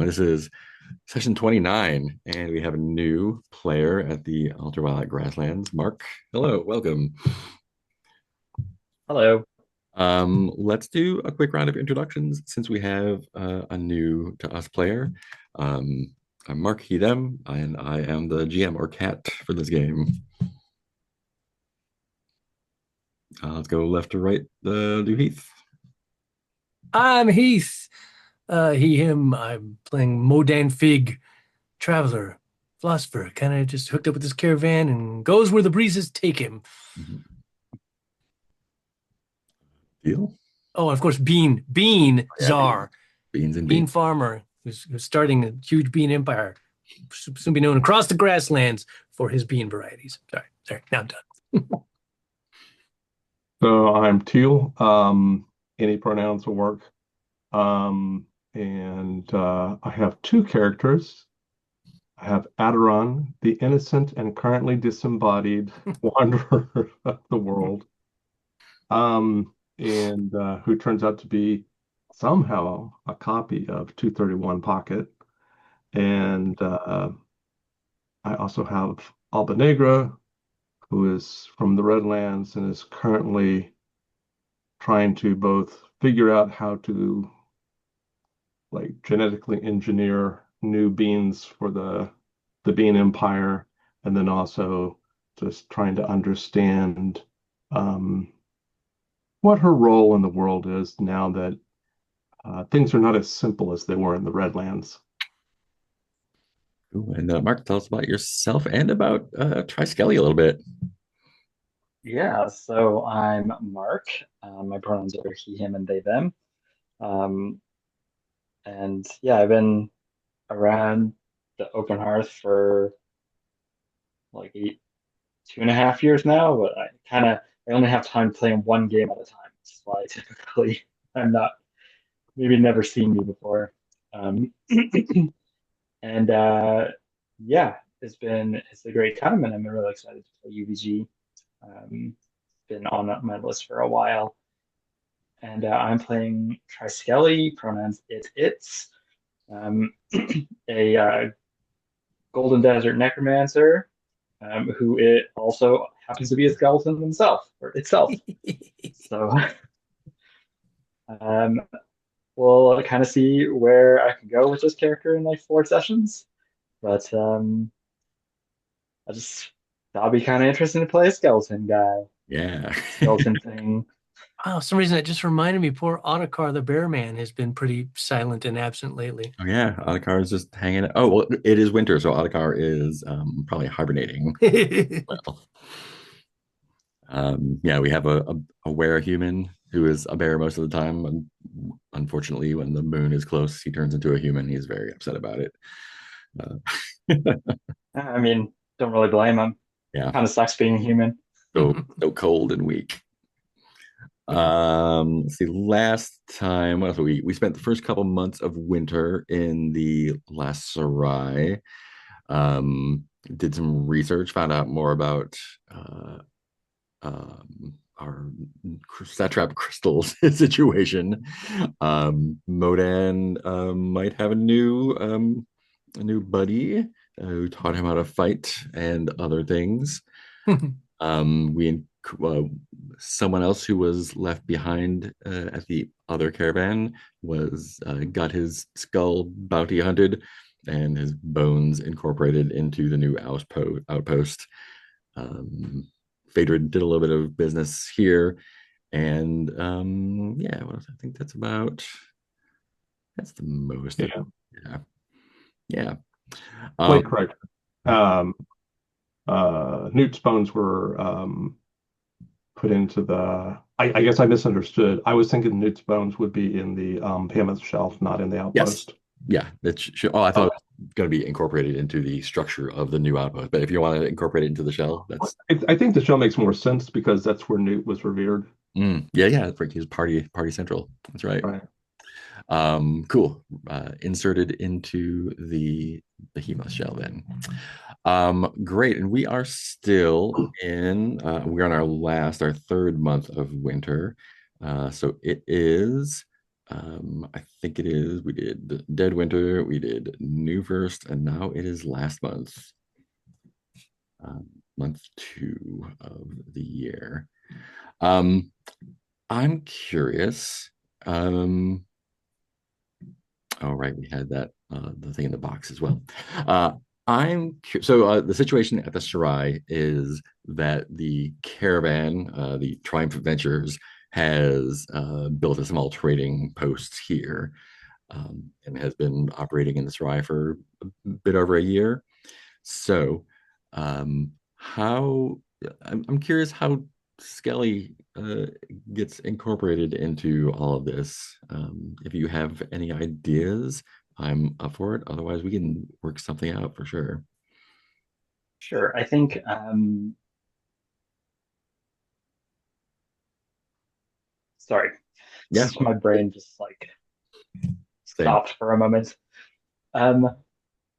This is session 29, and we have a new player at the Ultraviolet Grasslands. Mark, hello, welcome. Hello. Let's do a quick round of introductions since we have a new to us player. Um, I'm Mark, he, them, and I am the GM or cat for this game. Let's go left to right, do Heath. I'm Heath. He, him. I'm playing Modan Fig, traveler, philosopher. Kind of just hooked up with this caravan and goes where the breezes take him. Mhm. Deal? Oh, and of course, Bean Yeah, Czar, beans and bean beans. farmer who's starting a huge bean empire. Soon be known across the grasslands for his bean varieties. Sorry. Now I'm done. So I'm Teal. Any pronouns will work. And I have two characters. I have Aderon, the innocent and currently disembodied wanderer of the world, and who turns out to be somehow a copy of 231 Pocket. And I also have Alba Negra, who is from the Redlands and is currently trying to both figure out how to like genetically engineer new beans for the bean empire, and then also just trying to understand um, what her role in the world is now that things are not as simple as they were in the Redlands. Ooh, and Mark, tell us about yourself and about Triskelly a little bit. Yeah, so I'm Mark. My pronouns are he, him, and they, them. Um, and yeah, I've been around the open hearth for like 2.5 years now, but I only have time playing one game at a time. That's why typically I'm not maybe never seen me before. Um, and yeah, it's a great time, and I'm really excited to play UVG. Been on my list for a while. And I'm playing Triskelly, pronouns it's, um, a Golden Desert necromancer, who it also happens to be a skeleton himself or itself. So um, we'll kind of see where I can go with this character in like 4 sessions. But I just thought it'd be kind of interesting to play a skeleton guy, Yeah. skeleton thing. Wow, for some reason it just reminded me. Poor Ottakar the bear man has been pretty silent and absent lately. Oh yeah, Audikar is just hanging. Oh well, it is winter, so Audikar is probably hibernating. Well, yeah, we have a were human who is a bear most of the time. And unfortunately, when the moon is close, he turns into a human. He's very upset about it. Uh, I mean, don't really blame him. yeah, Kind of sucks being human. so cold and weak. Let's see. Last time, what else we spent the first couple months of winter in the last Sarai. Um, did some research, found out more about our satrap crystals situation. Modan might have a new buddy who taught him how to fight and other things. We uh, someone else who was left behind at the other caravan was got his skull bounty hunted and his bones incorporated into the new outpost. Um, Phaedra did a little bit of business here, and yeah, what else? I think that's the most. Yeah, Yeah, yeah. wait, Um, correct. Um, Newt's bones were put into the. I guess I misunderstood. I was thinking Newt's bones would be in the mammoth shelf, not in the yes, outpost. yeah. Oh, I thought Okay. it was going to be incorporated into the structure of the new outpost, but if you want to incorporate it into the shell, that's I think the show makes more sense because that's where Newt was revered. yeah, yeah. That's right. He's party central. That's right. Right. Cool. Inserted into the Hemos shell then. Great. And we are still we're on our third month of winter. So it is I think it is. We did Dead Winter, we did New First, and now it is last month, um, month 2 of the year. Um, I'm curious. Um, oh, right, we had that the thing in the box as well. Uh, so the situation at the Shirai is that the caravan, the Triumph Adventures, has built a small trading post here, and has been operating in the Serai for a bit over a year. So, how I'm curious how Skelly gets incorporated into all of this. If you have any ideas, I'm up for it. Otherwise, we can work something out for sure. Sure. I think sorry. Yeah, My brain just like same. stopped for a moment. Um,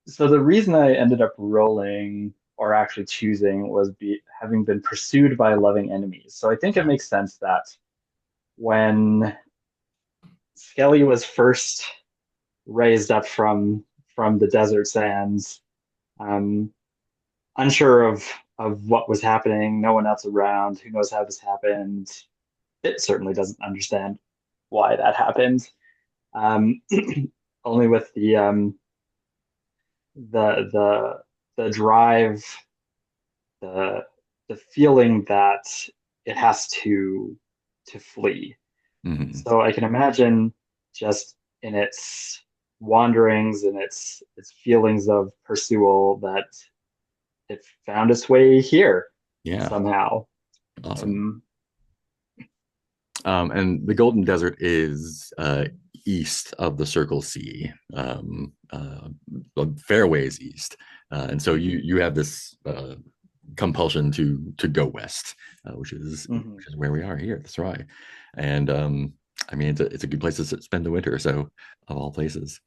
so the reason I ended up rolling or actually choosing was having been pursued by loving enemies. So I think it Yeah. makes sense that when Skelly was first raised up from the desert sands, um, unsure of what was happening, no one else around, who knows how this happened. It certainly doesn't understand why that happened. Um, only with the the drive, the the feeling that it has to flee. Mhm. So I can imagine just in its wanderings and its feelings of pursual that it found its way here Yeah, somehow. awesome. Um, And the Golden Desert is east of the Circle C, fairways east, and so you have this compulsion to go west, mhm. which is where we are here at the Sarai, and I mean it's a good place to spend the winter. So of all places,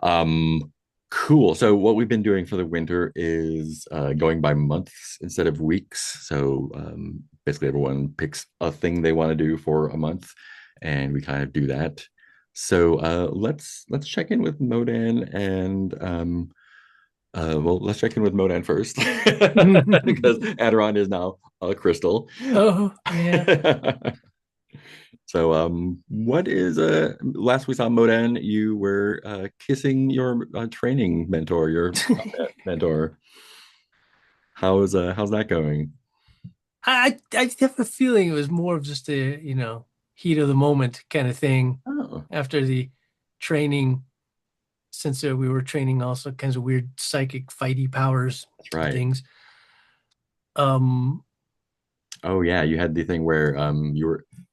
um, cool. So what we've been doing for the winter is going by months instead of weeks. So basically, everyone picks a thing they want to do for a month, and we kind of do that. So let's check in with Modan and well, let's check in with Modan first because Aderon is now a crystal. Oh, yeah. So, what is last we saw Modan, you were kissing your training mentor, your mentor. How's that going? I have a feeling it was more of just a, heat of the moment kind of thing Oh, after the training, since we were training also kinds of weird psychic fighty powers that's and right. things. Um, Oh yeah, you had the thing where you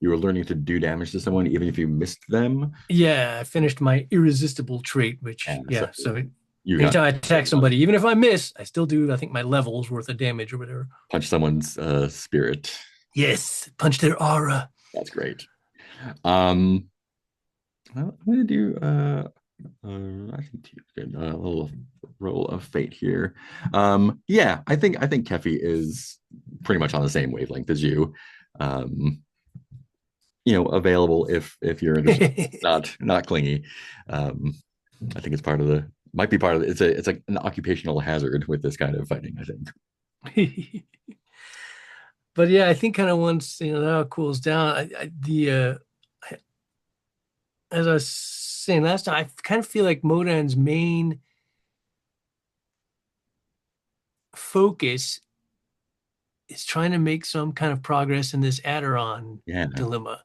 were learning to do damage to someone even if you missed them. yeah, I finished my irresistible trait, Yeah, which, so yeah, so you got anytime I attack somebody, even if I miss, I still do, I think, my level's worth of damage or whatever. punch someone's spirit. Yes, punch their aura. That's great. Um, well, I'm gonna do I think you could a little roll of fate here. Yeah, I think Kefi is pretty much on the same wavelength as you. Um, available if you're interested, not clingy. Um, I think it's part of the might be part of it's like an occupational hazard with this kind of fighting, I think. But yeah, I think kind of once that cools down, I, as I was saying last time, I kind of feel like Modan's main focus is trying to make some kind of progress in this Aderon Yeah, dilemma,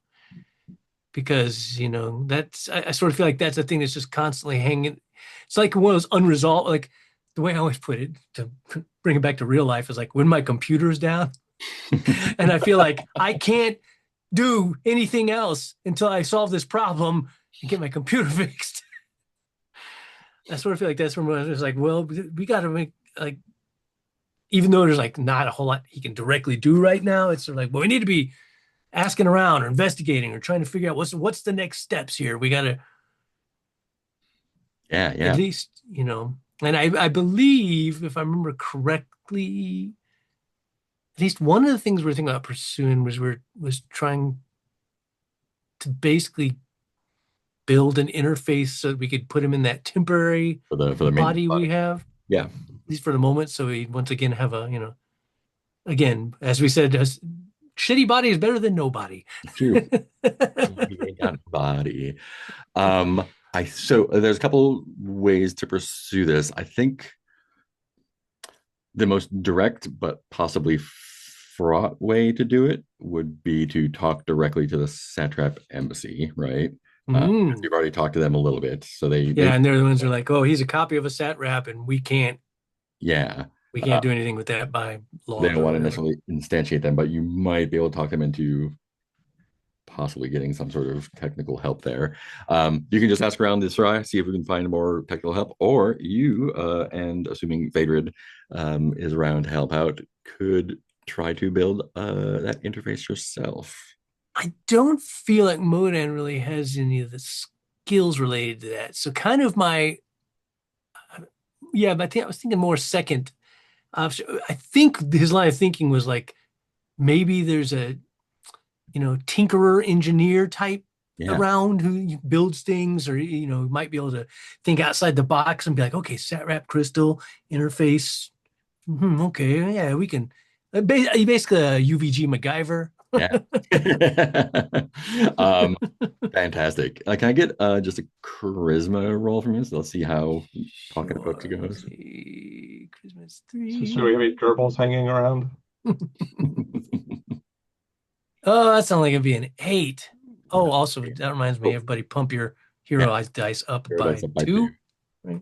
because that's I sort of feel like that's a thing that's just constantly hanging. It's like one of those unresolved, like the way I always put it to bring it back to real life is like when my computer's down and I feel like I can't do anything else until I solve this problem and get my computer fixed. I sort of feel like that's when it's like, well, we got to make, like, even though there's like not a whole lot he can directly do right now, it's sort of like, well, we need to be asking around or investigating or trying to figure out what's the next steps here. We got to yeah, at yeah. least, and I believe, if I remember correctly, at least one of the things we're thinking about pursuing was trying to basically build an interface so that we could put him in that temporary for the maintenance body we body. have, Yeah, at least for the moment. So we once again have a, again, as we said, a shitty body is better than no body. true. He ain't got a body. So there's a couple ways to pursue this. I think the most direct but possibly fraught way to do it would be to talk directly to the satrap embassy, right? Mm. We've already talked to them a little bit, so they Yeah, and they're the ones who are like, oh, he's a copy of a sat rep, and yeah, we uh, can't do anything with that by they law don't or want to whatever. necessarily instantiate them, but you might be able to talk them into possibly getting some sort of technical help there. You can just ask around this Sarai, see if we can find more technical help, or you, and assuming Phaedrid is around to help out, could try to build that interface yourself. I don't feel like Modan really has any of the skills related to that. So kind of yeah, but I was thinking more second option. I think his line of thinking was like maybe there's a, tinkerer engineer type Yeah. around who builds things, or, might be able to think outside the box and be like, okay, sat wrap crystal interface. Okay, yeah, we can. Basically a UVG MacGyver. Yeah. um, Fantastic. Can I get just a charisma roll from you? So let's see how talking to folks Sure. Let's goes. see. Christmas So we have any 3. gerbils hanging around? Oh, that sounds like it'd be an 8. Oh, also, that reminds me, Oh, everybody pump your yeah, hero dice up hero dice by up by two. 2. Right?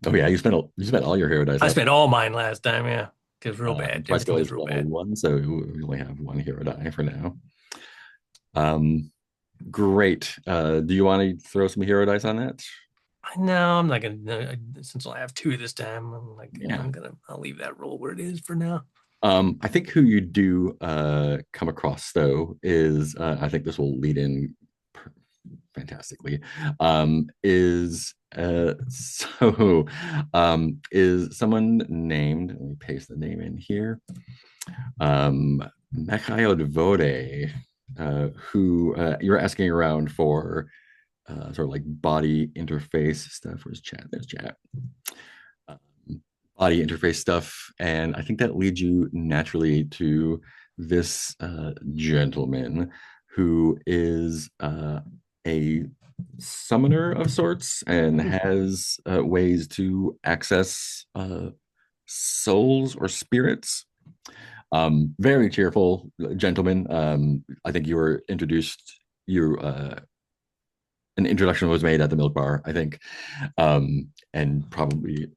Oh yeah, you spent all your hero dice I up. spent all mine last time, yeah. Because real bad. My skill Everything is is real level bad. 1, so we only have one hero die for now. Um, Great. Do you want to throw some hero dice on that? No, I'm not gonna. Since I'll have 2 this time, Yeah. I'll leave that roll where it is for now. I think who you do come across though is I think this will lead in fantastically. Is so is someone named? Let me paste the name in here. Mikhail Vode, who you're asking around for sort of like body interface stuff. Where's chat? There's chat. Body interface stuff, and I think that leads you naturally to this gentleman who is a summoner of sorts and has ways to access souls or spirits. Very cheerful gentleman. I think you were introduced. You An introduction was made at the milk bar, I think, and probably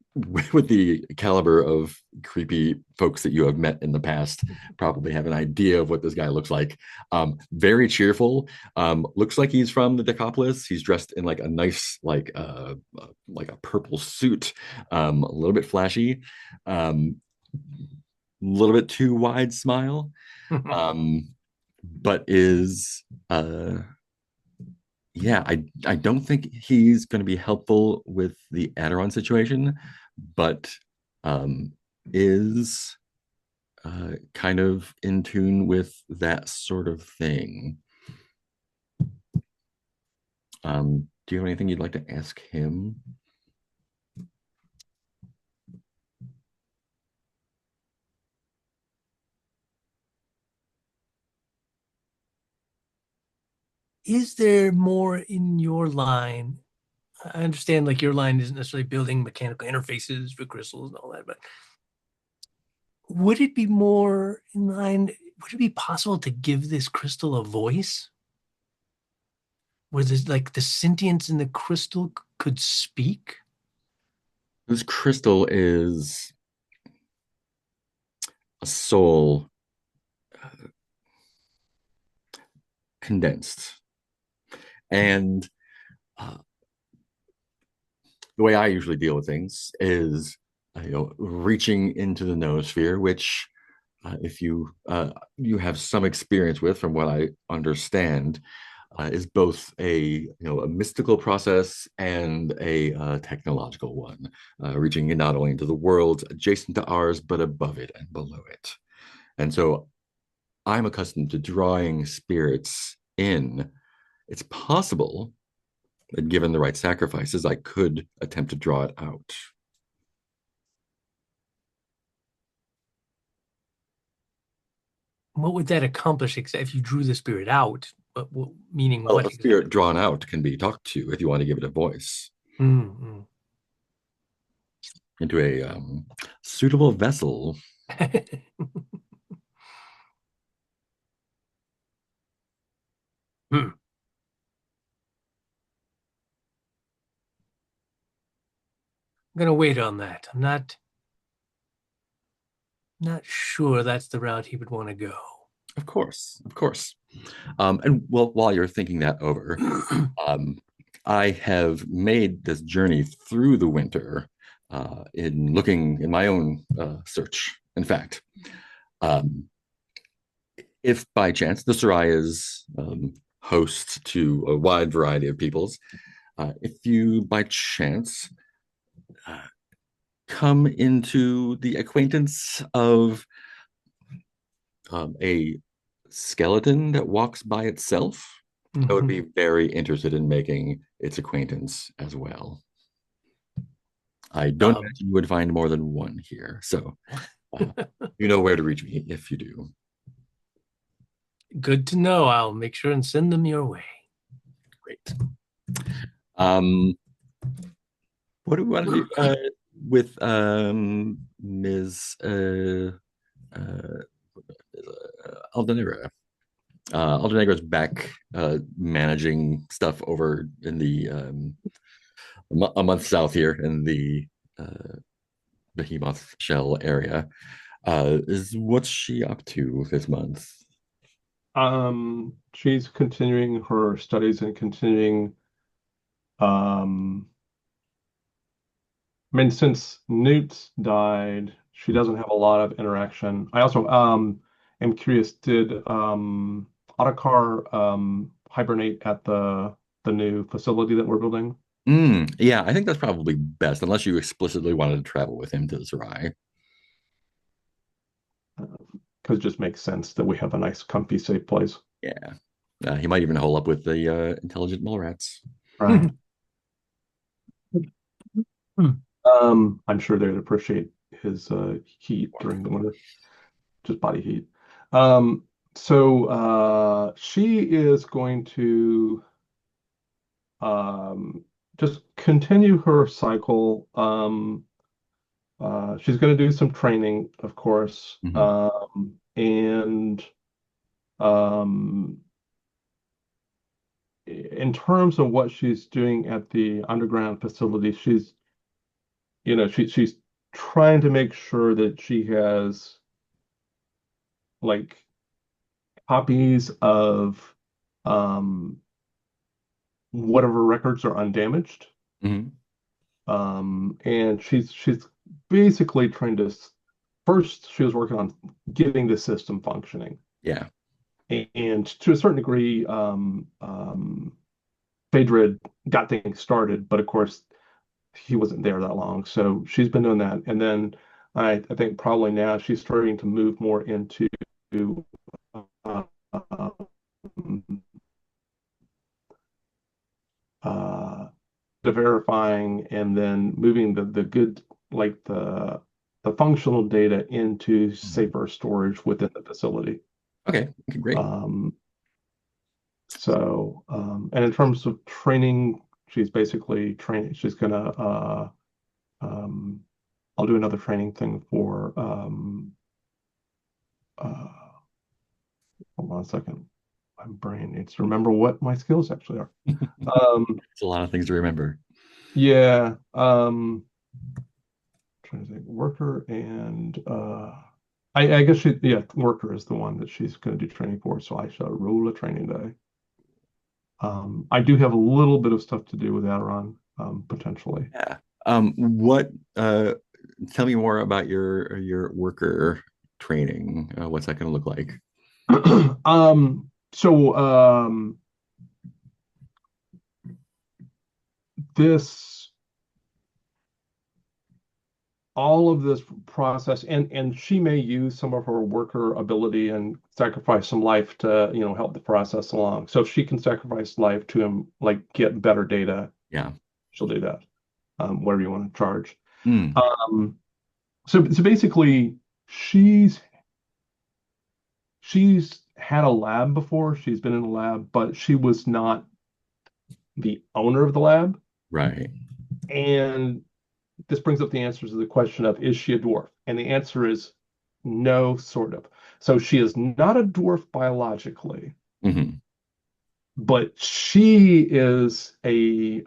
with the caliber of creepy folks that you have met in the past, probably have an idea of what this guy looks like. Very cheerful. Looks like he's from the Decapolis. He's dressed in like a nice, like a purple suit, a little bit flashy, a little bit too wide smile, but is yeah, I don't think he's going to be helpful with the Aderon situation, but is kind of in tune with that sort of thing. Do you have anything you'd like to ask him? Is there more in your line? I understand like your line isn't necessarily building mechanical interfaces for crystals and all that, but would it be more in line? Would it be possible to give this crystal a voice? Where there's like the sentience in the crystal could speak? This crystal is a soul condensed. And uh, the way I usually deal with things is, reaching into the noosphere, which if you have some experience with, from what I understand, is both a mystical process and a technological one, reaching in not only into the world adjacent to ours, but above it and below it. And so I'm accustomed to drawing spirits in. It's possible And given the right sacrifices, I could attempt to draw it out. What would that accomplish if you drew the spirit out? Meaning Well, what a exactly? spirit drawn out can be talked to if you want to give it a voice Mm, into a suitable vessel. mm. Hmm. I'm gonna wait on that. I'm not sure that's the route he would want to go. Of course, of course. And well, while you're thinking that over, um, I have made this journey through the winter in looking in my own search. In fact, um, if by chance the Sarai is host to a wide variety of peoples, if you by chance uh, come into the acquaintance of a skeleton that walks by itself, I would be Mhm. very interested in making its acquaintance as well. I don't Um, imagine you would find more than one here. So uh, you know where to reach me if you do. Good to know. I'll make sure and send them your way. Great. Um, what do we want to do with Ms. Aldenera? Aldenegra's back managing stuff over in the a month south here in the uh, Behemoth Shell area. Is what's she up to this month? She's continuing her studies and continuing. Um, I mean, since Newt died, she doesn't have a lot of interaction. I also am curious, did Ottakar hibernate at the new facility that we're building? Yeah, I think that's probably best, unless you explicitly wanted to travel with him to the Sarai. Because it just makes sense that we have a nice, comfy, safe place. Yeah, he might even hole up with the intelligent mole rats. Right. I'm sure they'd appreciate his heat during the winter, just body heat. Um, so she is going to um, just continue her cycle. She's going to do some training, of course, Mhm. and um, in terms of what she's doing at the underground facility, she's trying to make sure that she has like copies of um, whatever records are undamaged. Mhm. And she's basically trying to first she was working on getting the system functioning, Yeah. and to a certain degree, Phaedra got things started, but of course he wasn't there that long, so she's been doing that, and then I think probably now she's starting to move more into uh, uh, the verifying and then moving the good like the functional data into Mhm. safer storage within the facility. Okay. Okay. Great. Um, and in terms of training, she's basically training. She's gonna um, I'll do another training thing for uh, hold on a second. My brain needs to remember what my skills actually are. Um, It's a lot of things to remember. yeah. Trying to think, worker and I guess worker is the one that she's going to do training for, so I shall roll a training day. I do have a little bit of stuff to do with Aderon, potentially. Yeah. What? Tell me more about your worker training. What's that going to look like? So this all of this process, and she may use some of her worker ability and sacrifice some life to, help the process along. So if she can sacrifice life to like get better data, Yeah. she'll do that. Whatever you want to charge. Mm. Um, so basically, she's she's had a lab before. She's been in a lab, but she was not the owner of the lab. Right. And this brings up the answer to the question of, is she a dwarf? And the answer is no, sort of. So she is not a dwarf biologically, Hmm. but she is a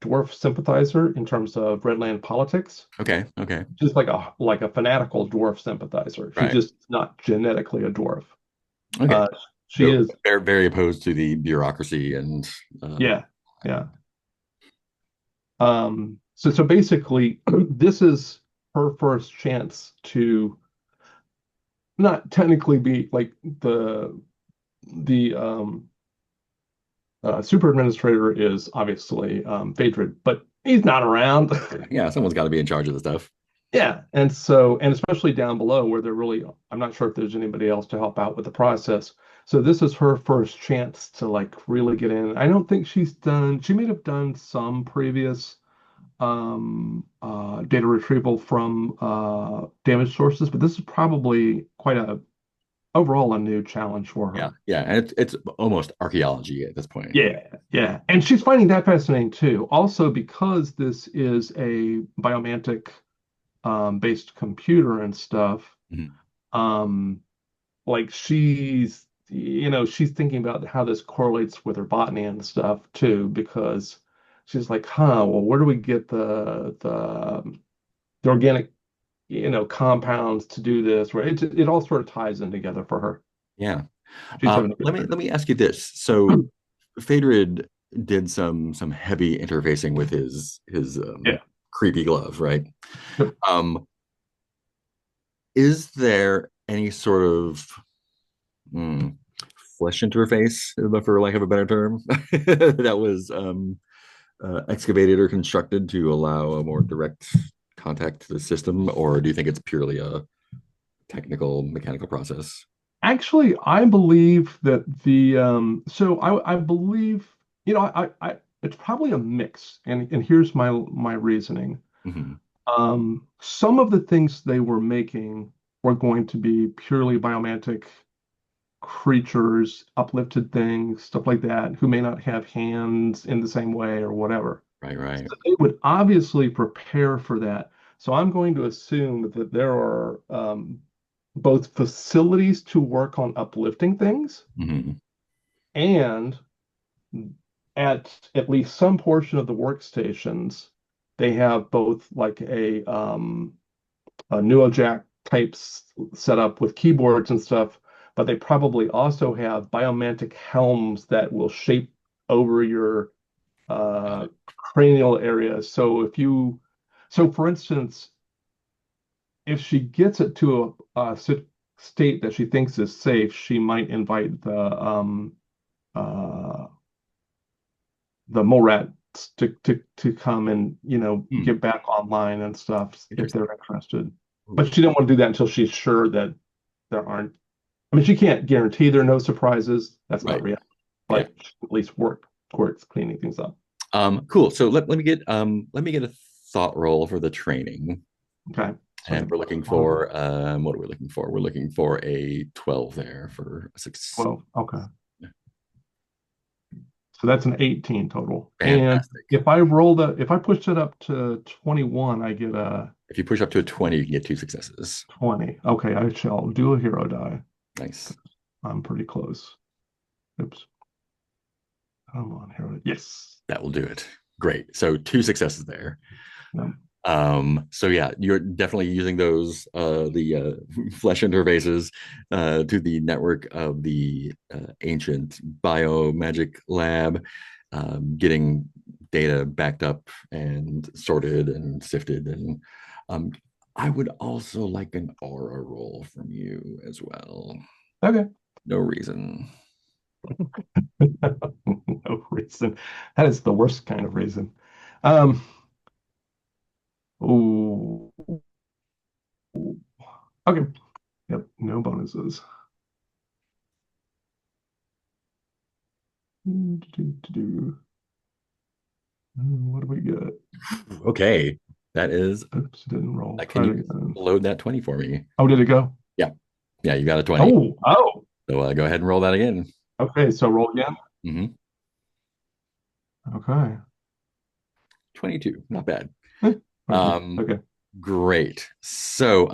dwarf sympathizer in terms of Redland politics. Okay. Okay. She's like a fanatical dwarf sympathizer. She's Right. just not genetically a dwarf. Okay. Uh, she So is, very, very opposed to the bureaucracy and yeah, yeah. So basically, this is her first chance to not technically be like the super administrator is obviously Phaedra, but he's not around. yeah, someone's got to be in charge of the stuff. Yeah, and especially down below where they're really, I'm not sure if there's anybody else to help out with the process. So this is her first chance to like really get in. I don't think she may have done some previous data retrieval from damaged sources, but this is probably quite overall a new challenge for Yeah. her. Yeah. And it's almost archaeology at this point. Yeah, yeah. And she's finding that fascinating too. Also, because this is a biomantic based computer and stuff, Mhm. um, like she's thinking about how this correlates with her botany and stuff too, because she's like, well, where do we get the organic, compounds to do this? Where it all sort of ties in together for her. Yeah. She's having a good Let me ask you this. So Phaedrid did some heavy interfacing with his Yeah. creepy glove, right? Yep. Is there any sort of mm, flesh interface, for lack of a better term, that was excavated or constructed to allow a more direct contact to the system, or do you think it's purely a technical mechanical process? Actually, I believe that so I believe, it's probably a mix, and here's my reasoning. Hmm. Some of the things they were making were going to be purely biomantic creatures, uplifted things, stuff like that, who may not have hands in the same way or whatever. Right, right. So they would obviously prepare for that. So I'm going to assume that there are both facilities to work on uplifting things, Hmm. and at least some portion of the workstations, they have both like a NeoJack types set up with keyboards and stuff, but they probably also have biomantic helms that will shape over your Got it. cranial area. So for instance, if she gets it to a state that she thinks is safe, she might invite uh, the mole rats to come and Hmm. get back online and stuff if Interesting. they're interested. Ooh, But she don't want to do that until she's sure that there aren't. I mean, she can't guarantee there are no surprises. That's not right. real, Yeah. but at least works cleaning things up. Cool. So let me get a thought roll for the training. Okay, And so we're looking for what are we looking for? We're looking for a 12 there for a six. 12. Okay, so that's an 18 total. And Fantastic. if I push it up to 21, I get a If you push up to a 20, you can get two successes. 20. Okay, I shall do a hero die. Nice. I'm pretty close. Oops. Come on, hero. Yes. That will do it. Great. So two successes there. No. So yeah, you're definitely using those the flesh interfaces to the network of the ancient biomagic lab, getting data backed up and sorted and sifted. And um, I would also like an aura roll from you as well. Okay. No reason. No reason. That is the worst kind of reason. Um, Oh, okay. Yep, no bonuses. What do we get? Okay, that is Oops, didn't roll. can Try it you again. load that 20 for me? Oh, did it go? Yeah, yeah, you got a 20. Oh. So go ahead and roll that again. Okay, so roll again. Hmm. Okay. 22, not bad. 22. Okay. Great. So,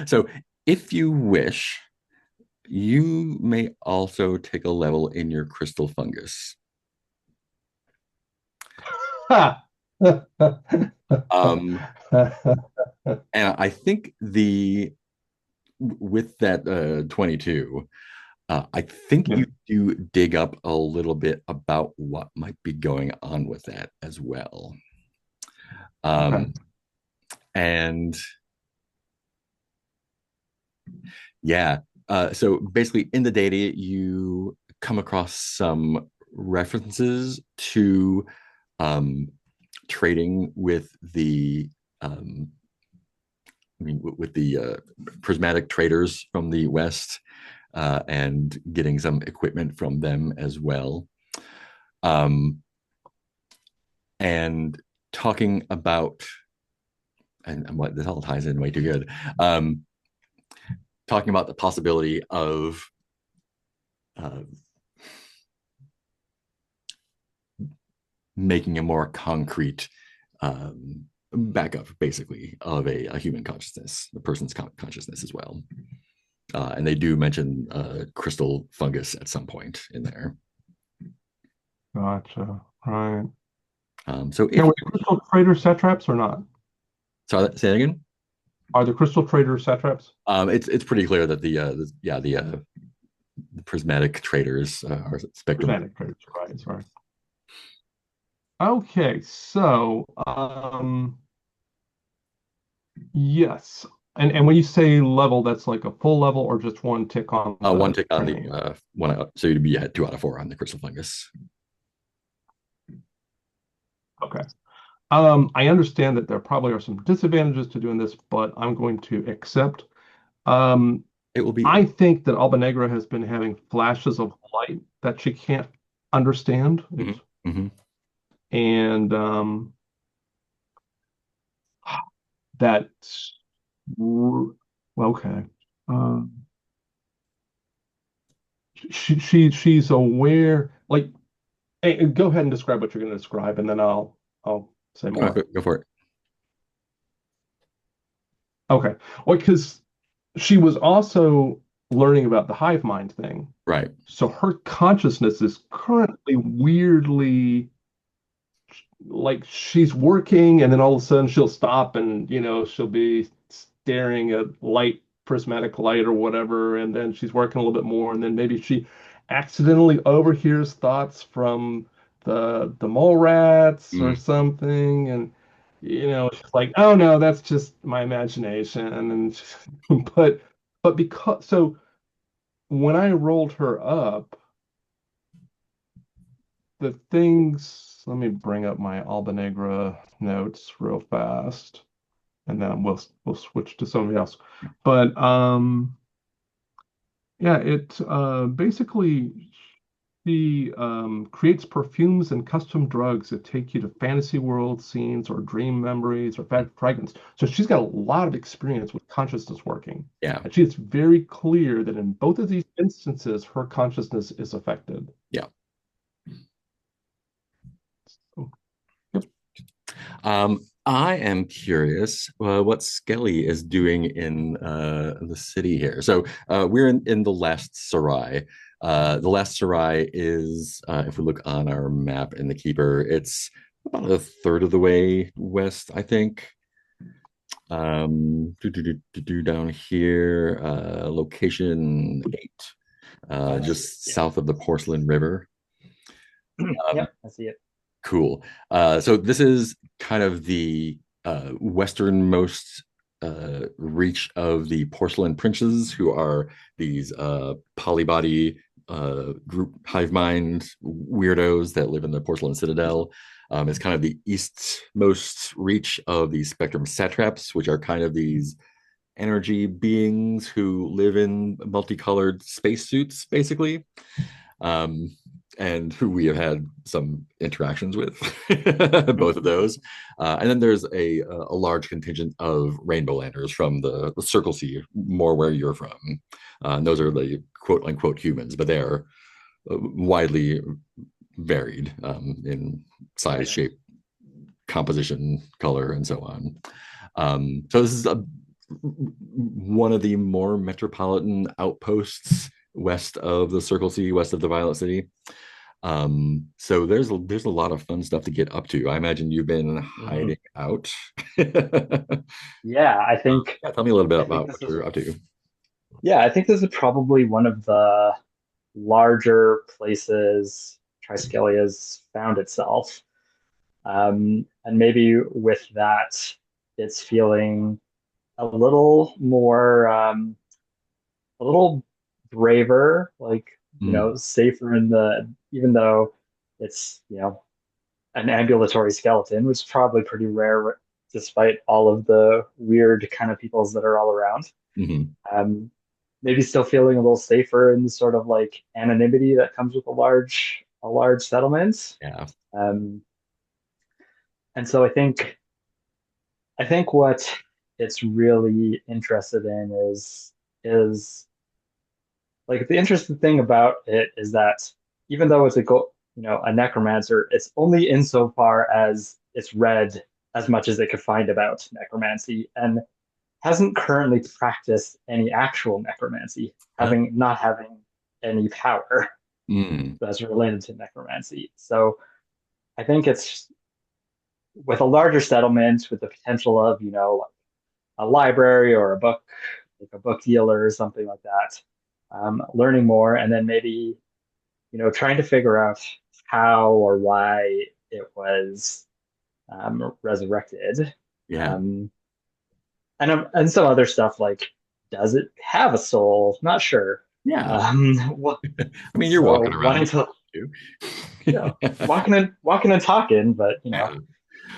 so if you wish, you may also take a level in your crystal fungus. Um, and I think the with that 22, I think Yeah. you do dig up a little bit about what might be going on with that as well. Okay. And yeah, so basically in the data, you come across some references to um, trading with the um, with the prismatic traders from the West and getting some equipment from them as well. Um, and talking about, and what this all ties in way too good. Talking about the possibility of uh, making a more concrete backup, basically, of a human consciousness, the person's consciousness as well. And they do mention crystal fungus at some point in there. Gotcha. Right. So Now, if were the crystal trader satraps or not? sorry, say that again. Are the crystal trader satraps? It's pretty clear that the prismatic traders are spectrum. Prismatic traders, right? Sorry. Okay, so yes. And when you say level, that's like a full level or just one tick on One the tick on the training? one, so you'd be at 2 out of 4 on the crystal fungus. Okay. I understand that there probably are some disadvantages to doing this, but I'm going to accept. Um, It will be. I think that Alba has been having flashes of light that she can't understand. Mhm, mhm. And that's okay. Um, she's aware. Like, hey, go ahead and describe what you're going to describe, and then I'll say more. Go for it. Okay. Well, because she was also learning about the hive mind thing. Right. So her consciousness is currently weirdly like she's working and then all of a sudden she'll stop and she'll be staring at light, prismatic light or whatever, and then she's working a little bit more and then maybe she accidentally overhears thoughts from the mole rats or Mm. something, and she's like, oh no, that's just my imagination. And but because so when I rolled her up, the things, let me bring up my Alba notes real fast, and then we'll switch to somebody else. But yeah, it basically she creates perfumes and custom drugs that take you to fantasy world scenes or dream memories or fragments. So she's got a lot of experience with consciousness working. Yeah. And she's very clear that in both of these instances, her consciousness is affected. Yeah. So, yep. I am curious what Skelly is doing in the city here. So we're in the last Sarai. The last Sarai is, if we look on our map in the Keeper, it's about a third of the way west, I think. Down here, location 8, just Yeah. south of the Porcelain River. Um, Yep, I see it. Cool. So this is kind of the westernmost reach of the porcelain princes, who are these polybody group hive mind weirdos that live in the porcelain citadel. It's kind of the eastmost reach of the spectrum satraps, which are kind of these energy beings who live in multicolored spacesuits, basically, um, and who we have had some interactions with, both of those. And then there's a large contingent of rainbow landers from the Circle C, more where you're from. And those are the quote unquote humans, but they are widely varied in size, shape, composition, color, and so on. So this is one of the more metropolitan outposts west of the Circle C, west of the Violet City. So there's a lot of fun stuff to get up to. I imagine you've been hiding out. Yeah, I think Yeah, tell me a little bit I think about this what is you're up to. yeah, I think this is probably one of the larger places Triskelia's found itself. And maybe with that, it's feeling a little more, a little braver, like, Mm, safer in even though it's, an ambulatory skeleton, which is probably pretty rare despite all of the weird kind of peoples that are all around. mhm. Um, Maybe still feeling a little safer in the sort of like anonymity that comes with a large settlement. Yeah, Um, and so I think what it's really interested in is like the interesting thing about it is that even though it's a necromancer, it's only insofar as it's read as much as it could find about necromancy and hasn't currently practiced any actual necromancy, uh, not having any power mm, that's related to necromancy. So I think it's with a larger settlement with the potential of, a library or a book, like a book dealer or something like that, learning more, and then maybe, trying to figure out how or why it was resurrected. yeah, Um, and some other stuff like, does it have a soul? Not sure. yeah. What, I mean, you're walking so around wanting if you to, want to. walking and talking, but Yeah.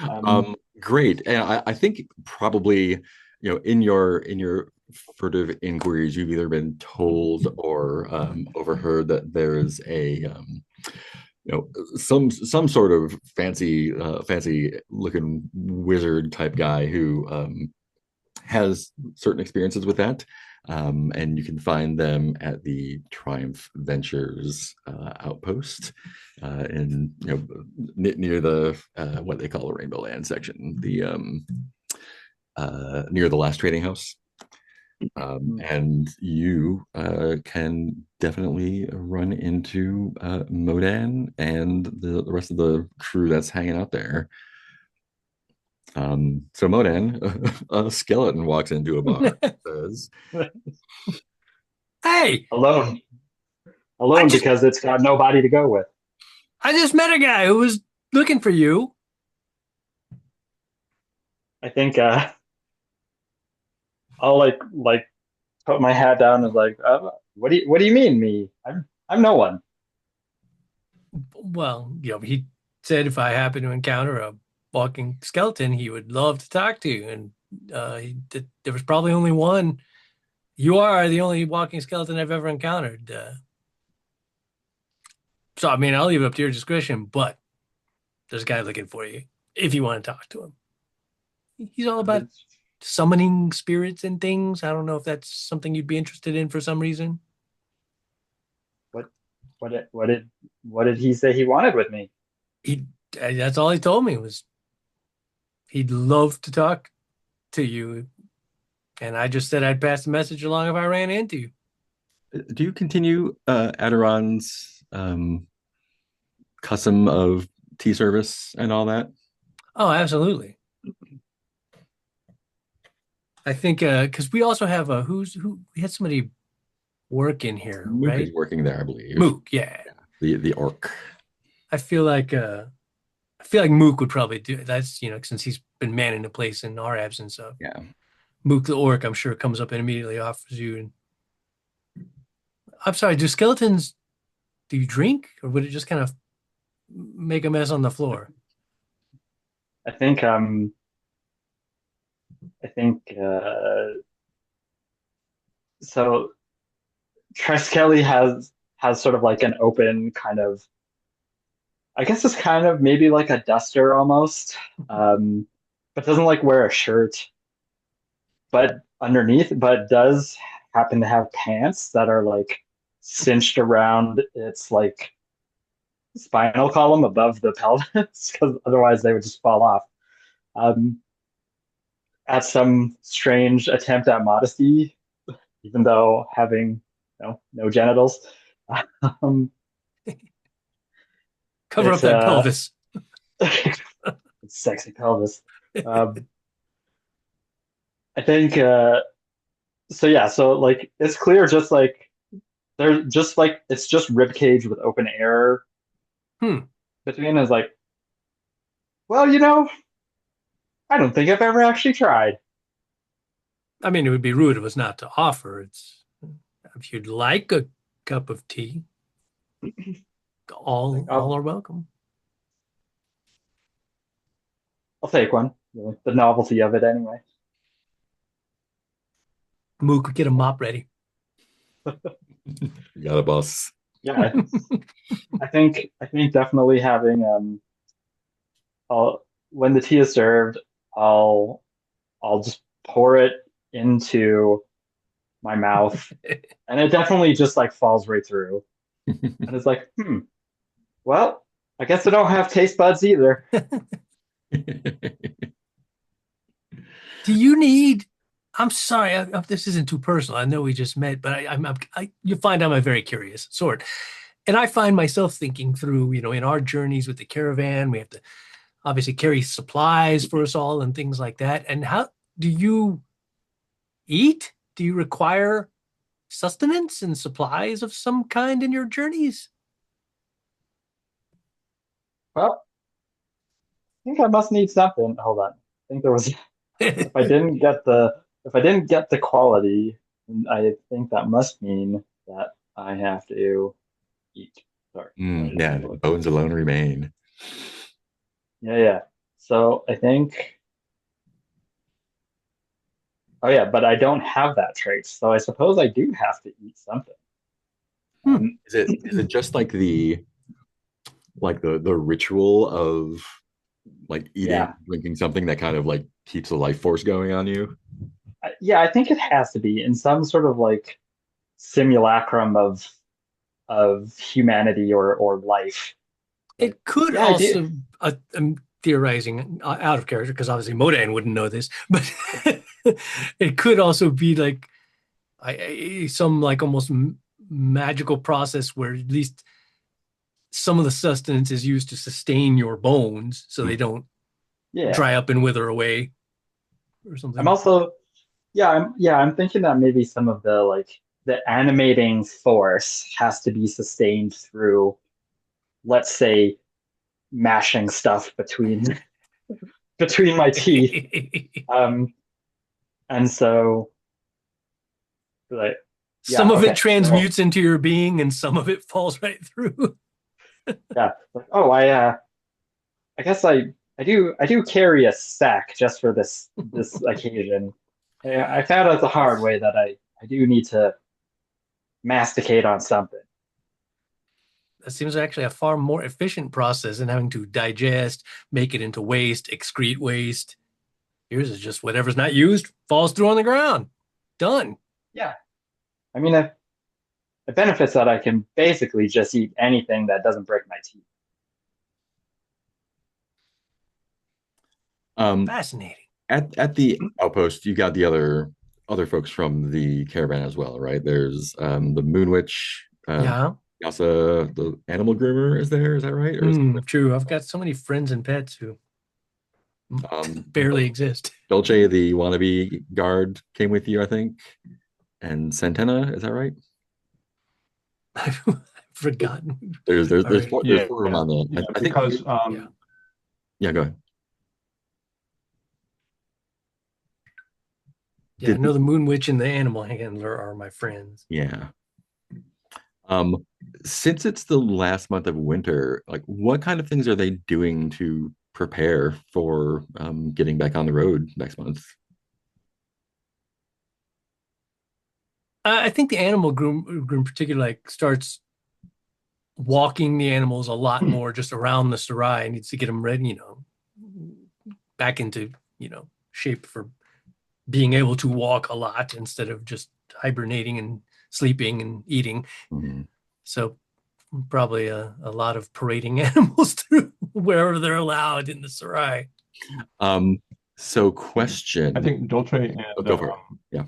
um, Great. And I think probably, in your furtive inquiries, you've either been told or overheard that there is some sort of fancy looking wizard type guy who has certain experiences with that. And you can find them at the Triumph Ventures outpost in near the what they call the Rainbow Land section, the near the last trading house. And you can definitely run into Modan and the rest of the crew that's hanging out there. So Modan, a skeleton walks into a bar, says, Hey, alone, I alone just because it's got nobody to go with. I just met a guy who was looking for you. I think I'll like put my hat down and like, what do you mean me? I'm no one. Well, he said if I happen to encounter a walking skeleton, he would love to talk to you. And there was probably only one. You are the only walking skeleton I've ever encountered. So, I mean, I'll leave it up to your discretion, but there's a guy looking for you if you want to talk to him. He's all about summoning spirits and things. I don't know if that's something you'd be interested in for some reason. What what did he say he wanted with me? He That's all he told me was he'd love to talk to you. And I just said I'd pass the message along if I ran into you. do you continue Aderon's custom of tea service and all that? Oh, absolutely. I think because we also have who we had somebody work in here, Mook is right? working there, I believe. Mook, yeah. The orc. I feel like Mook would probably do that's since he's been manning the place in our absence of Yeah. Mook the orc, I'm sure comes up and immediately offers you. And I'm sorry, do skeletons do you drink or would it just kind of make a mess on the floor? I think I think so. Treskelly has sort of like an open kind of, I guess it's kind of maybe like a duster almost, but doesn't like wear a shirt, but underneath, but does happen to have pants that are like cinched around its like spinal column above the pelvis, because otherwise they would just fall off. Um, at some strange attempt at modesty, even though having no genitals. Um, Cover up it's that pelvis. it's sexy pelvis. Um, I think so. Yeah, so like it's clear, just like there's just like it's just rib cage with open air Hmm. between. Is like, well, I don't think I've ever actually tried. I mean, it would be rude of us not to offer. It's if you'd like a cup of tea, Like, all are welcome. I'll take one. The novelty of it, anyway. Mook, get a mop ready. You got a boss. Yeah, I think definitely having I'll when the tea is served, I'll I'll just pour it into my mouth, and it definitely just like falls right through. And it's like, well, I guess I don't have taste buds either. Do you need? I'm sorry, this isn't too personal. I know we just met, but you find I'm a very curious sort, and I find myself thinking through, in our journeys with the caravan, we have to obviously carry supplies for us all and things like that. And how do you eat? Do you require sustenance and supplies of some kind in your journeys? Well, I think I must need something. Hold on. I think there was if I didn't get the quality, I think that must mean that I have to eat. Sorry, let me just Yeah, take a look. bones alone remain. Yeah, yeah. So I think, oh yeah, but I don't have that trait, so I suppose I do have to eat something. Hmm. Is it just like the ritual of like eating, Yeah, drinking something that kind of like keeps the life force going on you? yeah. I think it has to be in some sort of like simulacrum of humanity or life. Like, It could yeah, I do. also, I'm theorizing out of character because obviously Modan wouldn't know this, but it could also be like some like almost magical process where at least some of the sustenance is used to sustain your bones so they don't Yeah. dry up and wither away or I'm something. also I'm thinking that maybe some of the like the animating force has to be sustained through, let's say, mashing stuff between my teeth. Um, and so like Some yeah, of it okay. So transmutes into your being and some of it falls right through. yeah, like, oh I guess I do carry a sack just for this occasion. I found out the hard way that I do need to masticate on something. That seems actually a far more efficient process than having to digest, make it into waste, excrete waste. Yours is just whatever's not used falls through on the ground. Done. Yeah. I mean, it benefits that I can basically just eat anything that doesn't break my teeth. Um, Fascinating. at the outpost, you got the other folks from the caravan as well, right? There's the Moon Witch, Yeah. also the animal groomer is there, is that right? Or is True. I've got so many friends and pets who um barely exist. Dolce, the wannabe guard, came with you, I think, and Santana, is that right? I've forgotten. All There's right. four of them Yeah, on the. yeah, I think. because Yeah. Yeah, go ahead. Yeah. I Did know the Moon Witch and the Animal Handler are my friends. yeah. Um, since it's the last month of winter, like what kind of things are they doing to prepare for getting back on the road next month. I think the animal groom particularly like starts walking the animals a lot more just around the Sarai. Needs to get them ready, back into, shape for being able to walk a lot instead of just hibernating and sleeping and eating. Mm-hmm. So probably a lot of parading animals through wherever they're allowed in the Sarai. So question. I think Dolce and go for it. Yeah.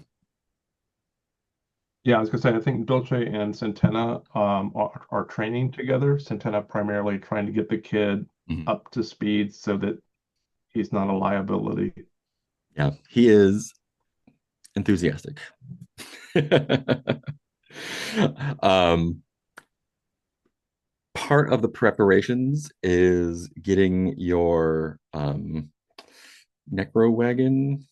Yeah, I was gonna say I think Dolce and Centena are training together. Centena primarily trying to get the kid up to speed so that he's not a liability. Yeah, he is enthusiastic. Part of the preparations is getting your necro wagon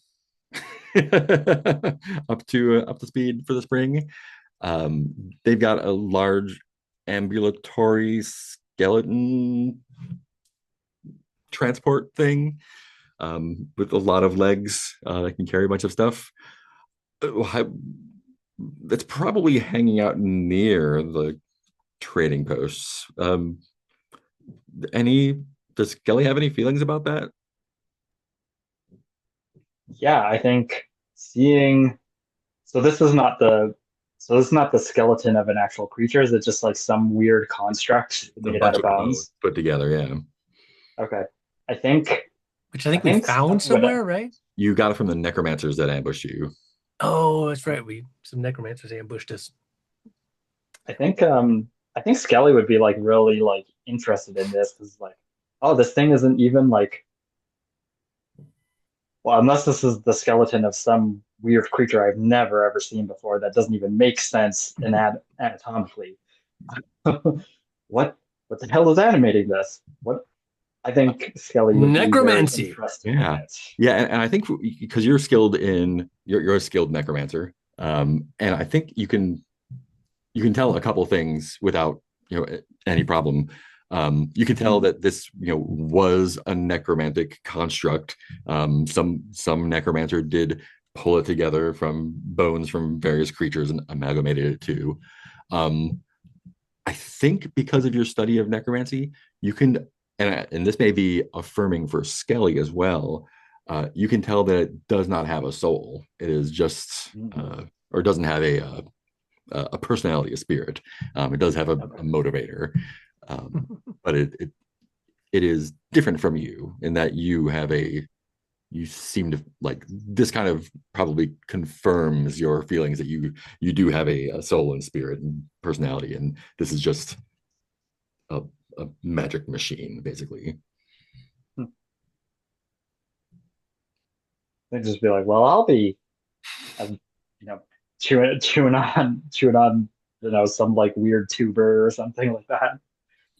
up to speed for the spring. They've got a large ambulatory skeleton transport thing with a lot of legs that can carry a bunch of stuff. It's probably hanging out near the trading posts. Any does Kelly have any feelings about that? Yeah, I think seeing so this is not the so this is not the skeleton of an actual creature. Is it just like some weird construct A made out bunch of of bones bones? put together, yeah. Okay. I think Which I I think we think found Skelly would somewhere, right? You got it from the necromancers that ambushed you. Oh, that's right. Some necromancers ambushed us. I think I think Skelly would be like really like interested in this because like, oh, this thing isn't even like, well, unless this is the skeleton of some weird creature I've never ever seen before that doesn't even make sense anatomically. What what the hell is animating this? What I think Skelly would be very Necromancy. interested in Yeah. it. Yeah, and I think because you're a skilled necromancer. And I think you can tell a couple things without any problem. You can tell that this was a necromantic construct. Some necromancer did pull it together from bones from various creatures and amalgamated it too. Um, I think because of your study of necromancy, you can, and this may be affirming for Skelly as well. You can tell that it does not have a soul. It is just, or doesn't have a personality, a spirit. It does have a motivator, but it is different from you in that you seem to like this kind of probably confirms your feelings that you do have a soul and spirit and personality, and this is just a, a magic machine basically. They'd just be like, well, I'll be, you know, chewing on, some like weird tuber or something like that,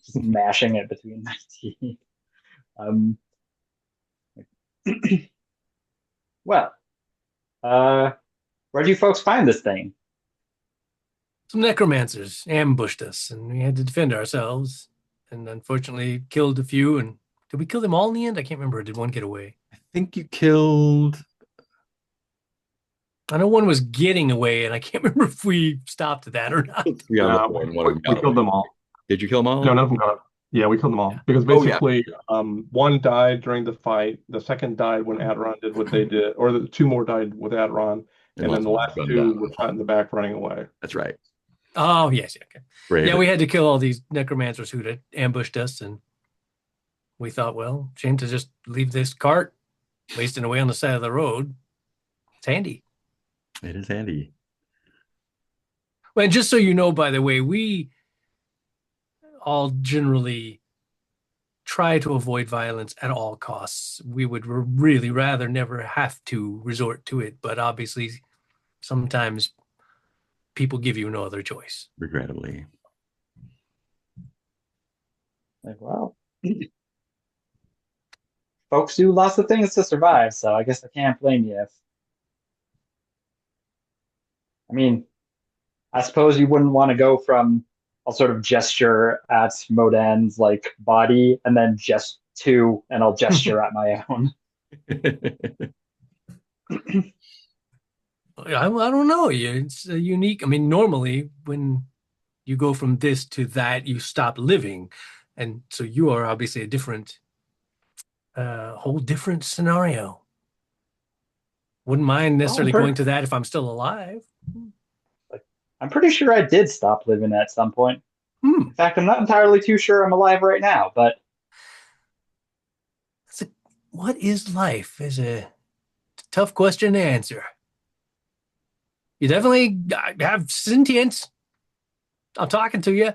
just mashing it between my teeth. Um, well, uh, where do you folks find this thing? Some necromancers ambushed us, and we had to defend ourselves. And unfortunately, killed a few. And did we kill them all in the end? I can't remember. Did one get away? I think you killed. I know one was getting away, and I can't remember if we stopped that or not. Three out of the We, four, and one of them we got killed away. them all. Did you kill them all? No, none of them got. Yeah, we killed them all because Oh yeah. basically, one died during the fight. The second died when Adron did what they did, or the two more died with Adron, and then the last gunned two down. were shot in the back running away. That's right. Oh, yes. Okay. Brave. Yeah, we had to kill all these necromancers who'd ambushed us, and we thought, well, shame to just leave this cart wasting away on the side of the road. It's handy. It is handy. Well, and just so you know, by the way, we all generally try to avoid violence at all costs. We would really rather never have to resort to it, but obviously sometimes people give you no other choice. Regrettably. Like, well, folks do lots of things to survive, so I guess I can't blame you. I mean, I suppose you wouldn't want to go from I'll sort of gesture at Modan's like body and then just two, and I'll gesture at my own. I don't know. It's unique. I mean, normally when you go from this to that, you stop living, and so you are obviously a different, whole different scenario. Wouldn't mind Well, I'm necessarily going pretty, to that if I'm still alive. like, I'm pretty sure I did stop living at some point. Hmm. In fact, I'm not entirely too sure I'm alive right now, but That's a, what is life? Is a tough question to answer. You definitely have sentience. I'm talking to you.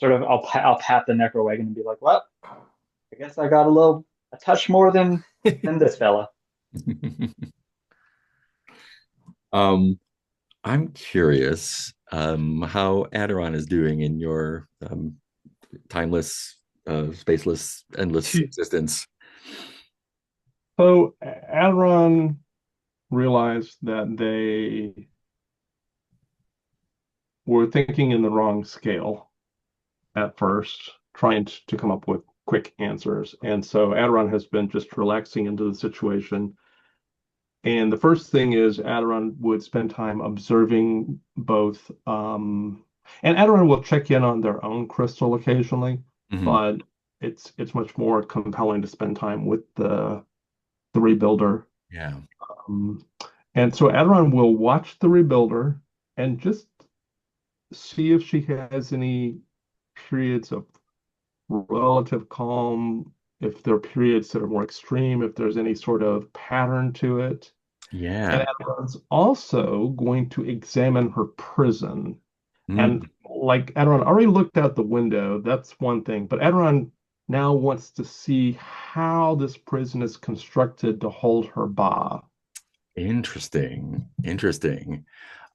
I'll pat the necro wagon and be like, well, I guess I got a touch more than this fella. um, I'm curious how Aderon is doing in your timeless, spaceless, endless existence. So Adron realized that they were thinking in the wrong scale at first, trying to come up with quick answers. And so Adron has been just relaxing into the situation. And the first thing is Adron would spend time observing both, and Adron will check in on their own crystal occasionally, Mhm. but it's much more compelling to spend time with the rebuilder. Yeah. Um, and so Adron will watch the rebuilder and just see if she has any periods of relative calm, if there are periods that are more extreme, if there's any sort of pattern to it. And Yeah. Adron's also going to examine her prison. And Mm. like Adron already looked out the window, that's one thing. But Adron now wants to see how this prison is constructed to hold her ba. Interesting. Interesting.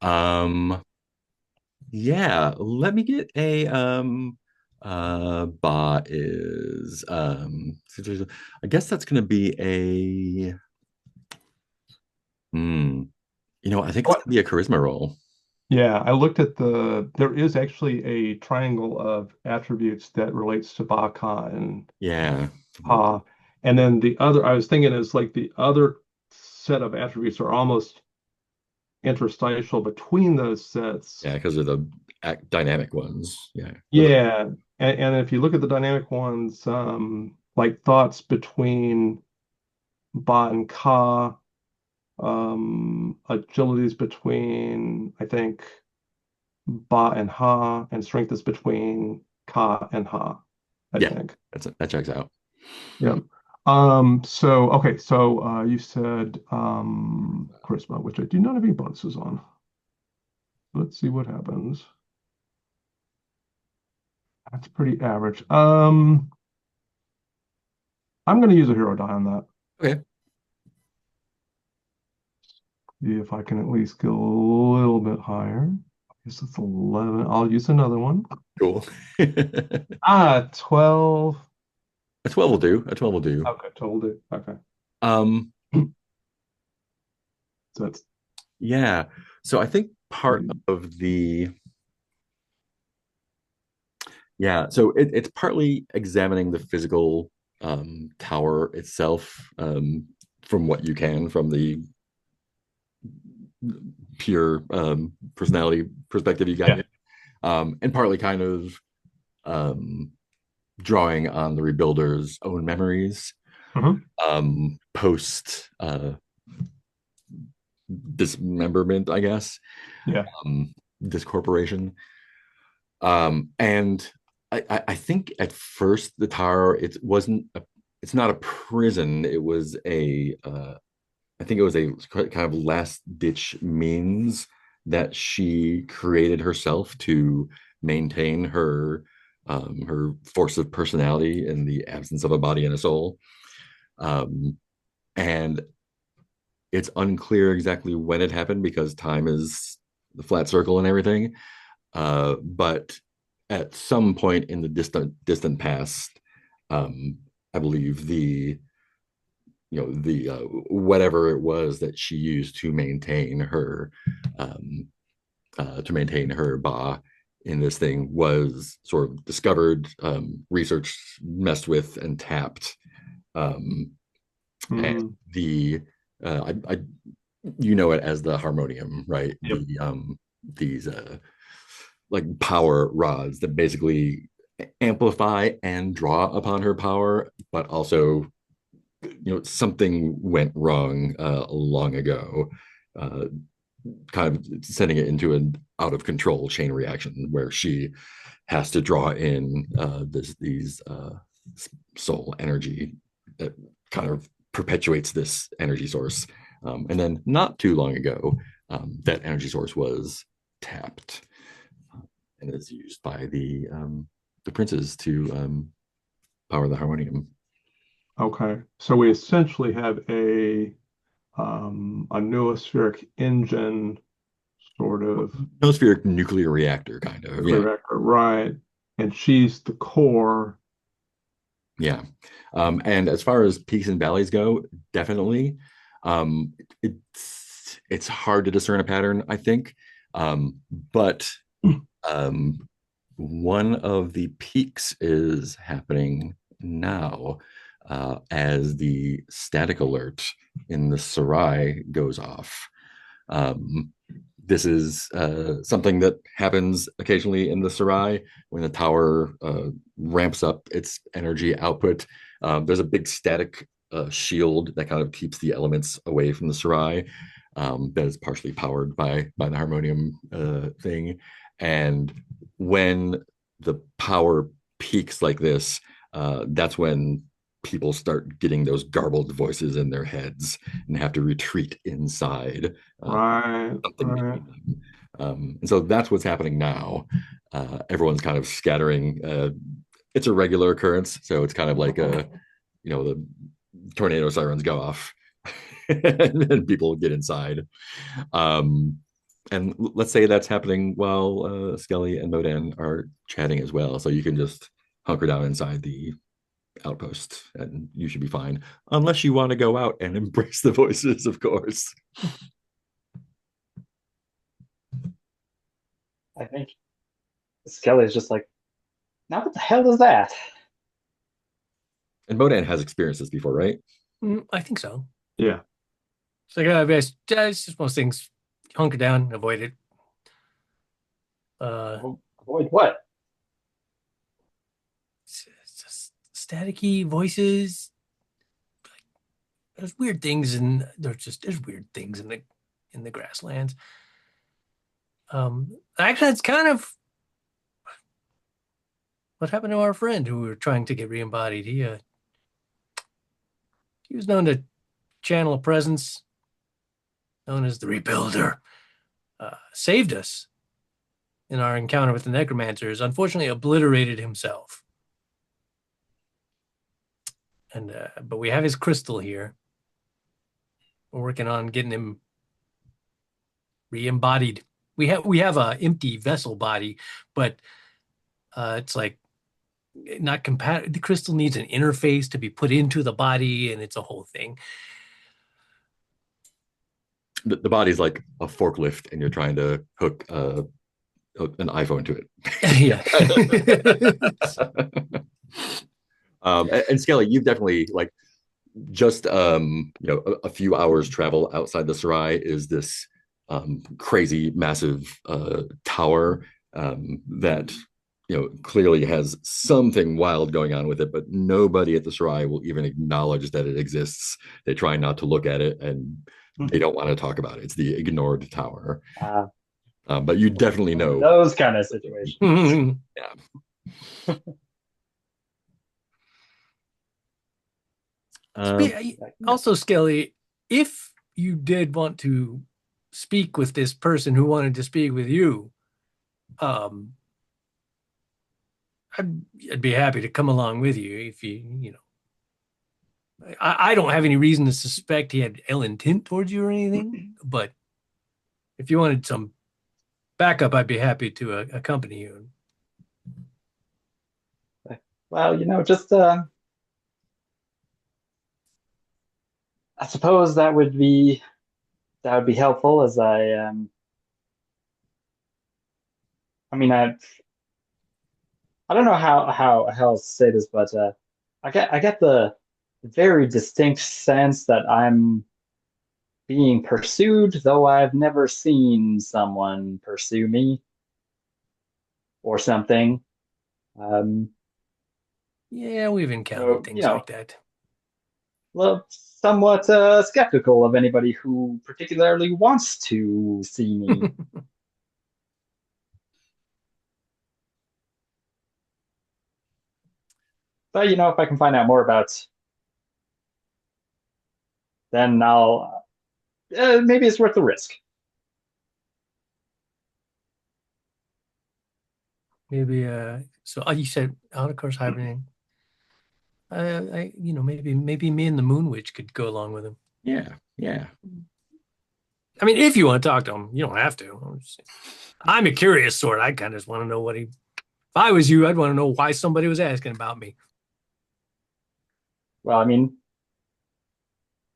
Um, yeah, let me get a ba is I guess that's gonna be a I think it's What? gonna be a charisma roll. Yeah, I looked at there is actually a triangle of attributes that relates to Baka and Yeah. Ha. And then the other, I was thinking is like the other set of attributes are almost interstitial between those sets. Yeah, because they're the dynamic ones. Yeah. Yeah. And if you look at the dynamic ones, like thoughts between Ba and Ka, agilities between, I think, Ba and Ha, and strength is between Ka and Ha, I Yeah, think. that checks out. Yeah. So okay, so you said charisma, which I do not have any bonuses on. Let's see what happens. That's pretty average. I'm gonna use a hero die on that. Okay, See if I can at least get a little bit higher. I guess it's 11. I'll use another one. cool. A 12. 12 will do. A 12 will do. Okay, told it. Okay. Um, So that's yeah. So I think part 3. of the yeah, so it's partly examining the physical tower itself from what you can from the pure personality perspective you got, Yeah. and partly kind of um, drawing on the rebuilder's own memories Mhm. post dismemberment, I guess, Yeah. discorporation. And I think at first the tower it's not a prison. It was I think it was a kind of last ditch means that she created herself to maintain her force of personality in the absence of a body and a soul. Um, and it's unclear exactly when it happened because time is the flat circle and everything. But at some point in the distant past, um, I believe the whatever it was that she used um, to maintain her ba in this thing was sort of discovered, researched, messed with, and tapped. Um, and Mm. the I you know it as the harmonium, right? Yep. These like power rods that basically amplify and draw upon her power, but also something went wrong long ago, uh, kind of sending it into an out of control chain reaction where she has to draw in these soul energy that kind of perpetuates this energy source. And then not too long ago, that energy source was tapped and is used by the princes to power the harmonium. Okay. So we essentially have a noospheric engine sort of Atmospheric nuclear reactor, kind of. nuclear Yeah. reactor, right? And she's the core. Yeah. And as far as peaks and valleys go, definitely. Um, it's hard to discern a pattern, I think. But um, one of the peaks is happening now as the static alert in the Sarai goes off. Um, this is something that happens occasionally in the Sarai when the tower ramps up its energy output. There's a big static shield that kind of keeps the elements away from the Sarai. That is partially powered by the harmonium thing. And when the power peaks like this, that's when people start getting those garbled voices in their heads and have to retreat inside Right, something right. between them. And so that's what's happening now. Everyone's kind of scattering. It's a regular occurrence, so it's kind of like the tornado sirens go off, and people get inside. Um, and let's say that's happening while Skelly and Modan are chatting as well. So you can just hunker down inside the outpost, and you should be fine, unless you want to go out and embrace the voices, of course. I think Skelly's just like, now what the hell is that? And Modan has experienced this before, right? I think so. Yeah. It's like, it's just most things. Hunker down, avoid it. Avoid what? It's just staticky voices. There's weird things, and there's weird things in the grasslands. Actually, it's kind of what happened to our friend who we were trying to get re-embodied. He was known to channel a presence known as the Rebuilder. Saved us in our encounter with the necromancers. Unfortunately, obliterated himself. And but we have his crystal here. We're working on getting him re-embodied. We have a empty vessel body, but it's like not compatible. The crystal needs an interface to be put into the body, and it's a whole thing. The body's like a forklift, and you're trying to hook an iPhone to Yeah. it. And Skelly, you've definitely like just a few hours travel outside the Sarai is this crazy massive tower that clearly has something wild going on with it, but nobody at the Sarai will even acknowledge that it exists. They try not to look at it, and they don't want to talk about it. It's the ignored tower. But you definitely know those kind of situations. Yeah. Also, Skelly, if you did want to speak with this person who wanted to speak with you, I'd be happy to come along with you if I don't have any reason to suspect he had ill intent towards you or anything, but if you wanted some backup, I'd be happy to accompany you. Well, just I suppose that would be helpful, as I'm I mean, I don't know how else to say this, but I get the very distinct sense that I'm being pursued, though I've never seen someone pursue me or something. Um, Yeah, we've encountered so things like that. well, somewhat skeptical of anybody who particularly wants to see me. But if I can find out more about, then I'll maybe it's worth the risk. Maybe so you said out of course hibernating. Maybe me and the Moon Witch could go along with him. Yeah, yeah. I mean, if you want to talk to him, you don't have to. I'm a curious sort. I kind of just want to know what he. If I was you, I'd want to know why somebody was asking about me. Well, I mean,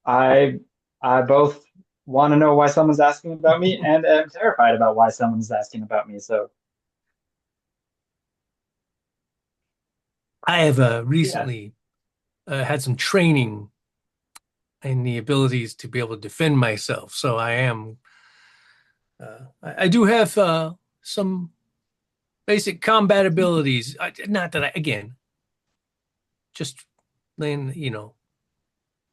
I I both want to know why someone's asking about me and am terrified about why someone's asking about me. So I have yeah. recently had some training in the abilities to be able to defend myself. So I am. I do have some basic combat abilities. Not that again, just then,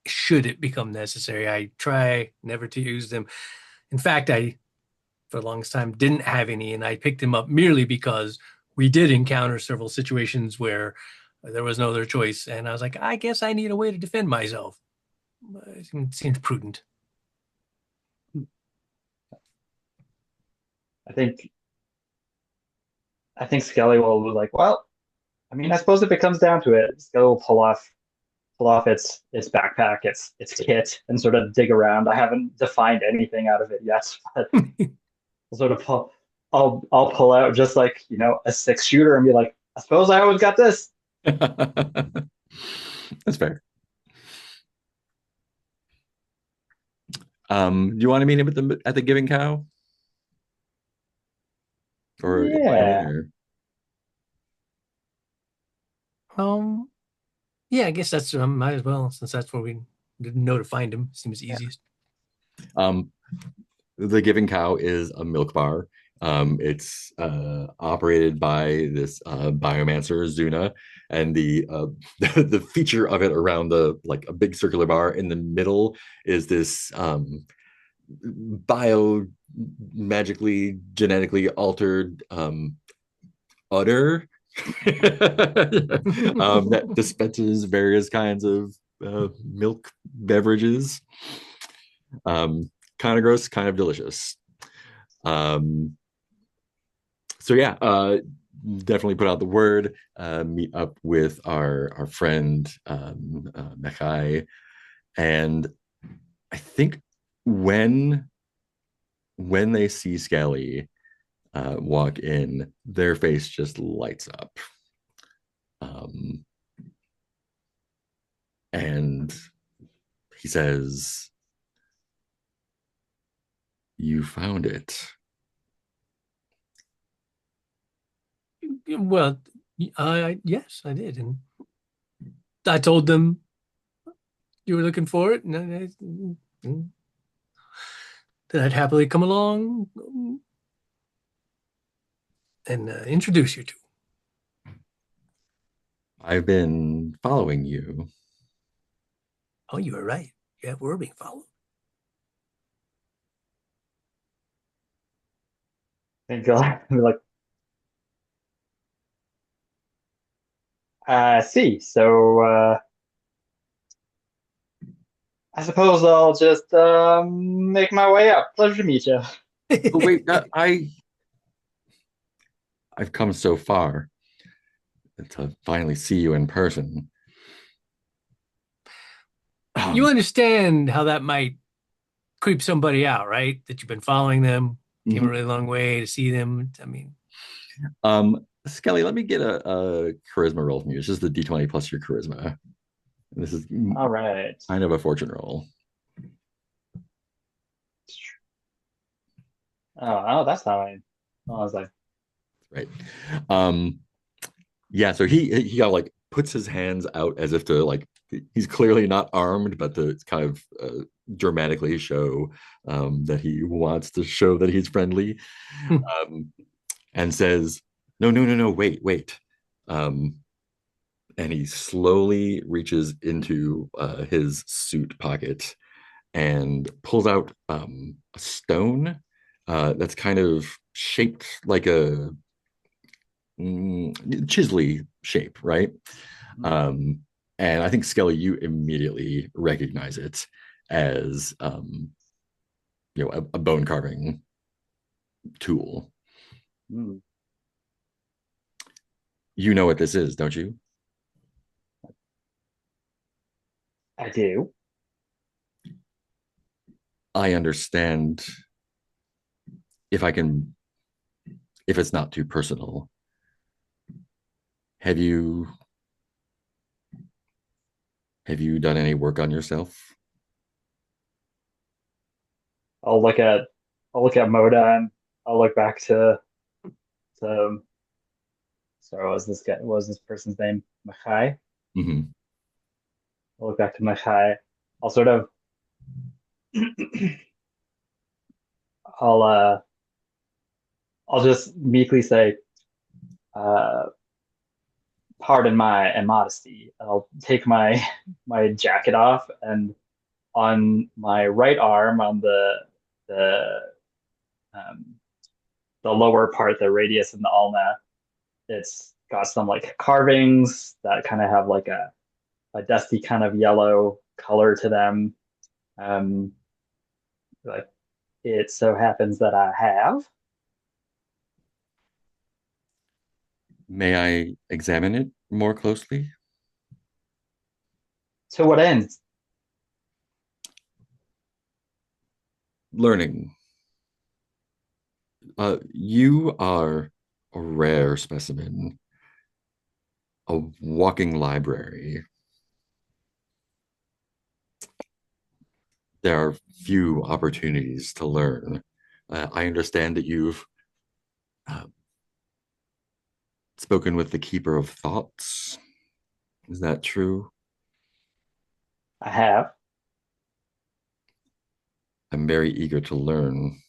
should it become necessary, I try never to use them. In fact, I, for the longest time, didn't have any, and I picked them up merely because we did encounter several situations where there was no other choice. And I was like, I guess I need a way to defend myself. It seems prudent. I think I think Skelly will be like, well, I mean, I suppose if it comes down to it, Skelly will pull off its backpack, its kit, and sort of dig around. I haven't defined anything out of it yet, but I'll sort of I'll pull out just like a six shooter and be like, I suppose I always got this. That's fair. Do you want to meet him at the Giving Cow or invite him in? Yeah. Or? Um, yeah, I guess that's might as well since that's where we didn't know to find him. Seems Yeah. easiest. Um, the Giving Cow is a milk bar. It's operated by this biomancer Zuna, and the the feature of it around the like a big circular bar in the middle is this bio magically genetically altered udder that dispenses various kinds of milk beverages. Kind of gross, kind of delicious. Um, so yeah, definitely put out the word. Meet up with our friend Mekai, and I think when when they see Skelly walk in, their face just lights up. Um, and he says, "You found it." Well, yes, I did, and I told them you were looking for it, and that I'd happily come along and introduce you to. I've been following you. Oh, you were right. Yeah, we're being followed. And go be like, see. So I suppose I'll just make my way up. Pleasure to meet you. Oh wait, I've come so far to finally see you in person. You understand how that might creep somebody out, right? That you've been following them, came a Mhm. really long way to see them. I mean, Skelly, let me get a charisma roll from you. It's just the d20 plus your charisma. And this is All right. kind of a fortune roll. Oh, that's how I was like. Right. Um, yeah, so he got like puts his hands out as if to like he's clearly not armed, but to kind of dramatically show that he wants to show that he's friendly, um, and says, "No, no, no, no, wait, wait." Um, and he slowly reaches into his suit pocket and pulls out a stone that's kind of shaped like a chisely shape, right? Mhm. Um, and I think Skelly, you immediately recognize it as a bone carving tool. Mm, You know what this is, don't you? I do. I understand if I can, if it's not too personal. Have you have you done any work on yourself? I'll look at I'll look at Moda and I'll look back to sorry, what was this person's name? Machai. Mm-hmm. I'll look back to Machai. I'll sort of I'll uh I'll just meekly say, uh pardon my immodesty. I'll take my my jacket off and on my right arm on the um the lower part, the radius and the ulna, it's got some like carvings that kind of have like a dusty kind of yellow color to them. Um, like it so happens that I have. May I examine it more closely? To what end? Learning. You are a rare specimen, a walking library. There are few opportunities to learn. I understand that you've uh, spoken with the Keeper of Thoughts. Is that true? I have. I'm very eager to learn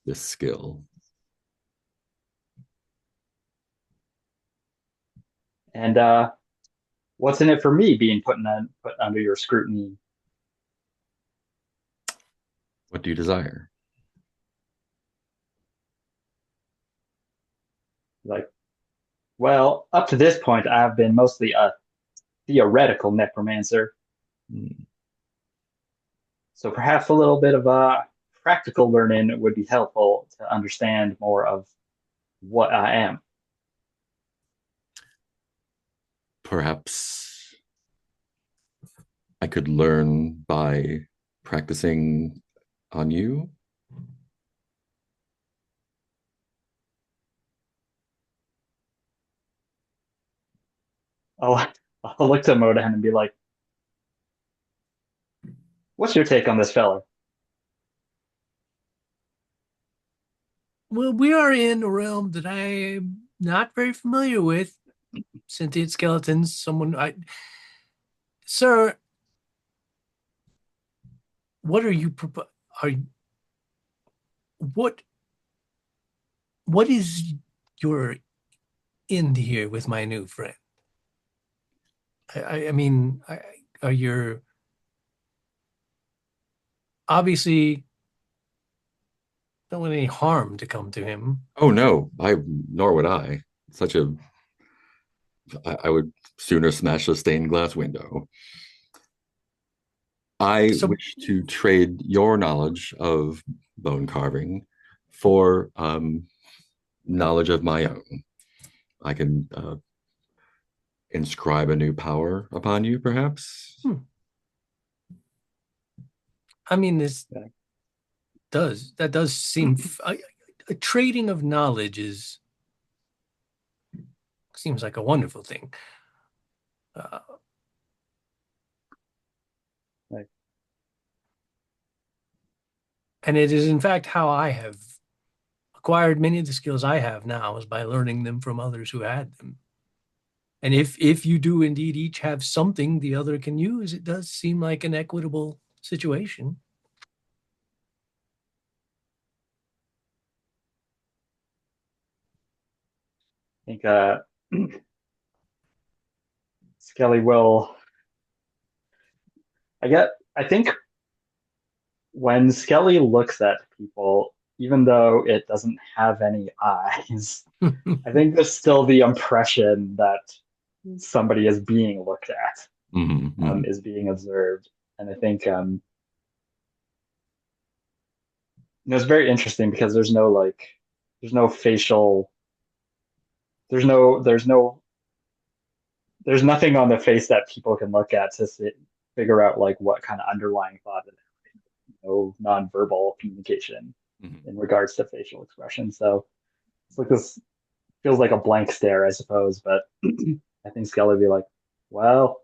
this skill. And what's in it for me being put under your scrutiny? What do you desire? Like, well, up to this point, I've been mostly a theoretical necromancer. Hmm. So perhaps a little bit of practical learning would be helpful to understand more of what I am. Perhaps I could learn by practicing on you. I'll, I'll look to Modan and be like, what's your take on this fella? Well, we are in a realm that I'm not very familiar with. Sentient skeletons. Sir, what are you are what what is your end here with my new friend? I mean, are you obviously don't want any harm to come to him? Oh no, I nor would I. Such a I would sooner smash a stained glass window. I So, wish to trade your knowledge of bone carving for knowledge of my own. I can inscribe a new power upon you, perhaps. hmm, I mean, this Yeah. does seem a trading of knowledge is seems like a wonderful thing. Uh, Like, and it is in fact how I have acquired many of the skills I have now is by learning them from others who had them. And if you do indeed each have something the other can use, it does seem like an equitable situation. I think Skelly will. I think when Skelly looks at people, even though it doesn't have any eyes, I think there's still the impression that somebody is being looked at, Mm-hmm. is being observed. And I think it's very interesting because there's no facial, there's no, there's nothing on the face that people can look at to figure out like what kind of underlying thought it is. No nonverbal communication Mm-hmm. in regards to facial expression. So it's like this feels like a blank stare, I suppose, but I think Skelly would be like, well,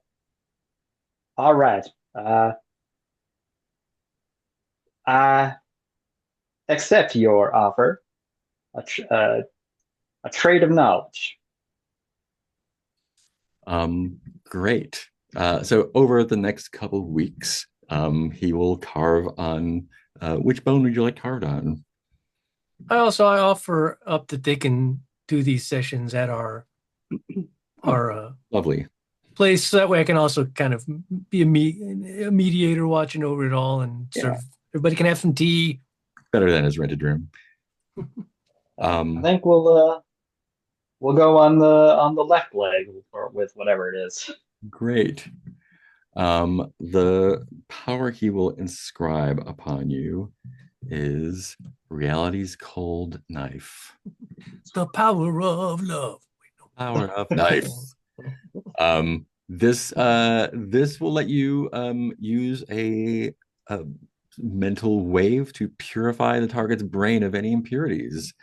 all right. I accept your offer, a, tr a trade of knowledge. Great. So over the next couple of weeks, he will carve on which bone would you like carved on? I offer up that they can do these sessions at our Lovely. place. So that way I can also kind of be a mediator watching over it all and Yeah. serve. Everybody can have some tea. Better than his rented room. I think we'll go on the left leg or with whatever it is. Great. The power he will inscribe upon you is reality's cold knife. The power of love. Power of knife. This will let you use a mental wave to purify the target's brain of any impurities,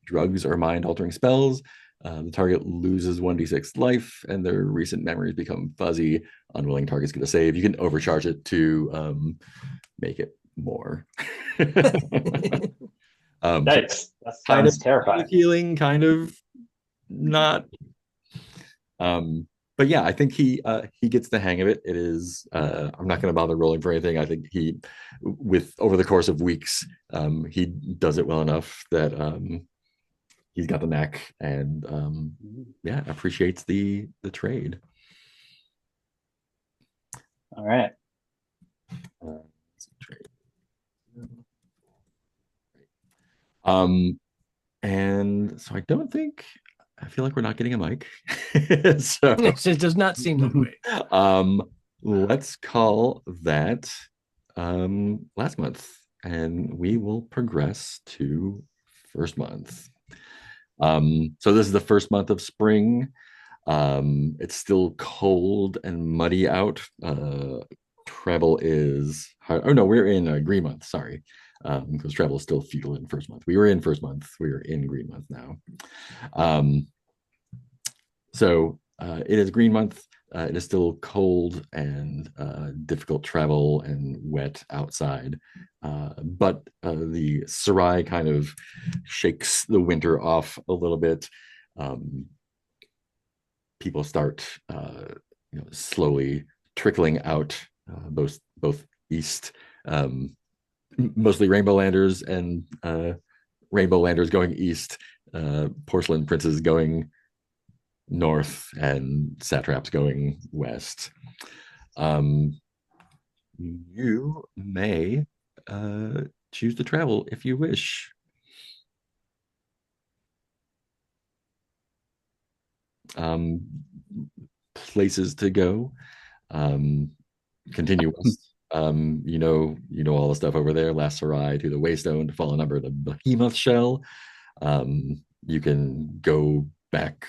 drugs or mind-altering spells. The target loses 1d6 life, and their recent memories become fuzzy. Unwilling targets get a save. You can overcharge it to make it more. Yikes, that Kind sounds terrifying. of healing, kind of not. But yeah, I think he gets the hang of it. It is I'm not going to bother rolling for anything. I think he, with over the course of weeks, he does it well enough that he's got the knack, and yeah, appreciates the trade. All right. Trade. And so I feel like we're not getting a mic. So It does not seem that way. let's call that last month, and we will progress to first month. So this is the first month of spring. It's still cold and muddy out. Travel is oh no, we're in green month. Sorry, because travel is still futile in first month. We were in first month. We are in green month now. So it is green month. It is still cold and difficult travel and wet outside. But the Sarai kind of shakes the winter off a little bit. People start slowly trickling out, both east, mostly Rainbow Landers and Rainbow Landers going east, Porcelain Princes going north, and satraps going west. You may choose to travel if you wish. Places to go. Continue west. You know all the stuff over there. Last Sarai to the Waystone to Fallen Number, the Behemoth Shell. You can go back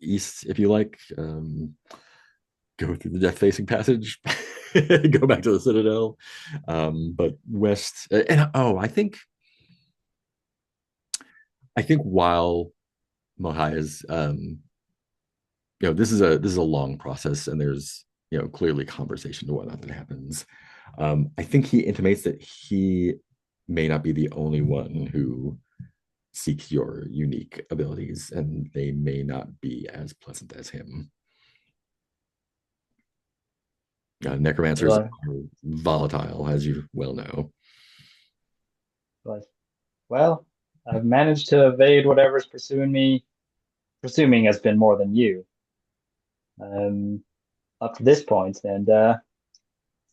east if you like. Go through the Death Facing Passage. Go back to the Citadel. But west, and I think while Mohai is this is a long process, and there's clearly conversation to whatnot that happens. I think he intimates that he may not be the only one who seeks your unique abilities, and they may not be as pleasant as him. Necromancers Well, are volatile, as you well know. but, well, I've managed to evade whatever's pursuing me, presuming has been more than you, um, up to this point, and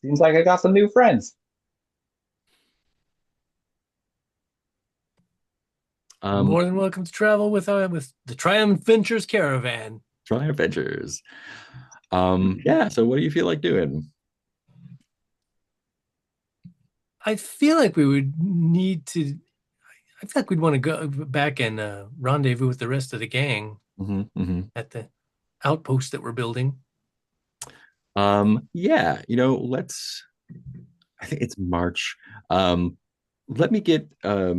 seems like I got some new friends. Um, More than welcome to travel with the Triumph Ventures caravan. try adventures. Yeah. So, what do you feel like doing? I feel like we would need to. I feel like we'd want to go back and rendezvous with the rest of the gang Mm-hmm. at the outpost that we're building. Yeah. Let's. I think it's March. Um, let me get let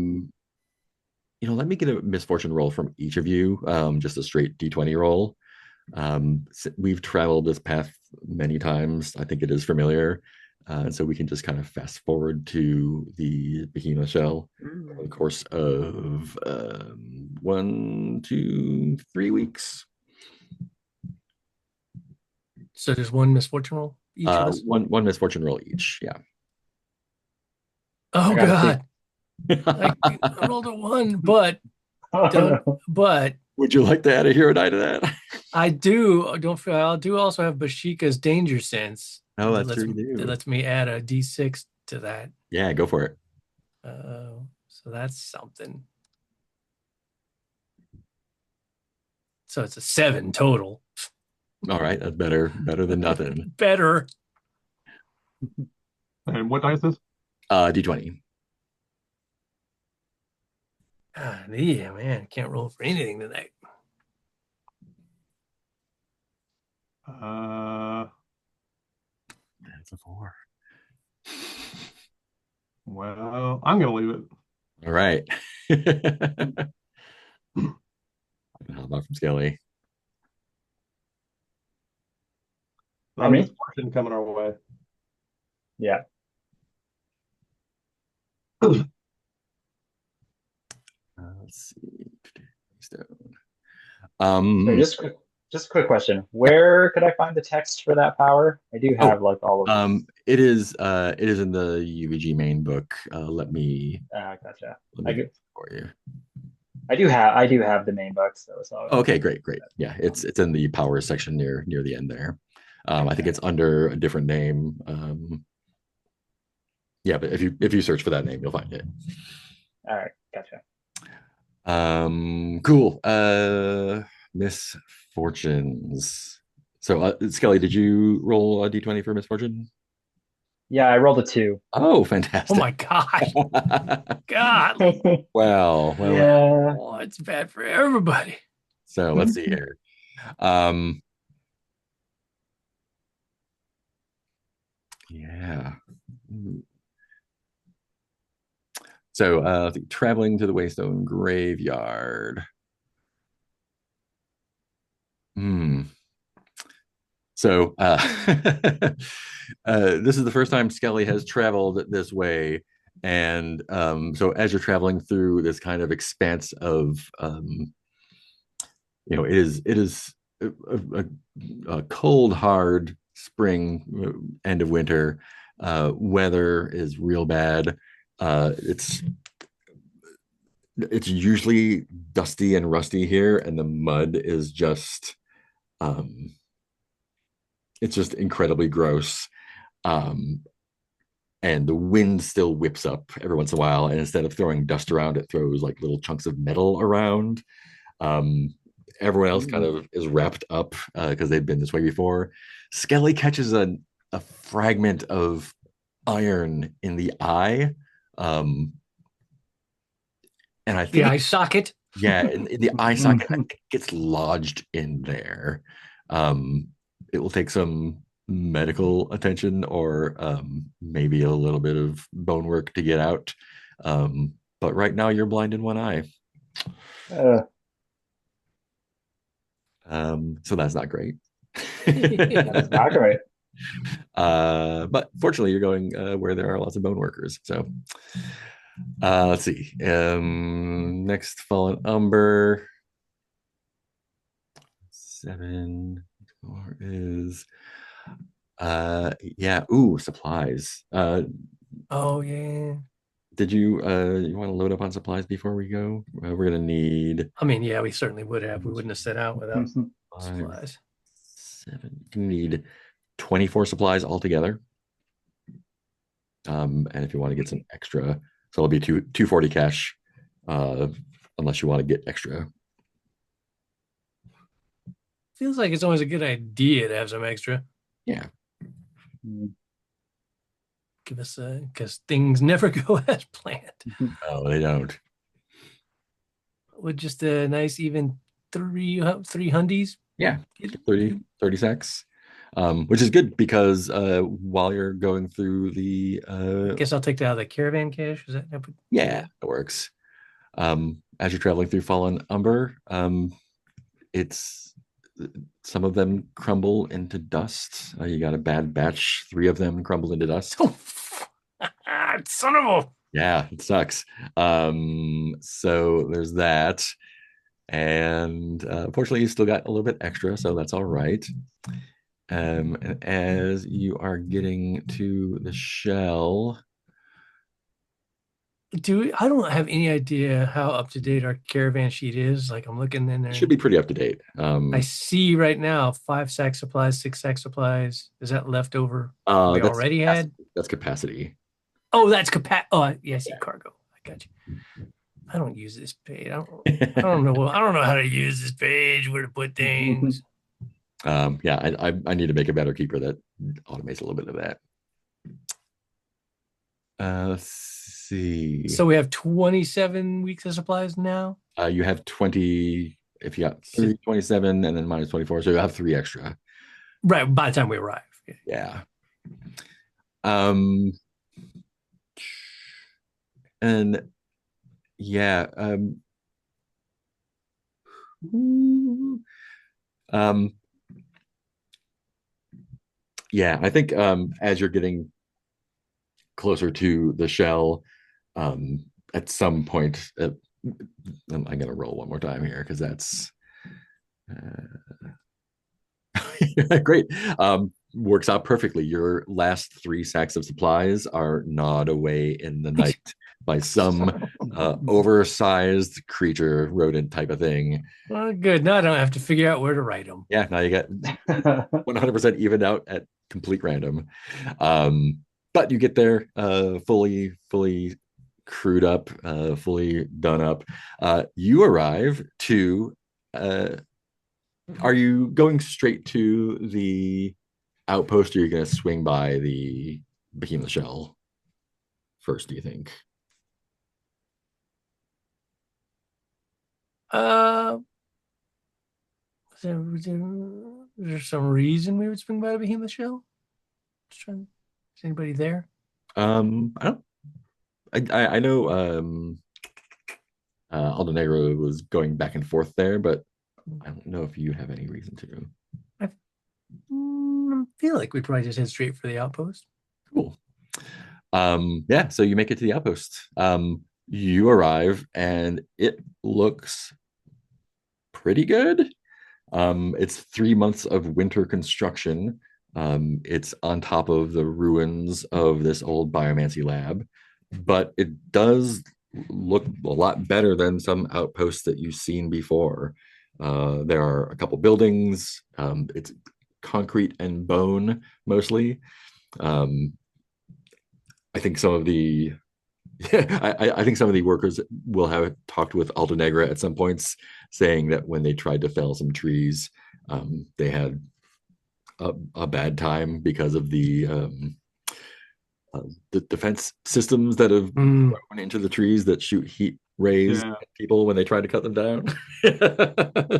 me get a misfortune roll from each of you. Just a straight D20 roll. We've traveled this path many times. I think it is familiar. And so we can just kind of fast forward to the behemoth shell over the course of 1, 2, 3 weeks. So there's one misfortune roll each of us. One misfortune roll each. Yeah. Oh I got a six. God, I rolled a one, but Oh don't. no. But Would you like to add a hero die to that? I do. Don't feel. I do also have Bashika's danger sense. Oh, that's true. You That do. lets me add a D6 to that. Yeah, go for it. So that's something. So it's a 7 total. All right, that's better than nothing. Better. And what dice is? D20. Ah, yeah, man, can't roll for anything tonight. Uh, That's a 4. well, I'm gonna leave it. All right. How about from Skelly? A lot of Me? misfortune coming our way. Yeah. Let's see. Stone. So just a quick question. Where could I find the text for that power? I do Oh, have like all of these. it is in the UVG main book. Gotcha. Let I me do, get it for you. I do have the main book, so Okay, great. Yeah, it's in the power section near the end there. I think it's under a different name. Yeah, but if you search for that name, you'll find it. all right, gotcha. Cool. Misfortunes. So, Skelly, did you roll a d20 for misfortune? Yeah, I rolled a 2. Oh, Oh fantastic. my God. God. Well. Yeah. Oh, it's bad for everybody. So let's see here. Um, yeah. So, traveling to the Waystone graveyard. Hmm. So, this is the first time Skelly has traveled this way, and so as you're traveling through this kind of expanse of, it is a cold, hard spring, end of winter. Weather is real bad. It's usually dusty and rusty here, and the mud is just um, it's just incredibly gross. Um, and the wind still whips up every once in a while, and instead of throwing dust around, it throws like little chunks of metal around. Um, Everyone else kind Ooh. of is wrapped up because they've been this way before. Skelly catches a fragment of iron in the eye. Um, and I The think eye socket. yeah, in the eye socket, I think it gets lodged in there. Um, it will take some medical attention or maybe a little bit of bone work to get out. But right now, you're blind in one eye. Uh, So that's not great. that is not great. But fortunately, you're going where there are lots of bone workers. So, Let's see. Next Fallen Umber. 7 is yeah, ooh, supplies. Oh yeah. Did you want to load up on supplies before we go? We're gonna need I mean, yeah, we certainly would have. We wouldn't have set out without five, supplies. 7. You need 24 supplies altogether. And if you want to get some extra, so it'll be 240 cash, uh, unless you want to get extra. Feels like it's always a good idea to have some extra. Yeah. Give us because things never go as planned. Oh, they don't. With just a nice even three hundies. Yeah, 30 sacks. Which is good because while you're going through the Guess I'll take that out of the caravan cache. Is that yeah, it works. As you're traveling through Fallen Umber, it's some of them crumble into dust. You got a bad batch, 3 of them crumble into dust. Oh, son of a. Yeah, it sucks. So there's that. And fortunately, you still got a little bit extra, so that's all right. And as you are getting to the shell, I don't have any idea how up to date our caravan sheet is. Like I'm looking in there. it should be pretty up to date. I see right now 5 sack supplies, 6 sack supplies. Is that leftover? We that's already had. that's capacity. Oh, that's capacity. Oh, yeah, I see cargo. I got you. I don't use this page. I don't know. I don't know how to use this page. Where to put things. Yeah, I need to make a better keeper that automates a little bit of that. Let's see. So we have 27 weeks of supplies now. You have 20. If you got 27 and then minus 24, so you have 3 extra. Right by the time we arrive. Yeah. And yeah. Yeah, I think as you're getting closer to the shell, at some point, I'm gonna roll one more time here because that's great. Works out perfectly. Your last 3 sacks of supplies are gnawed away in the night by some oversized creature, rodent type of thing. Well, good. Now I don't have to figure out where to write them. Yeah, now you get 100% evened out at complete random. But you get there fully crewed up, fully done up. You arrive to are you going straight to the outpost, or are you going to swing by the Behemoth Shell first, do you think? Is there some reason we would swing by Behemoth Shell? Just trying. Is anybody there? I don't. I know Aldo Negro was going back and forth there, but I don't know if you have any reason to. I feel like we'd probably just head straight for the outpost. Cool. Yeah, so you make it to the outpost. You arrive and it looks pretty good. It's 3 months of winter construction. It's on top of the ruins of this old biomancy lab, but it does look a lot better than some outposts that you've seen before. There are a couple buildings. It's concrete and bone mostly. I think some of the I think some of the workers will have talked with Alta Negra at some points, saying that when they tried to fell some trees, they had a bad time because of the defense systems that have grown into the trees that shoot heat rays at people when they try to cut them down.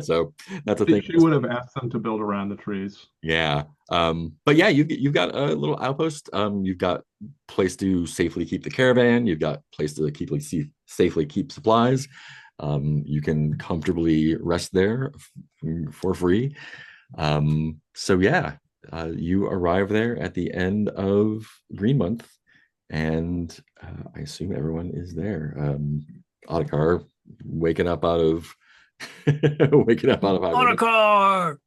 So that's a thing. She would have asked them to build around the trees. Yeah. But yeah, you've got a little outpost. You've got place to safely keep the caravan. You've got place to safely keep supplies. You can comfortably rest there for free. So yeah, you arrive there at the end of Green Month, and I assume everyone is there. Otakar waking up out of waking up out of On a hibernation. car.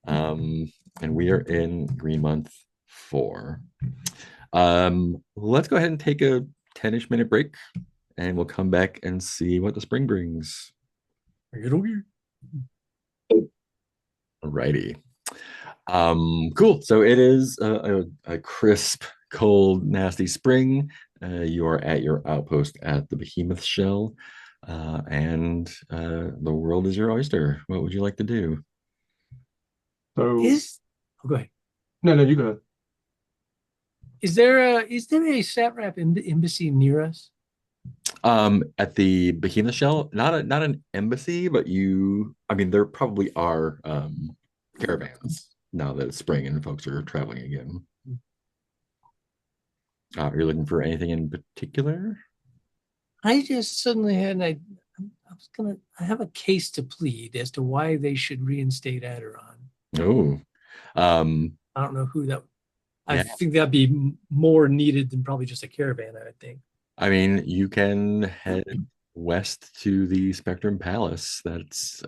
And we are in Green Month 4. Let's go ahead and take a 10-ish minute break, and we'll come back and see what the spring brings. Alrighty. Cool. So it is a crisp, cold, nasty spring. You are at your outpost at the Behemoth Shell, and the world is your oyster. What would you like to do? So, Go ahead. no, you go ahead. Is there a satrap embassy near us? At the Behemoth Shell, not an embassy, but I mean, there probably are caravans now that it's spring and folks are traveling again. Are you looking for anything in particular? I just suddenly had I have a case to plead as to why they should reinstate Aderon. Oh, I don't know who that. I yeah. think that'd be more needed than probably just a caravan, I would think. I mean, you can head west to the Spectrum Palace. That's that's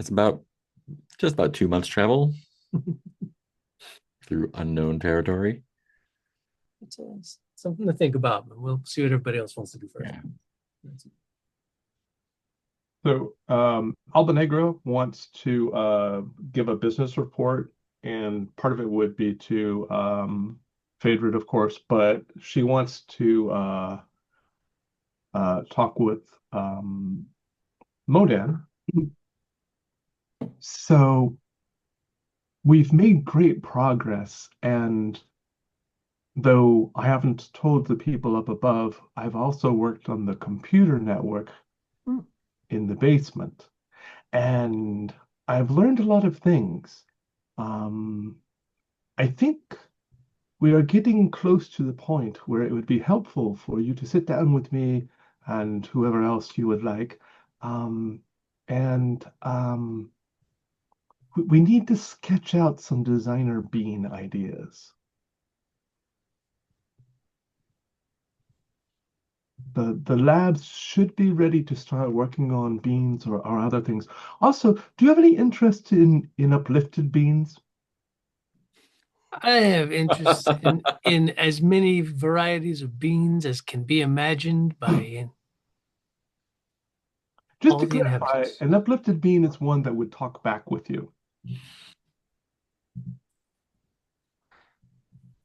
about just about 2 months travel through unknown territory. It's something to think about, but we'll see what everybody else wants to do first. Yeah. So Albanegro wants to give a business report, and part of it would be to Phaedrid, of course, but she wants to talk with Modan. So we've made great progress, and though I haven't told the people up above, I've also worked on the computer network in the basement. And I've learned a lot of things. I think we are getting close to the point where it would be helpful for you to sit down with me and whoever else you would like. And we need to sketch out some designer bean ideas. The labs should be ready to start working on beans or other things. Also, do you have any interest in uplifted beans? I have interest in as many varieties of beans as can be imagined by Just all to the clarify, inhabitants. an uplifted bean is one that would talk back with you.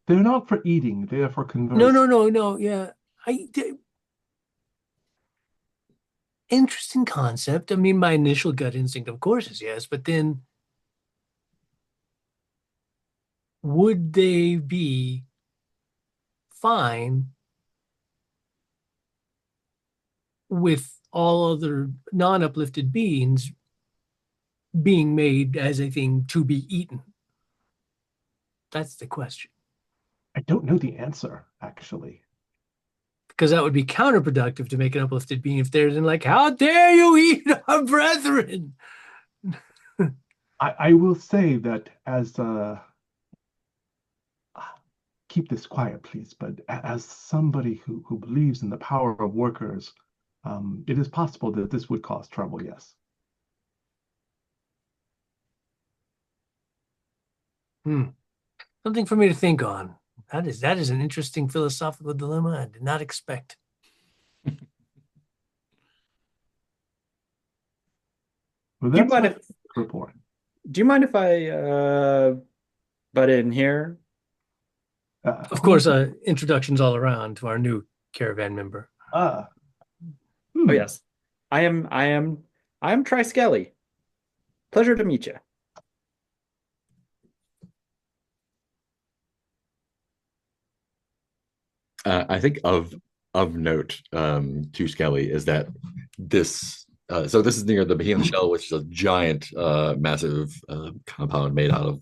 They're not for eating, they are for conversing. No. Yeah, interesting concept. I mean, my initial gut instinct, of course, is yes, but then would they be fine with all other non-uplifted beings being made as a thing to be eaten? That's the question. I don't know the answer, actually. Because that would be counterproductive to make an uplifted being if they're then like, how dare you eat our brethren? I will say that as keep this quiet, please, but as somebody who believes in the power of workers, it is possible that this would cause trouble, yes. Something for me to think on. That is an interesting philosophical dilemma I did not expect. Well, Do you that's mind my if report. do you mind if I butt in here? Of course, introductions all around to our new caravan member. Oh yes. I am Triskelly. Pleasure to meet you. I think of note to Skelly is that this so this is near the Behemoth Shell, which is a giant, massive compound made out of,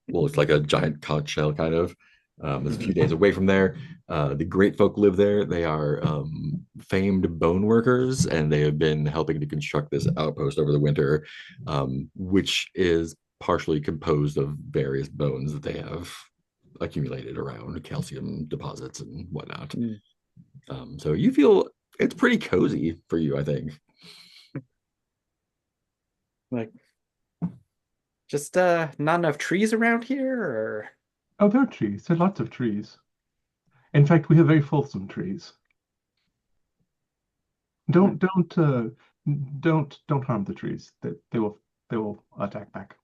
well, it's like a giant conch shell kind of. It's a few days away from there. The great folk live there. They are famed bone workers, and they have been helping to construct this outpost over the winter, which is partially composed of various bones that they have accumulated around calcium deposits and whatnot. Hmm. So you feel it's pretty cozy for you, I think. Like, just not enough trees around here, or Oh, there are trees. There are lots of trees. In fact, we have very fulsome trees. hmm. Don't harm the trees. They will attack back.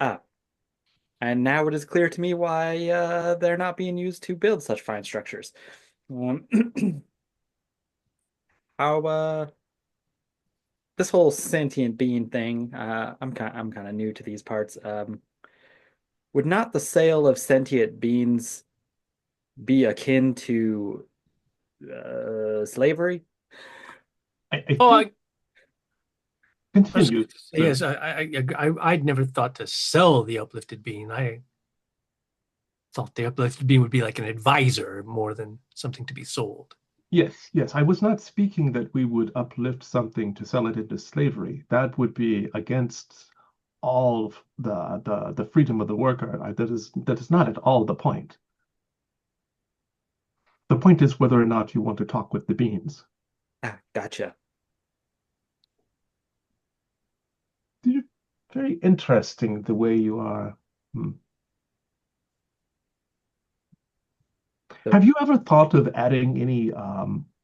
Ah, and now it is clear to me why they're not being used to build such fine structures. Um, how this whole sentient being thing, I'm kind of new to these parts. Would not the sale of sentient beings be akin to slavery? I Oh, think I was going continue, to say, sir. yes, I'd never thought to sell the uplifted being. I thought the uplifted being would be like an advisor more than something to be sold. Yes, yes. I was not speaking that we would uplift something to sell it into slavery. That would be against all of the freedom of the worker. That is not at all the point. The point is whether or not you want to talk with the beings. Ah, gotcha. You're very interesting the way you are. Hmm. So Have you ever thought of adding any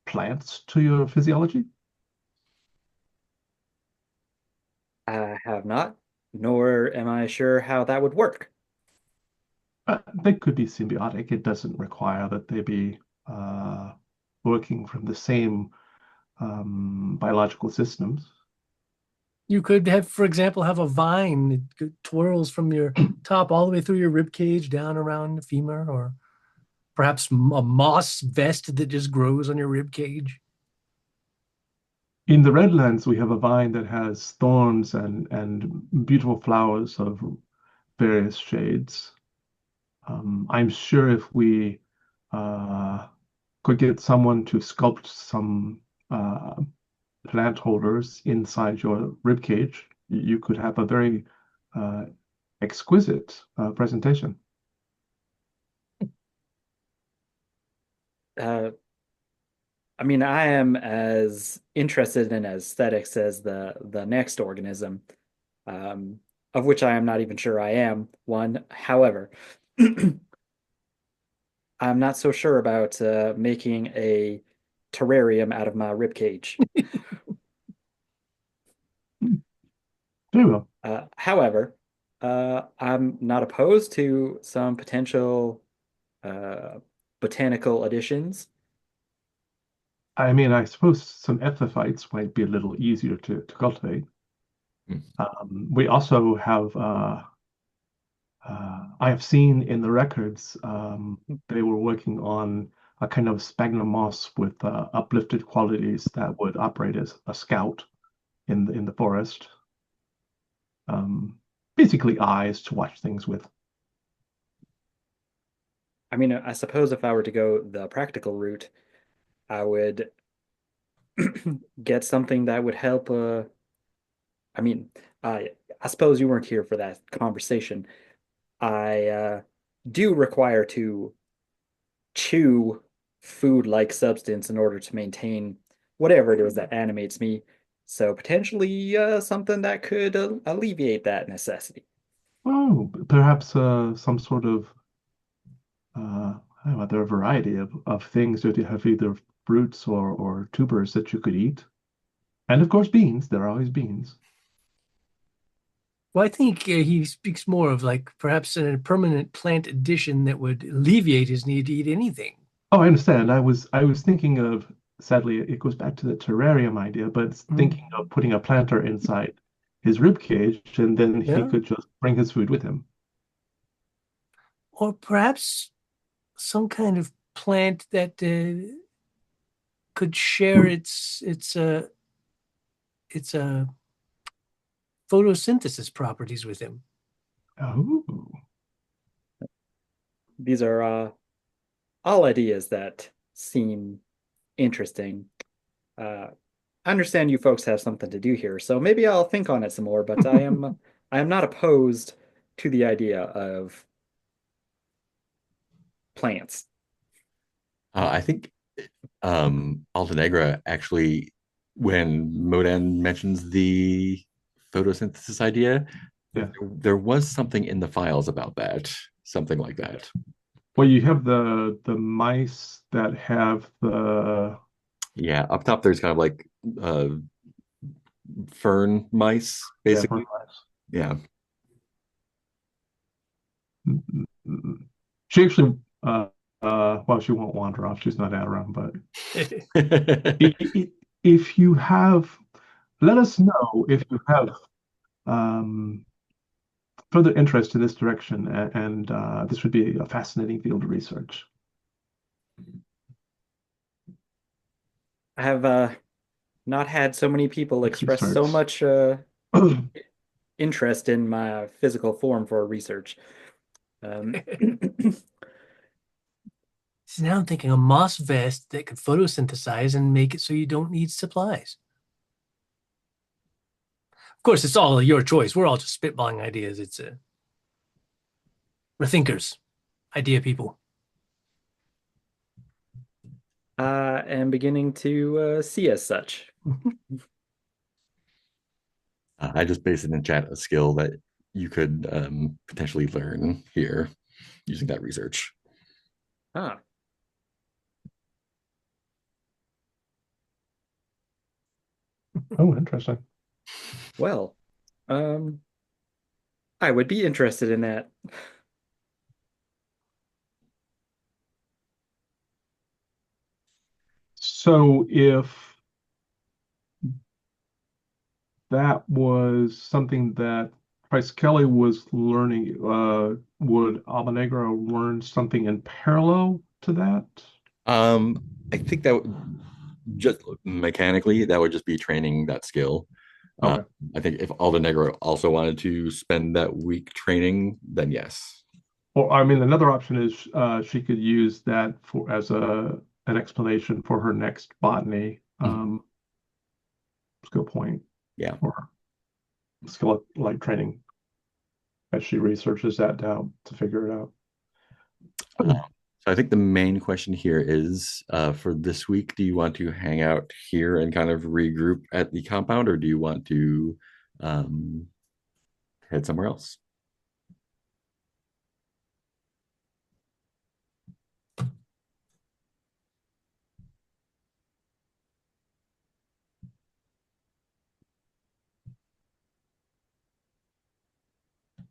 plants to your physiology? I have not, nor am I sure how that would work. They could be symbiotic. It doesn't require that they be uh, working from the same biological systems. You could have, for example, have a vine that twirls from your top all the way through your rib cage down around the femur, or perhaps a moss vest that just grows on your rib cage. In the Redlands, we have a vine that has thorns and beautiful flowers of various shades. I'm sure if we uh, could get someone to sculpt some uh, plant holders inside your rib cage, you could have a very uh, exquisite presentation. Uh, I mean, I am as interested in aesthetics as the next organism, um, of which I am not even sure I am one. However, I'm not so sure about making a terrarium out of my rib cage. Very well. However, I'm not opposed to some potential uh, botanical additions. I mean, I suppose some epiphytes might be a little easier to cultivate. Hmm. We also have, I have seen in the records, they were working on a kind of sphagnum moss with uplifted qualities that would operate as a scout in the forest. Um, Basically, eyes to watch things with. I mean, I suppose if I were to go the practical route, I would get something that would help. I mean, I suppose you weren't here for that conversation. I do require to chew food-like substance in order to maintain whatever it is that animates me. So potentially something that could alleviate that necessity. Oh, perhaps some sort of, I don't know, there are a variety of things that you have either fruits or tubers that you could eat. And of course, beans. There are always beans. Well, I think he speaks more of like perhaps a permanent plant addition that would alleviate his need to eat anything. Oh, I understand. I was thinking of, sadly, it goes back to the terrarium idea, but Mm. thinking of putting a planter inside his rib cage, and then he Yeah. could just bring his food with him. Or perhaps some kind of plant that could share its photosynthesis properties with him. Oh, These are all ideas that seem interesting. I understand you folks have something to do here, so maybe I'll think on it some more, but I am I am not opposed to the idea of plants. I think Altanegra actually, when Modan mentions the photosynthesis idea, Yeah. there was something in the files about that, something like that. Well, you have the mice that have the Yeah, up top there's kind of like uh, fern mice, yeah, fern basically. mice. Yeah. Mm-mm. She actually well, she won't wander off. She's not out around, but if you have, let us know if you have um, further interest in this direction, and this would be a fascinating field of research. I have not had so many people He express so starts. much interest in my physical form for research. Um, So now I'm thinking a moss vest that could photosynthesize and make it so you don't need supplies. Of course, it's all your choice. We're all just spitballing ideas. We're thinkers, idea people. I am beginning to see as such. I just pasted in chat a skill that you could potentially learn here using that research. Ah, Oh, interesting. well, um, I would be interested in that. So if that was something that Price Kelly was learning, would Albanegro learn something in parallel to that? I think that just mechanically, that would just be training that skill. Uh, Okay. I think if Aldo Negro also wanted to spend that week training, then yes. Or I mean, another option is she could use that for as a an explanation for her next botany skill point Yeah. or skill like training as she researches that out to figure it out. Uh, so I think the main question here is for this week, do you want to hang out here and kind of regroup at the compound, or do you want to um, head somewhere else?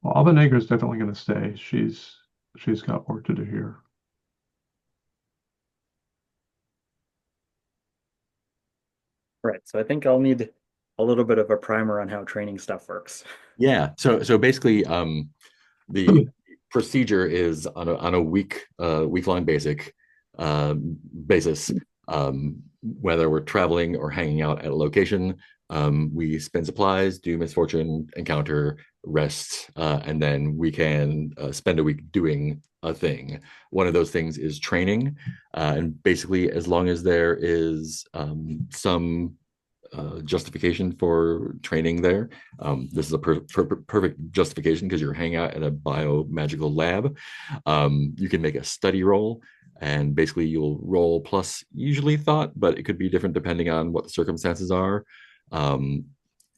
Well, Albanega is definitely going to stay. She's got work to do here. Right, so I think I'll need a little bit of a primer on how training stuff works. Yeah. So basically, the procedure is on a week long basis. Whether we're traveling or hanging out at a location, we spend supplies, do misfortune encounter, rest, and then we can spend a week doing a thing. One of those things is training, and basically, as long as there is some justification for training there. This is a perfect justification because you're hanging out in a biomagical lab. You can make a study roll, and basically you'll roll plus usually thought, but it could be different depending on what the circumstances are. Um,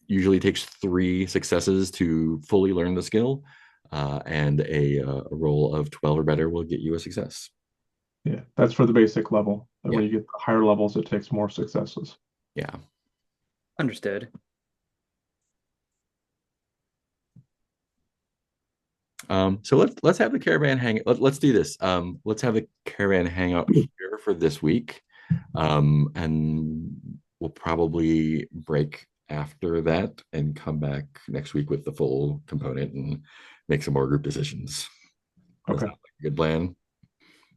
Usually takes 3 successes to fully learn the skill, and a roll of 12 or better will get you a success. Yeah, that's for the basic level. And Yeah, when you get the higher levels, it takes more successes. yeah. Understood. So let's have the caravan hang. Let's do this. Let's have the caravan hang out here for this week, and we'll probably break after that and come back next week with the full component and make some more group decisions. That Okay. sounds like a good plan.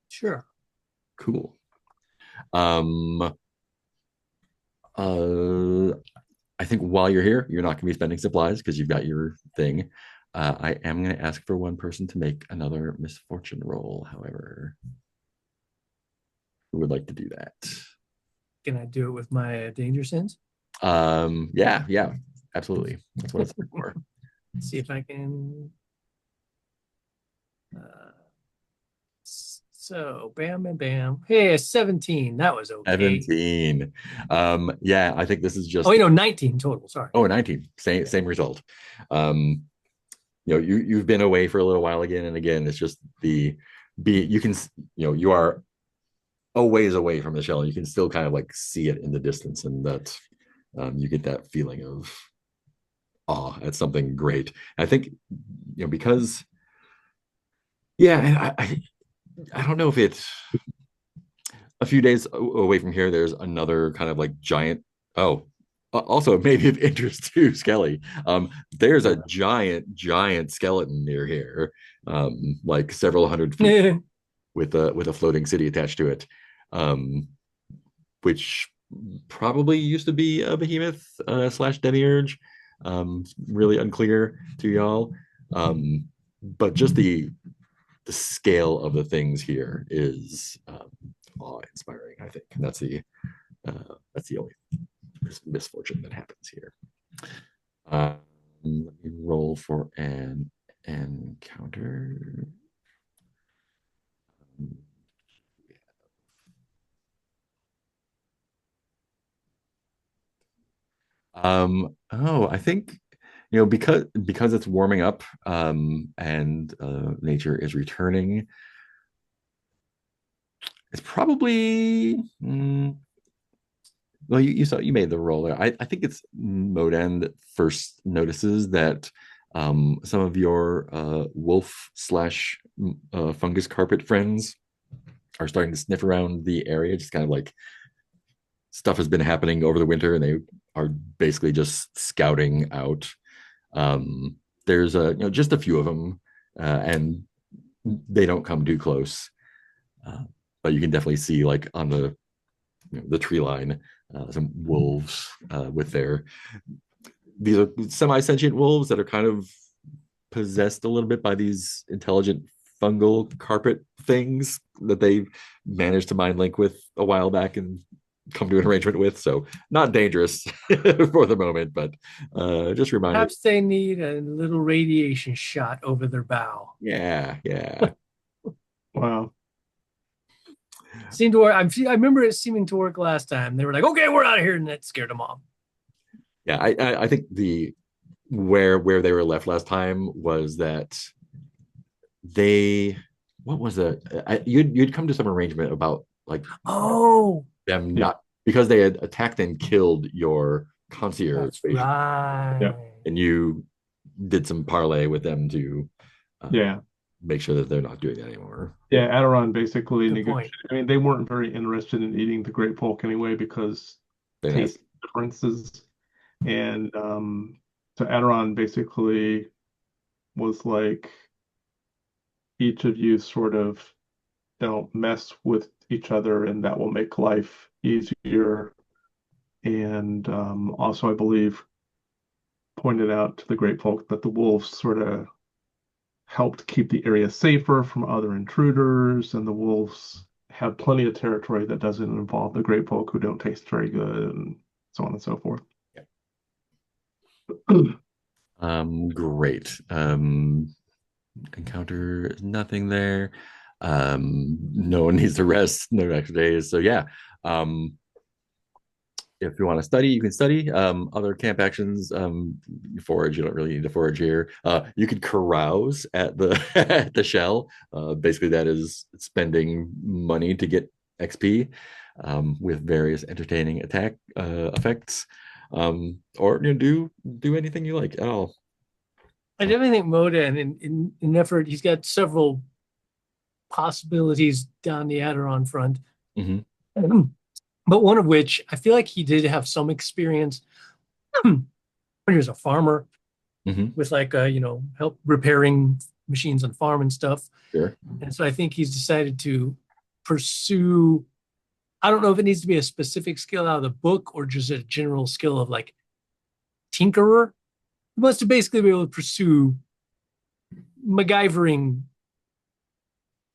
Sure. Cool. Um, uh, I think while you're here, you're not going to be spending supplies because you've got your thing. I am going to ask for one person to make another misfortune roll, however. Who would like to do that? Can I do it with my danger sense? Yeah, absolutely. That's what it's for. Let's see if I can. So bam, bam, bam. Hey, 17. That was okay. 17. Yeah, I think this is Oh, just, you know, 19 total. Sorry. oh, 19. Same result. You've been away for a little while again and again. It's just you can, you are a ways away from the shell. You can still kind of like see it in the distance, and that you get that feeling of awe at something great. I think, because, yeah, I don't know if it's a few days away from here. There's another kind of like giant. Oh, also maybe of interest to Skelly. There's a giant skeleton near here, like several hundred feet, with a floating city attached to it, which probably used to be a behemoth slash demiurge. Really unclear to y'all. But just the scale of the things here is awe-inspiring. I think, and that's the only misfortune that happens here. Let me roll for an encounter. Oh, I think, because it's warming up, and nature is returning. It's probably, well, you made the roll there. I think it's Modan that first notices that some of your wolf slash fungus carpet friends are starting to sniff around the area, just kind of like stuff has been happening over the winter, and they are basically just scouting out. There's just a few of them, and they don't come too close, but you can definitely see, like, on the tree line, some wolves with these are semi-sentient wolves that are kind of possessed a little bit by these intelligent fungal carpet things that they managed to mind link with a while back and come to an arrangement with. So not dangerous for the moment, but just reminder. Perhaps they need a little radiation shot over their bow. Yeah. Wow. Seemed to work. I remember it seeming to work last time. They were like, "Okay, we're out of here," and that scared them off. Yeah, I think where they were left last time was that what was it? You'd come to some arrangement about, like, them not, because they had attacked and killed your concierge. That's right. Yeah. And you did some parlay with them to make sure that they're not doing that anymore. Yeah, Aderon basically Good negotiated. point. I mean, they weren't very interested in eating the great folk anyway because taste differences. And so Aderon basically was like, each of you sort of don't mess with each other, and that will make life easier. And also, I believe, pointed out to the great folk that the wolves sort of helped keep the area safer from other intruders, and the wolves have plenty of territory that doesn't involve the great folk who don't taste very good, and so on and so forth. Great. Encounter nothing there. No one needs to rest, no extra days. So yeah. If you want to study, you can study. Other camp actions, forage. You don't really need to forage here. You could carouse at the at the shell. Basically, that is spending money to get XP, with various entertaining attack effects, or do anything you like at all. I definitely think Modan, in an effort, he's got several possibilities down the Aderon front. Mm-hmm. But one of which I feel like he did have some experience when he was a farmer, with like help repairing machines on farm and stuff. Sure. And so I think he's decided to pursue, I don't know if it needs to be a specific skill out of the book or just a general skill of like tinkerer. He wants to basically be able to pursue MacGyvering,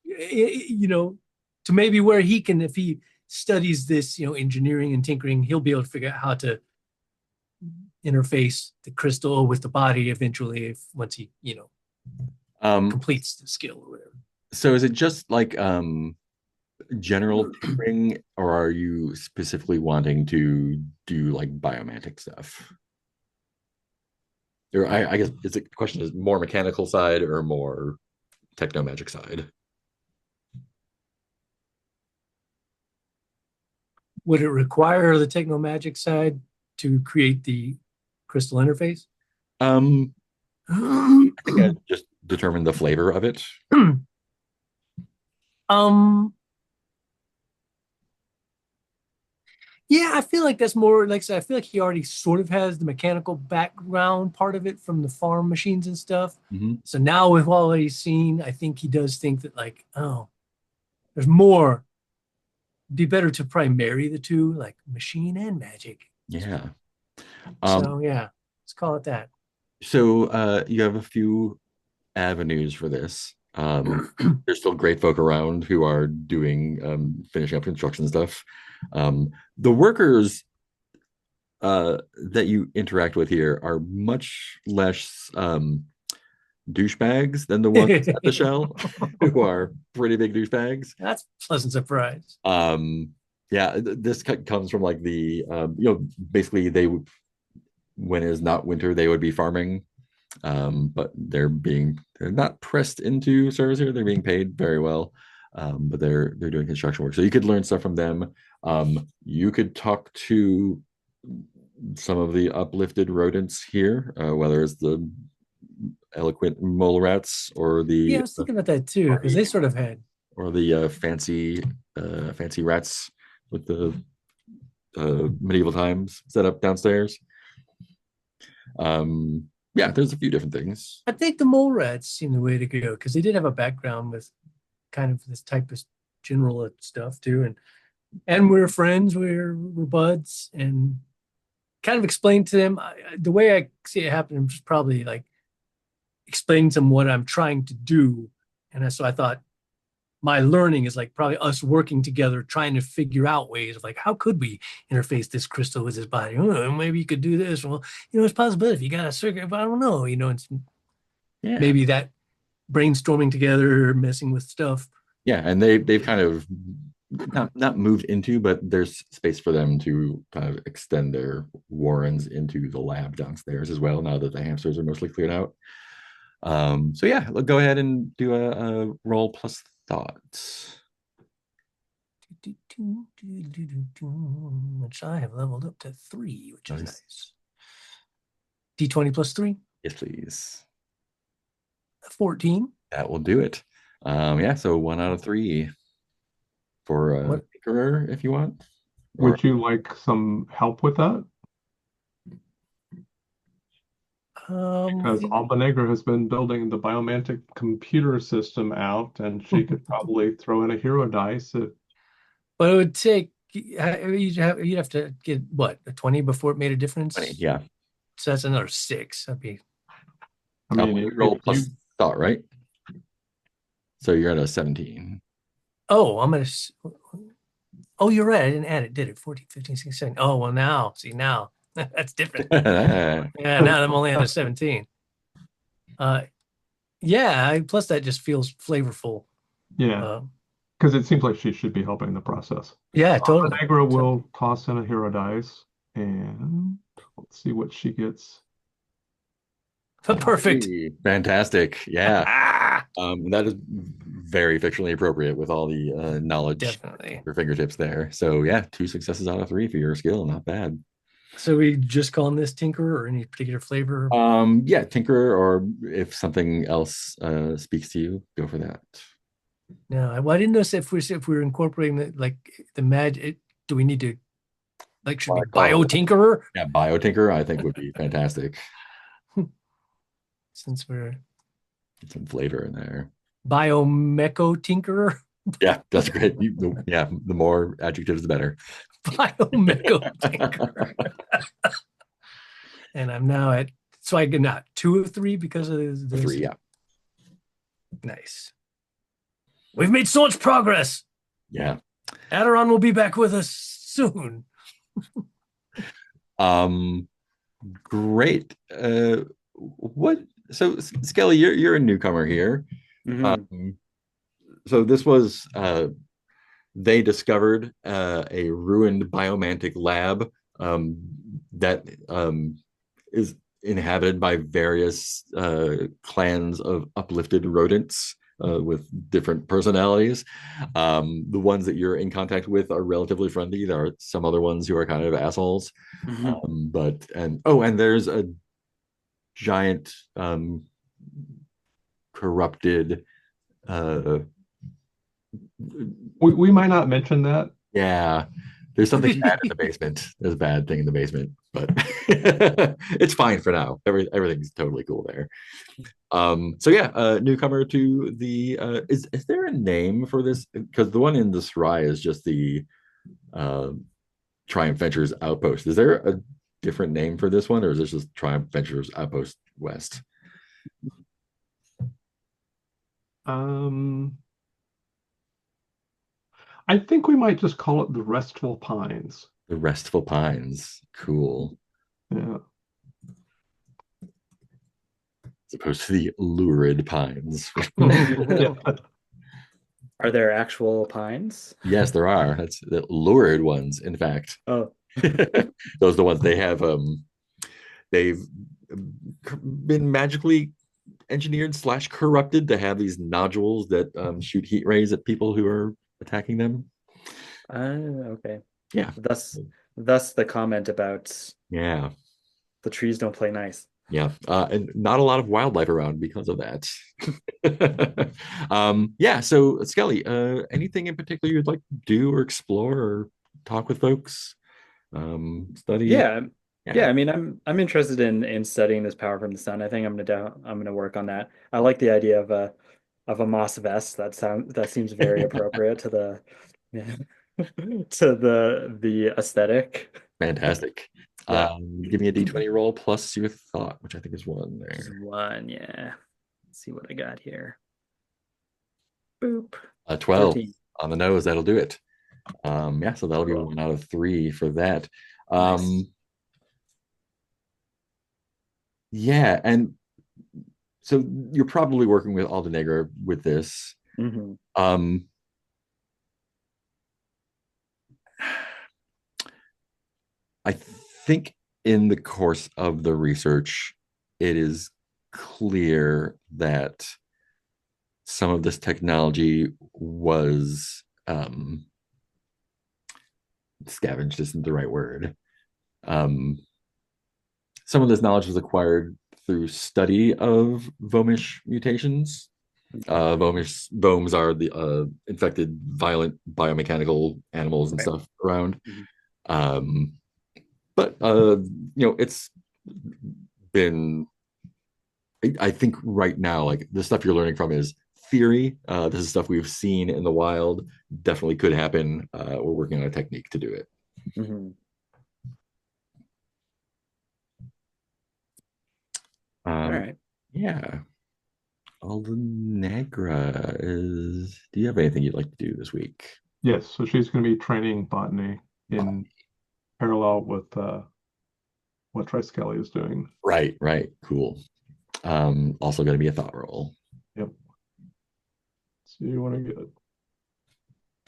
to maybe where he can, if he studies this, engineering and tinkering, he'll be able to figure out how to, interface the crystal with the body eventually if once he, Um, completes the skill or whatever. so is it just like general tinkering, or are you specifically wanting to do like biomantic stuff? Or I guess the question is more mechanical side or more techno magic side? Would it require the techno magic side to create the crystal interface? I think I just determined the flavor of it. um Yeah, I feel like that's more like I said, I feel like he already sort of has the mechanical background part of it from the farm machines and stuff. Mm-hmm. So now with all that he's seen, I think he does think that like, oh, there's more. Be better to probably marry the two, like machine and magic. Yeah. So yeah, let's call it that. So you have a few avenues for this. There's still great folk around who are doing finishing up construction stuff. The workers that you interact with here are much less douchebags than the ones at the shell, who are pretty big douchebags. That's a pleasant surprise. Yeah, this comes from like the basically they would, when it is not winter, they would be farming, but they're not pressed into service here. They're being paid very well, but they're doing construction work. So you could learn stuff from them. You could talk to some of the uplifted rodents here, whether it's the eloquent mole rats or the I was thinking about that too because they sort of had or the fancy rats with the medieval times set up downstairs. Yeah, there's a few different things. I think the mole rats seem the way to go because they did have a background with kind of this type of general stuff too, and we're friends, we're buds, and kind of explained to them the way I see it happen is probably like explaining to them what I'm trying to do, and so I thought my learning is like probably us working together, trying to figure out ways of like, how could we interface this crystal with his body? Oh, maybe you could do this. Well, it's a possibility if you got a circuit, but I don't know, it's maybe that brainstorming together, messing with stuff. Yeah, and they've kind of not moved into, but there's space for them to kind of extend their warrens into the lab downstairs as well, now that the hamsters are mostly cleared out. So yeah, go ahead and do a roll plus thoughts. Which I have leveled up to 3, which is nice. D20 plus 3? Yes, please. 14. That will do it. Yeah, so 1 out of 3 for a tinkerer if you want. Would you like some help with that? Because Albanegra has been building the biomantic computer system out, and she could probably throw in a hero dice. But it would take you'd have to get what, a 20 before it made a difference? 20, yeah. So that's another 6. That'd be. I mean, you roll plus thought, right? So you're at a 17. Oh, I'm gonna. Oh, you're right. I didn't add it, did it? 14, 15, 16, 17. Oh, well, now that's different. Yeah, now I'm only at a 17. Yeah, plus that just feels flavorful. Yeah, because it seems like she should be helping the process. Yeah, totally. Albanegra will toss in a hero dice, and let's see what she gets. Perfect. Fantastic. Yeah. That is very fictionally appropriate with all the knowledge Definitely. at your fingertips there. So yeah, 2 successes out of 3 for your skill. Not bad. So we just calling this Tinker or any particular flavor? Yeah, Tinker, or if something else speaks to you, go for that. No, I didn't know if we're incorporating the magic. Do we need to should be Bio Tinkerer? Yeah, Bio Tinker I think would be fantastic. Since we're get some flavor in there. Biomecho Tinkerer. Yeah, that's great. The more adjectives, the better. Biomecho Tinkerer. And I'm now so I get not 2 of 3 because of this. 3, yeah. Nice. We've made so much progress. Yeah. Aderon will be back with us soon. Great. What? So, Skelly, you're a newcomer here. Hmm. Um, so this was they discovered a ruined biomantic lab um, that is inhabited by various clans of uplifted rodents with different personalities. The ones that you're in contact with are relatively friendly. There are some other ones who are kind of assholes. Hmm. But and oh, and there's a giant corrupted uh We might not mention that. yeah, there's something bad in the basement. There's a bad thing in the basement, but it's fine for now. Everything's totally cool there. So yeah, newcomer to the is there a name for this? Because the one in the Serai is just the uh Triumph Ventures Outpost. Is there a different name for this one, or is this just Triumph Ventures Outpost West? Um, I think we might just call it the Restful Pines. The Restful Pines. Cool. Yeah. As opposed to the lurid pines. Yeah. Are there actual pines? Yes, there are. That's the lurid ones, in fact. Oh, Those are the ones they have they've been magically engineered slash corrupted to have these nodules that shoot heat rays at people who are attacking them. okay. Yeah. Thus the comment about Yeah. the trees don't play nice. Yeah, and not a lot of wildlife around because of that. Yeah, so Skelly, anything in particular you'd like to do or explore or talk with folks, study? Yeah, yeah. Yeah, I mean, I'm interested in studying this power from the sun. I think I'm gonna work on that. I like the idea of a moss vest. That seems very appropriate to the yeah, to the aesthetic. fantastic. Yeah, Give me a D20 roll plus your thought, which I think is one just there. one. Yeah. Let's see what I got here. Boop. 12 13. on the nose, that'll do it. Yeah, so that'll be Cool. 1 out of 3 for that. Nice. Yeah, and so you're probably working with Aldenegger with this. Hmm. Um, I think in the course of the research, it is clear that some of this technology was scavenged isn't the right word. Um, some of this knowledge was acquired through study of Vomish mutations. Vomes are the infected, violent biomechanical animals and Right. stuff around. Mhm. Um, but it's been. I think right now, like the stuff you're learning from is theory. This is stuff we've seen in the wild. Definitely could happen. We're working on a technique to do it. Mhm. All Um, right. yeah. Aldenegra is. Do you have anything you'd like to do this week? Yes, so she's going to be training botany in parallel with what Triskeli is doing. Right, right. Cool. Also going to be a thought roll. Yep. So you want to get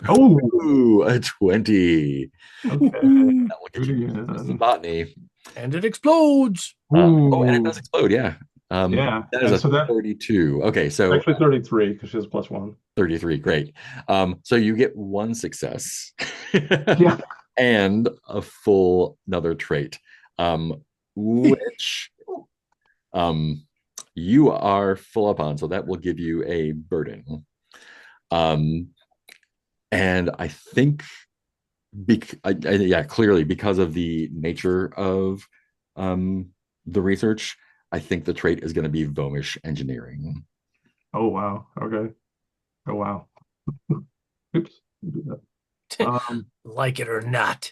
Oh, Ooh, a 20. okay. That will Do get it you some again. botany. And it explodes. Oh, and it Ooh, does explode, yeah. yeah. That is And a so that's 32. Okay, so actually 33 because she has +1. 33, great. So you get one success Yeah. and a full another trait, which um, you are full up on. So that will give you a burden. Um, and I think, yeah, clearly because of the nature of um, the research, I think the trait is going to be Vomish engineering. Oh, wow. Okay. Oh, wow. Oops. Do that. Like it or not,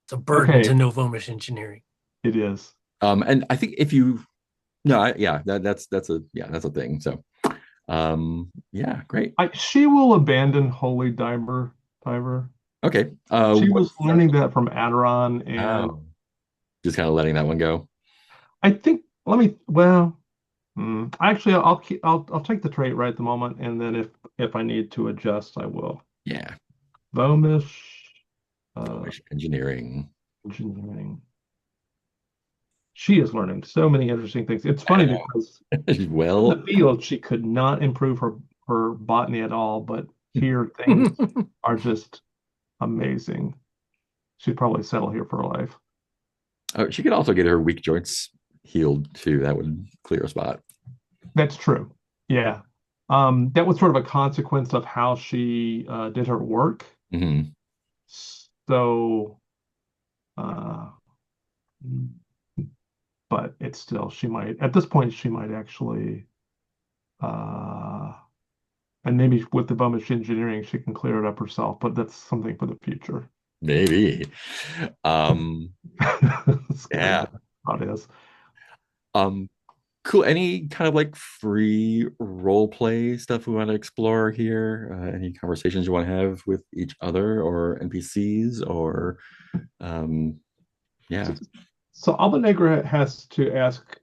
it's a burden Okay. to know Vomish engineering. It is. And I think if you no, yeah, that's a thing. So, yeah, great. She will abandon Holy Diver. Okay. She was What's learning that from Aderon, and oh, just kind of letting that one go. I think let me well actually I'll take the trait right at the moment, and then if I need to adjust, I will. Yeah. Vomish, Polish engineering. engineering. She is learning so many interesting things. It's I funny know. because in the Well, field she could not improve her botany at all, but here things are just amazing. She'd probably settle here for life. she could also get her weak joints healed too. That would clear a spot. That's true. Yeah. That was sort of a consequence of how she did her work. Hmm. So, uh, but it's still, she might, at this point, she might actually, uh, and maybe with the Bomish engineering, she can clear it up herself, but that's something for the future. Maybe. Um, That's kind of yeah. how it is. Um, cool. Any kind of like free role play stuff we want to explore here? Any conversations you want to have with each other or NPCs or So, yeah. so Alba Negra has to ask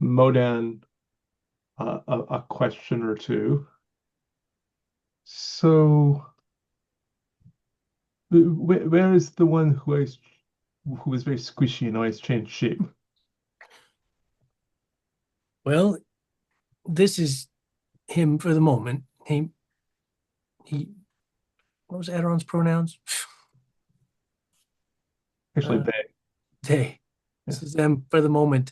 Modan a question or two. So, where is the one who is very squishy and always change shape? Well, this is him for the moment. He what was Aderon's pronouns? Actually, Uh, they. they. Yeah. This is them for the moment.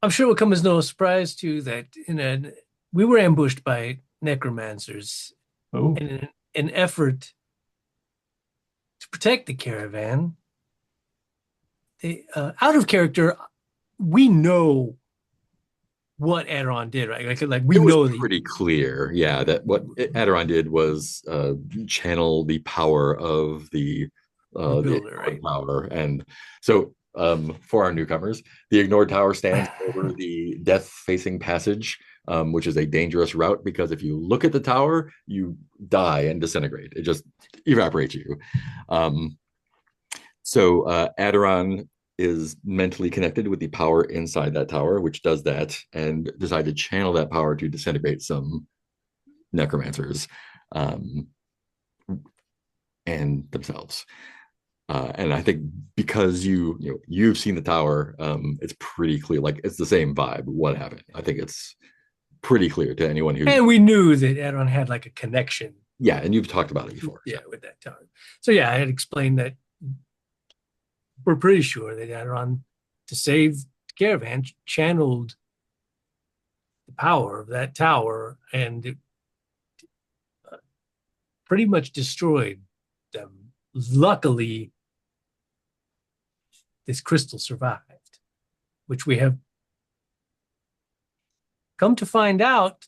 I'm sure it will come as no surprise to you that we were ambushed by necromancers Oh, in an effort to protect the caravan. Out of character, we know what Aderon did, right? Like we It was know that. pretty clear, yeah, that what Aderon did was channel the power of the Builder, ignored right? tower, and so for our newcomers, the ignored tower stands over the death-facing passage, which is a dangerous route because if you look at the tower, you die and disintegrate. It just evaporates you. Um, so Aderon is mentally connected with the power inside that tower, which does that, and decide to channel that power to disintegrate some necromancers um, and themselves. And I think because you've seen the tower, it's pretty clear. Like it's the same vibe. What happened? I think it's pretty clear to anyone who, And we knew that Aderon had like a connection, yeah, and you've talked about it before. yeah, So. with that tower. So yeah, I had explained that we're pretty sure that Aderon, to save the caravan, channeled the power of that tower and it pretty much destroyed them. Luckily, this crystal survived, which we have come to find out.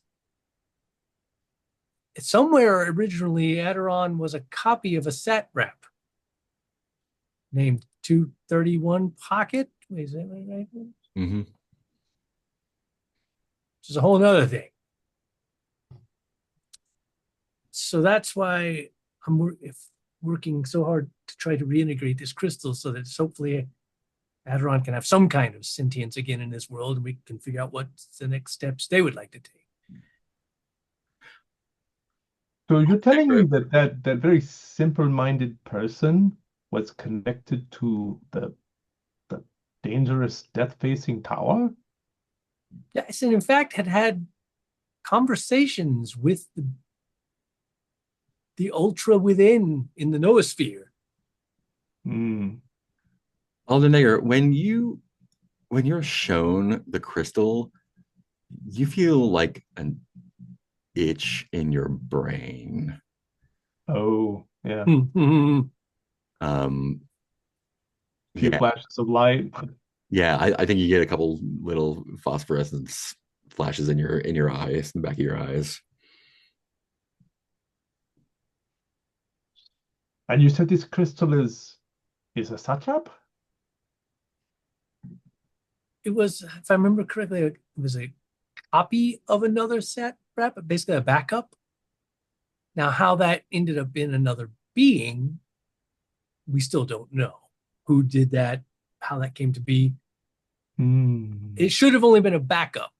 Somewhere originally, Aderon was a copy of a satrap named 231 Pocket. Wait, is that right? Mm-hmm. Which is a whole other thing. So that's why I'm working so hard to try to reintegrate this crystal so that hopefully Aderon can have some kind of sentience again in this world, and we can figure out what's the next steps they would like to take. so you're telling me that very simple-minded person was connected to the dangerous death-facing tower? Yes, and in fact had conversations with the ultra within in the noosphere. Hmm. Aldenayer, when you're shown the crystal, you feel like an itch in your brain. Oh, yeah. Um, Few yeah, flashes of light. yeah. I think you get a couple little phosphorescence flashes in your eyes, in the back of your eyes. And you said this crystal is a satrap? It was, if I remember correctly, it was a copy of another set rep, basically a backup. Now, how that ended up in another being, we still don't know. Who did that? how that came to be. Hmm. It should have only been a backup.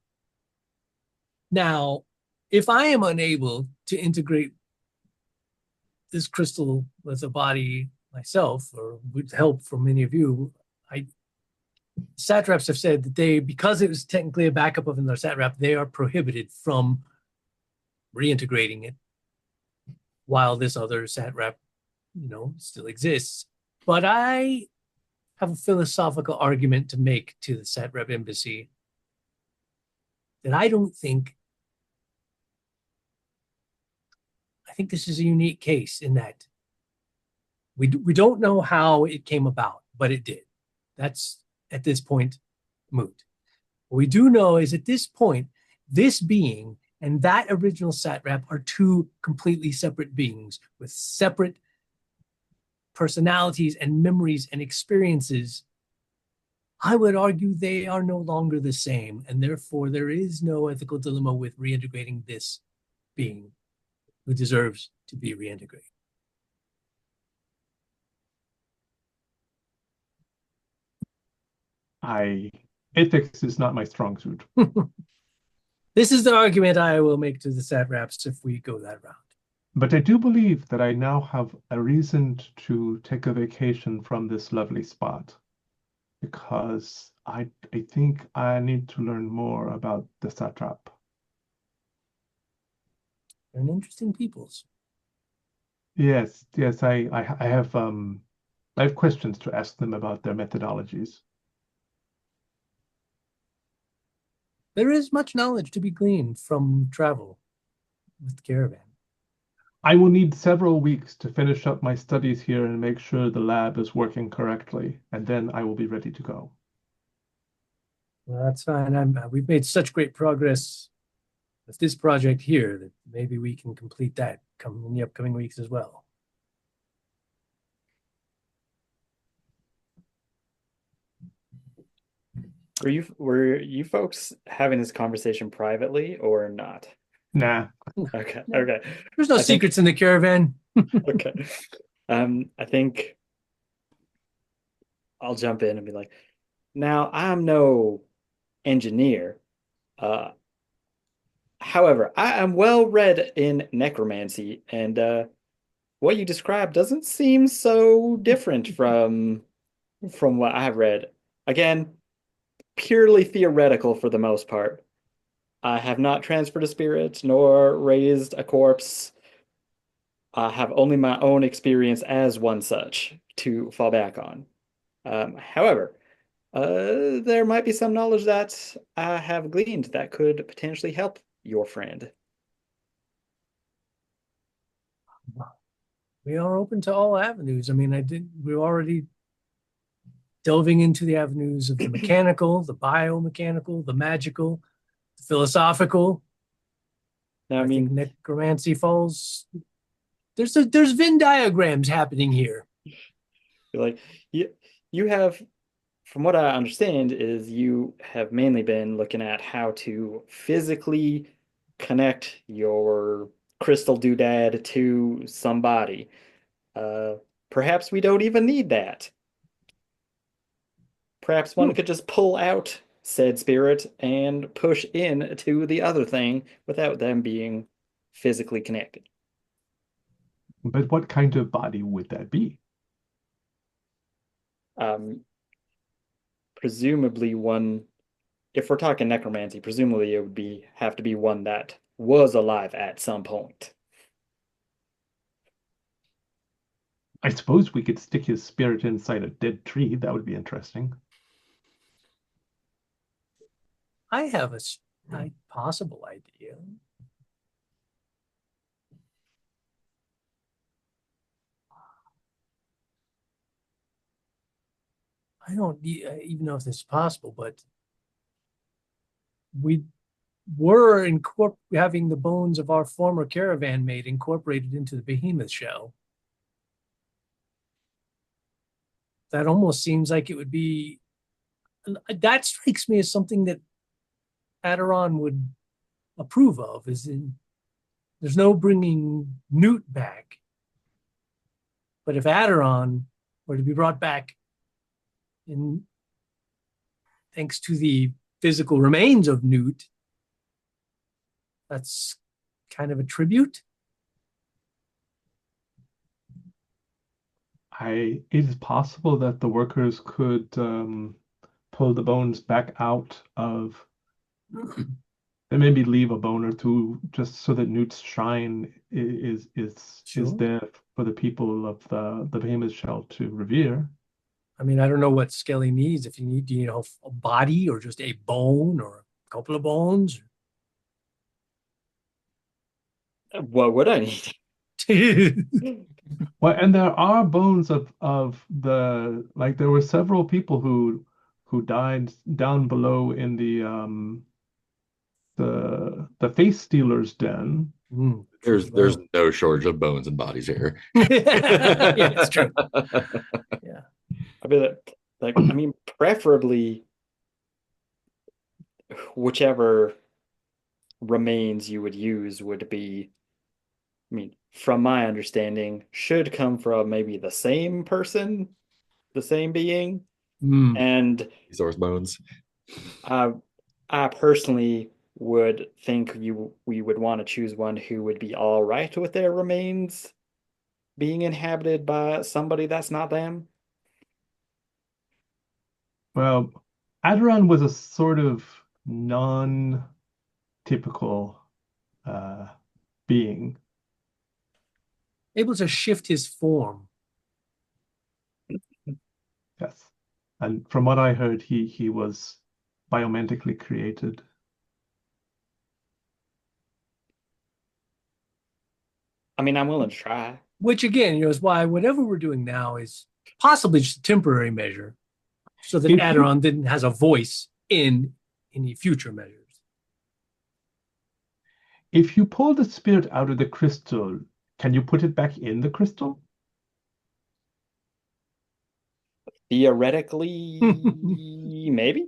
Now, if I am unable to integrate this crystal with a body myself, or with help from any of you, satraps have said that because it was technically a backup of another satrap, they are prohibited from reintegrating it while this other satrap, still exists. But I have a philosophical argument to make to the satrap embassy that I think this is a unique case in that we don't know how it came about, but it did. That's at this point moot. What we do know is at this point, this being and that original satrap are two completely separate beings with separate personalities and memories and experiences. I would argue they are no longer the same, and therefore there is no ethical dilemma with reintegrating this being who deserves to be reintegrated. Ethics is not my strong suit. This is the argument I will make to the satraps if we go that route. But I do believe that I now have a reason to take a vacation from this lovely spot, because I think I need to learn more about the satrap. They're an interesting peoples. Yes, I have questions to ask them about their methodologies. There is much knowledge to be gleaned from travel with the caravan. I will need several weeks to finish up my studies here and make sure the lab is working correctly, and then I will be ready to go. Well, that's fine. We've made such great progress with this project here that maybe we can complete that in the upcoming weeks as well. Were you folks having this conversation privately or not? Nah. Okay. No. Okay. There's no secrets in the caravan. Okay. I think I'll jump in and be like, now I'm no engineer. However, I am well read in necromancy, and what you described doesn't seem so different from what I've read. Again, purely theoretical for the most part. I have not transferred a spirit nor raised a corpse. I have only my own experience as one such to fall back on. However, there might be some knowledge that I have gleaned that could potentially help your friend. We are open to all avenues. I mean, we're already delving into the avenues of the mechanical, the biomechanical, the magical, the philosophical. Now, I think necromancy falls. There's Venn diagrams happening here. like you have, from what I understand, is you have mainly been looking at how to physically connect your crystal doodad to somebody. Perhaps we don't even need that. Perhaps one could just pull out said spirit and push in to the other thing without them being physically connected. But what kind of body would that be? Presumably one, if we're talking necromancy, presumably it would have to be one that was alive at some point. I suppose we could stick his spirit inside a dead tree. That would be interesting. I have a possible idea. I don't even know if this is possible, but we were having the bones of our former caravan mate incorporated into the behemoth shell. That almost seems like it would be. That strikes me as something that Aderon would approve of. There's no bringing Newt back, but if Aderon were to be brought back in thanks to the physical remains of Newt, that's kind of a tribute. It is possible that the workers could pull the bones back out of, and maybe leave a bone or two just so that Newt's shrine is Sure. there for the people of the Behemoth Shell to revere. I mean, I don't know what Skelly needs. If you need, you know, a body or just a bone or a couple of bones. What would I need? Well, and there are bones of the, like, there were several people who died down below in the face stealer's den. There's no shortage of bones and bodies here. Yeah, it's true. Yeah. I mean, preferably whichever remains you would use would be, I mean, from my understanding, should come from maybe the same person, the same being. Mm. And Source bones. I, I personally would think we would want to choose one who would be all right with their remains being inhabited by somebody that's not them. Well, Aderon was a sort of non-typical uh, being. Able to shift his form. Yes. And from what I heard, he was biomantically created. I mean, I'm willing to try. Which again, you know, is why whatever we're doing now is possibly just a temporary measure, so that If you, Aderon then has a voice in any future measures. if you pull the spirit out of the crystal, can you put it back in the crystal? Theoretically, maybe.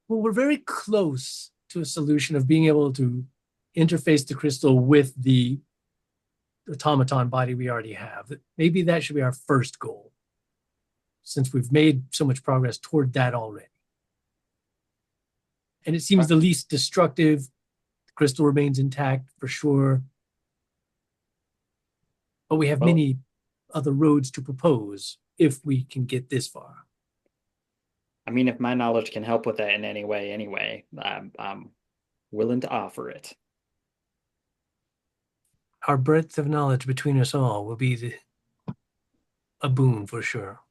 Well, we're very close to a solution of being able to interface the crystal with the automaton body we already have. Maybe that should be our first goal, since we've made so much progress toward that already. And it seems the least destructive. The crystal remains intact for sure. But we have many other roads to propose if we can get this far. I mean, if my knowledge can help with that in any way, anyway, I'm willing to offer it. Our breadth of knowledge between us all will be a boon for sure.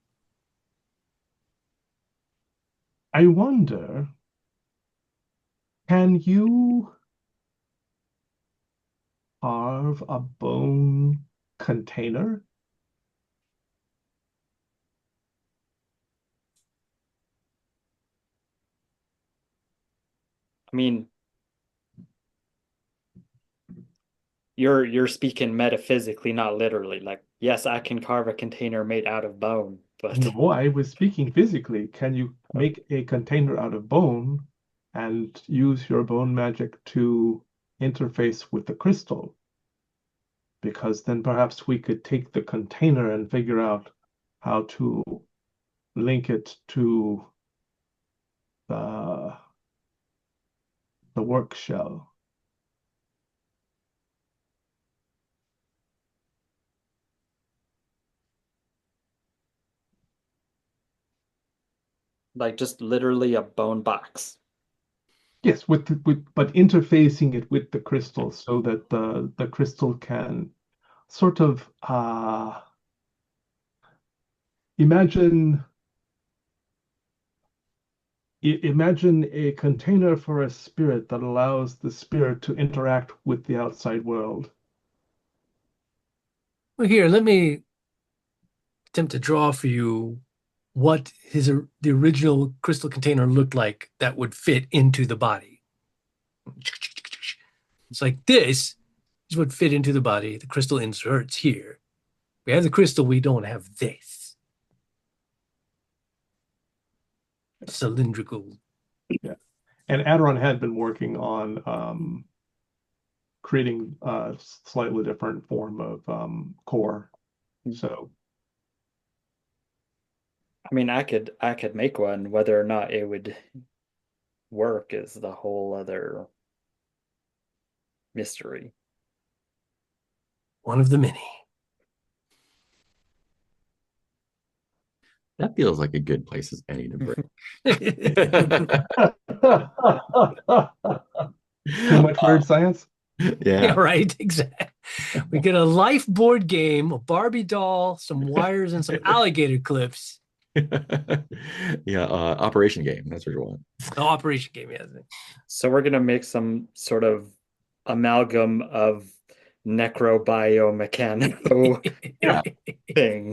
I wonder, can you carve a bone container? I mean, you're speaking metaphysically, not literally. Like, yes, I can carve a container made out of bone, but No, I was speaking physically. Can you make a container out of bone and use your bone magic to interface with the crystal? Because then perhaps we could take the container and figure out how to link it to the work shell. like just literally a bone box. Yes, but interfacing it with the crystal so that the crystal can sort of imagine imagine a container for a spirit that allows the spirit to interact with the outside world. Well, here, let me attempt to draw for you what the original crystal container looked like that would fit into the body. It's like this is what fit into the body. The crystal inserts here. We have the crystal, we don't have this. Cylindrical. Yeah. And Aderon had been working on creating a slightly different form of core. So I mean, I could make one. Whether or not it would work is the whole other mystery. One of the many. That feels like a good place as any to break. too much weird science. Yeah, Yeah. right. Exactly. We get a life board game, a Barbie doll, some wires, and some alligator clips. Yeah, operation game. That's what you want. The operation game, yeah. So we're gonna make some sort of amalgam of necrobiomechanical Yeah. thing.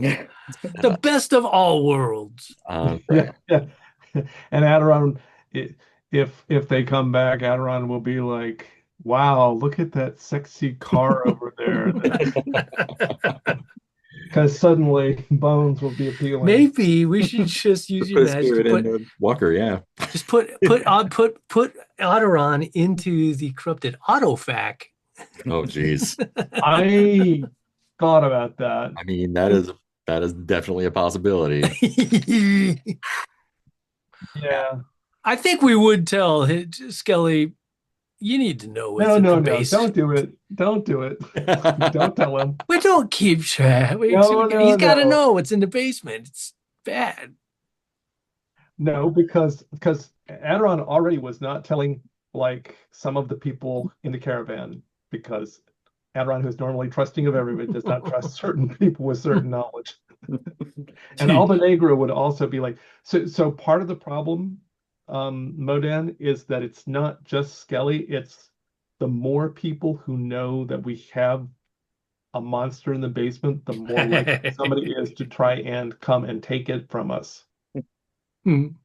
The best of all worlds. Yeah, yeah. And Adiron, if they come back, Adiron will be like, "Wow, look at that sexy car over there." Because suddenly Bones will be appealing. Maybe we should just use your Put a magic to spirit put in Walker, yeah. just put Otteron into the corrupted autofac. Oh, geez. I thought about that. I mean, that is definitely a possibility. Yeah. I think we would tell Skelly, you need to know what's in the base. Don't do it. Don't do it. Don't tell him. We don't keep track. He's got to know what's in the basement. It's bad. No, because Adiron already was not telling like some of the people in the caravan because Adiron, who's normally trusting of everybody, does not trust certain people with certain knowledge. And Albanegro would also be like, so part of the problem, Modan, is that it's not just Skelly, it's the more people who know that we have a monster in the basement, the more likely somebody is to try and come and take it from us. And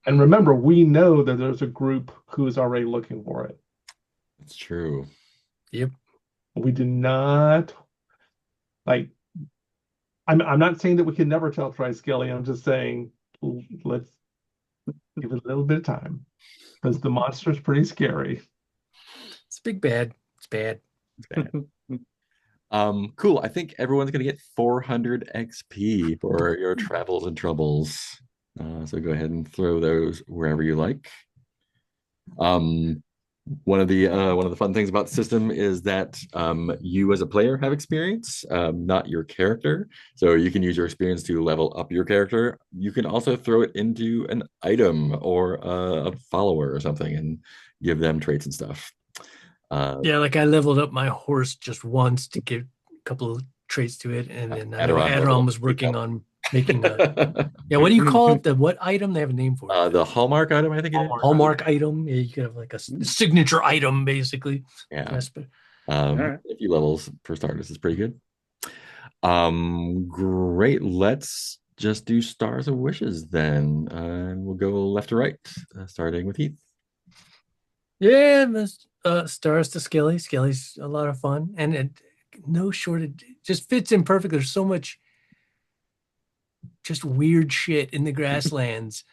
remember, we know that there's a group who is already looking for it. It's true. Yep. We do not like. I'm not saying that we can never tell Skelly. I'm just saying let's give it a little bit of time because the monster's pretty scary. It's big bad. It's bad. It's bad. Cool. I think everyone's gonna get 400 XP for your travels and troubles. So go ahead and throw those wherever you like. One of the fun things about the system is that you as a player have experience, not your character. So you can use your experience to level up your character. You can also throw it into an item or a follower or something and give them traits and stuff. Yeah, like I leveled up my horse just once to give a couple of traits to it, and then I know Adron was working on making a yeah. What do you call it? The what item? They have a name for it. The hallmark item, I think it is. Hallmark item. Yeah, you could have like a signature item, basically. Yeah. Right. A few levels for starters is pretty good. Great. Let's just do stars of wishes then, and we'll go left to right, starting with Heath. Yeah, stars to Skelly. Skelly's a lot of fun, and no shortage. Just fits in perfect. There's so much just weird shit in the grasslands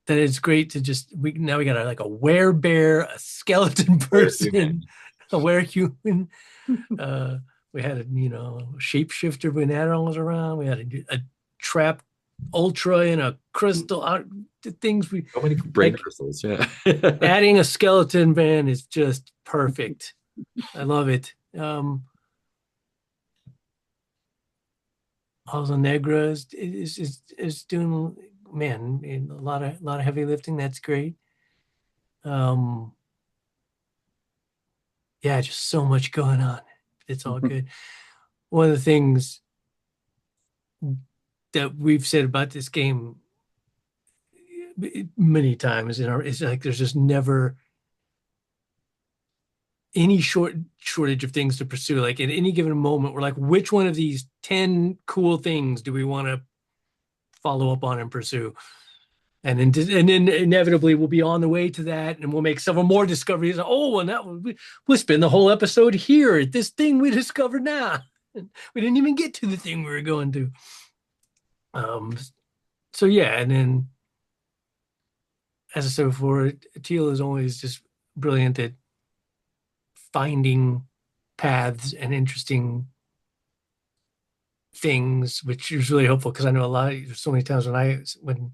that it's great to just we got like a werebear, a skeleton person, a werehuman. We had a shapeshifter when Adderall was around. We had a trap ultra and a crystal. Things we so many brain like, crystals. Yeah, adding a skeleton man is just perfect. I love it. Also, Negra is doing a lot of heavy lifting. That's great. Yeah, just so much going on. It's all good. One of the things that we've said about this game many times is like there's just never any shortage of things to pursue. Like at any given moment, we're like, which one of these 10 cool things do we want to follow up on and pursue? And then inevitably we'll be on the way to that, and we'll make several more discoveries. Oh, and we'll spend the whole episode here at this thing we discovered now. We didn't even get to the thing we were going to. So yeah, and then as I said before, Teal is always just brilliant at finding paths and interesting things, which is really helpful because I know there's so many times when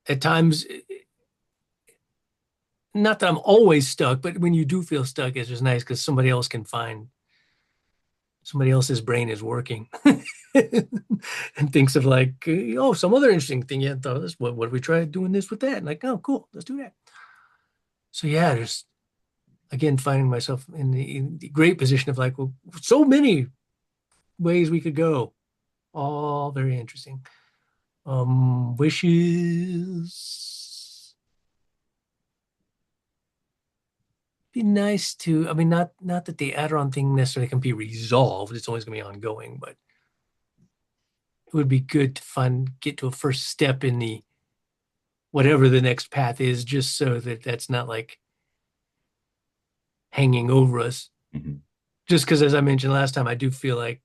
at times, not that I'm always stuck, but when you do feel stuck, it's just nice because somebody else's brain is working and thinks of like, oh, some other interesting thing. Yeah, thought this. What if we try doing this with that? And like, oh, cool, let's do that. So yeah, just again finding myself in the great position of like, well, so many ways we could go, all very interesting. Wishes. Be nice to, I mean, not that the Aderon thing necessarily can be resolved. It's always going to be ongoing, but it would be good to get to a first step in the whatever the next path is, just so that that's not like hanging over us. Mhm. Just because, as I mentioned last time, I feel like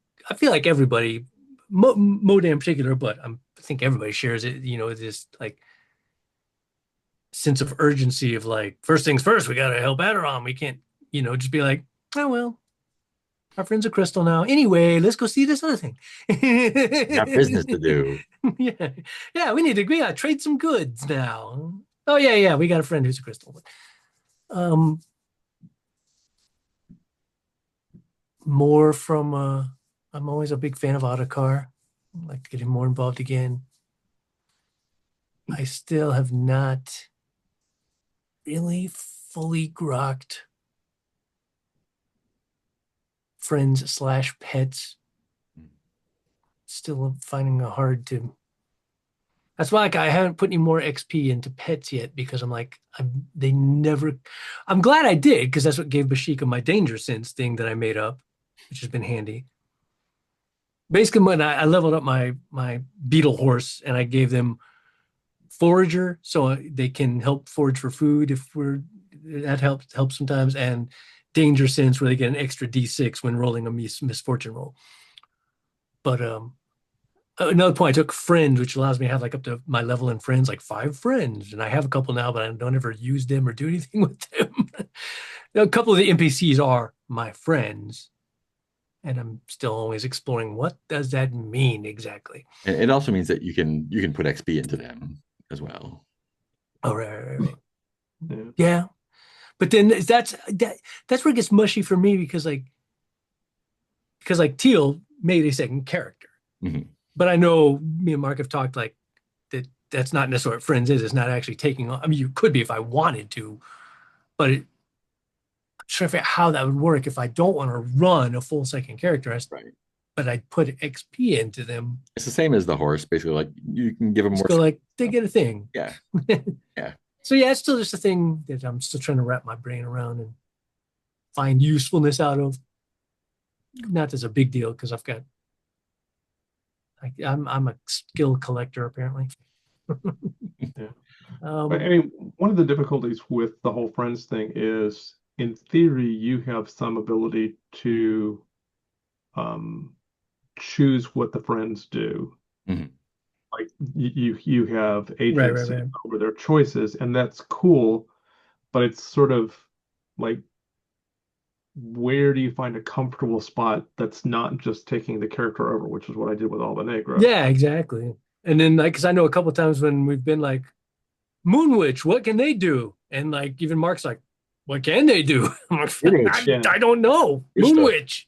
everybody, Modan in particular, but I think everybody shares it. This like sense of urgency of like, first things first, we got to help Aderon. We can't, just be like, oh well, our friend's a crystal now. Anyway, let's go see this other thing. Got business to do. Yeah, yeah, we gotta trade some goods now. Oh yeah, we got a friend who's a crystal. Um, more from I'm always a big fan of Otokar. I'd like to get him more involved again. I still have not really fully grokked friends/pets. Still finding it hard to. That's why I haven't put any more XP into pets yet because I'm like, they never. I'm glad I did because that's what gave Bashika my danger sense thing that I made up, which has been handy. Basically, when I leveled up my beetle horse and I gave them forager so they can help forage for food that helps sometimes, and danger sense where they get an extra D6 when rolling a misfortune roll. But another point, I took friends, which allows me to have like up to my level in friends, like 5 friends, and I have a couple now, but I don't ever use them or do anything with them. A couple of the NPCs are my friends, and I'm still always exploring what does that mean exactly. And it also means that you can put XP into them as well. Oh, right. Yeah. But then that's where it gets mushy for me because Teal made a second character. Mm-hmm. But I know me and Mark have talked like that's not necessarily what Friends is. It's not actually taking on. I mean, you could be if I wanted to, but I'm trying to figure out how that would work if I don't want to run a full second character. Right. But I put XP into them. It's the same as the horse, basically. Like you can give them more. Go like they get a thing. Yeah. Yeah. So yeah, it's still just a thing that I'm still trying to wrap my brain around and find usefulness out of. Not as a big deal because I'm a skill collector apparently. Yeah. I mean, one of the difficulties with the whole friends thing is, in theory, you have some ability to choose what the friends do. Mm-hmm. Like you have agency right. over their choices, and that's cool, but it's sort of like, where do you find a comfortable spot that's not just taking the character over, which is what I did with Alba Negra. Yeah, exactly. And then like, because I know a couple of times when we've been like, Moon Witch, what can they do? And like even Mark's like, what can they do? I'm like, I don't know. Moon Witch.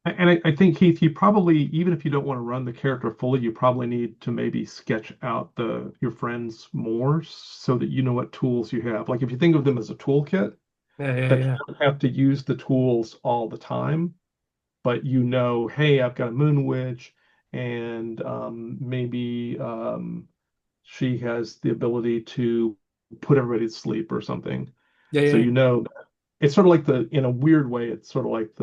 And I think, Keith, you probably, even if you don't want to run the character fully, you probably need to maybe sketch out your friends more so that you know what tools you have. Like if you think of them as a toolkit, Yeah. you don't have to use the tools all the time, but hey, I've got a Moon Witch, and maybe she has the ability to put everybody to sleep or something. Yeah. So it's sort of like in a weird way, it's sort of like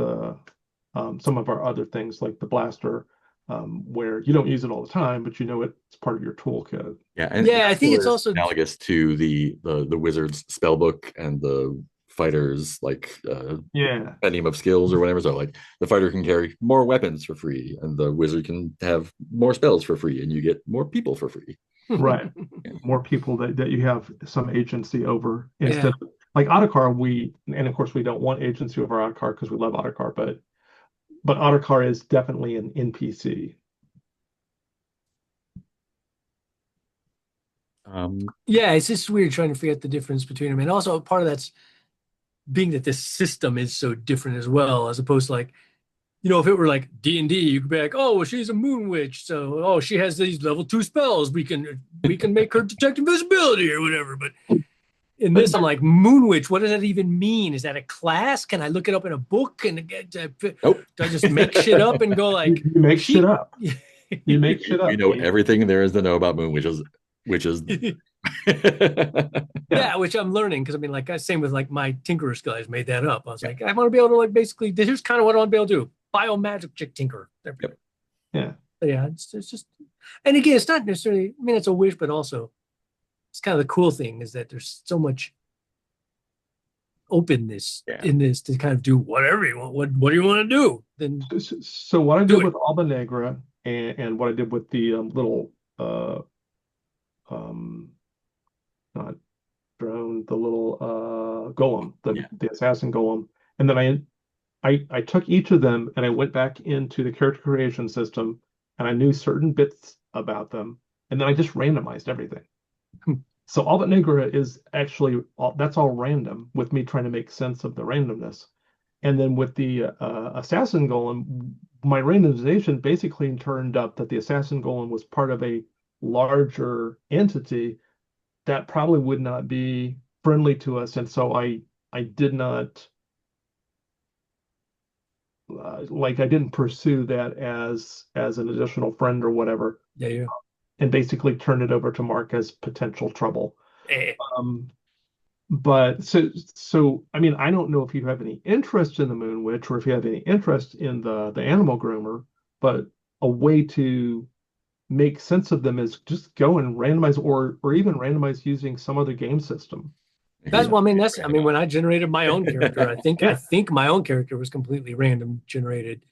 some of our other things like the blaster, where you don't use it all the time, but it's part of your toolkit. Yeah, and I think it's also analogous to the wizard's spell book and the fighters like compendium of skills or whatever. So like the fighter can carry more weapons for free, and the wizard can have more spells for free, and you get more people for free. Right. Yeah. More people that you have some agency over instead of like Ottakar, and of course we don't want agency over Ottakar because we love Ottakar, but Ottakar is definitely an NPC. Yeah, it's just weird trying to figure out the difference between them. And also part of that's being that this system is so different as well, as opposed to like, if it were like D&D, you could be like, oh, well, she's a moon witch, so she has these level 2 spells. We can make her detect invisibility or whatever. But in But this, I'm like, moon witch, what does that even mean? Is that a class? Can I look it up in a book? And do Nope. I just make shit up and go like, you make shit she up. You make shit We up, know Pete. everything there is to know about moon witches, which is Yeah, which I'm learning because I mean, like, same with like my Tinkerer skill. I just made that up. I was like, I want to be able to like basically. Here's kind of what I want to be able to do: bio magic chick tinker. There we go. Yeah. But yeah, it's just, and again, it's not necessarily. I mean, it's a wish, but also it's kind of the cool thing is that there's so much openness yeah. in this to kind of do whatever you want. What do you want to do? Then So what I do did it. with Alba Negra and what I did with the little um not drone, the little golem, Yeah. the assassin golem, and then I took each of them and I went back into the character creation system and I knew certain bits about them, and then I just randomized everything. So Alba Negra is actually that's all random with me trying to make sense of the randomness. And then with the assassin golem, my randomization basically turned up that the assassin golem was part of a larger entity that probably would not be friendly to us, and so I did not I didn't pursue that as an additional friend or whatever, Yeah, yeah. and basically turned it over to Mark as potential trouble. Eh. Um, but so I mean I don't know if you have any interest in the Moon Witch or if you have any interest in the animal groomer, but a way to make sense of them is just go and randomize or even randomize using some other game system. That's Yeah. well, I mean, I mean, when I generated my own character, I Yeah, think my own character was completely random generated.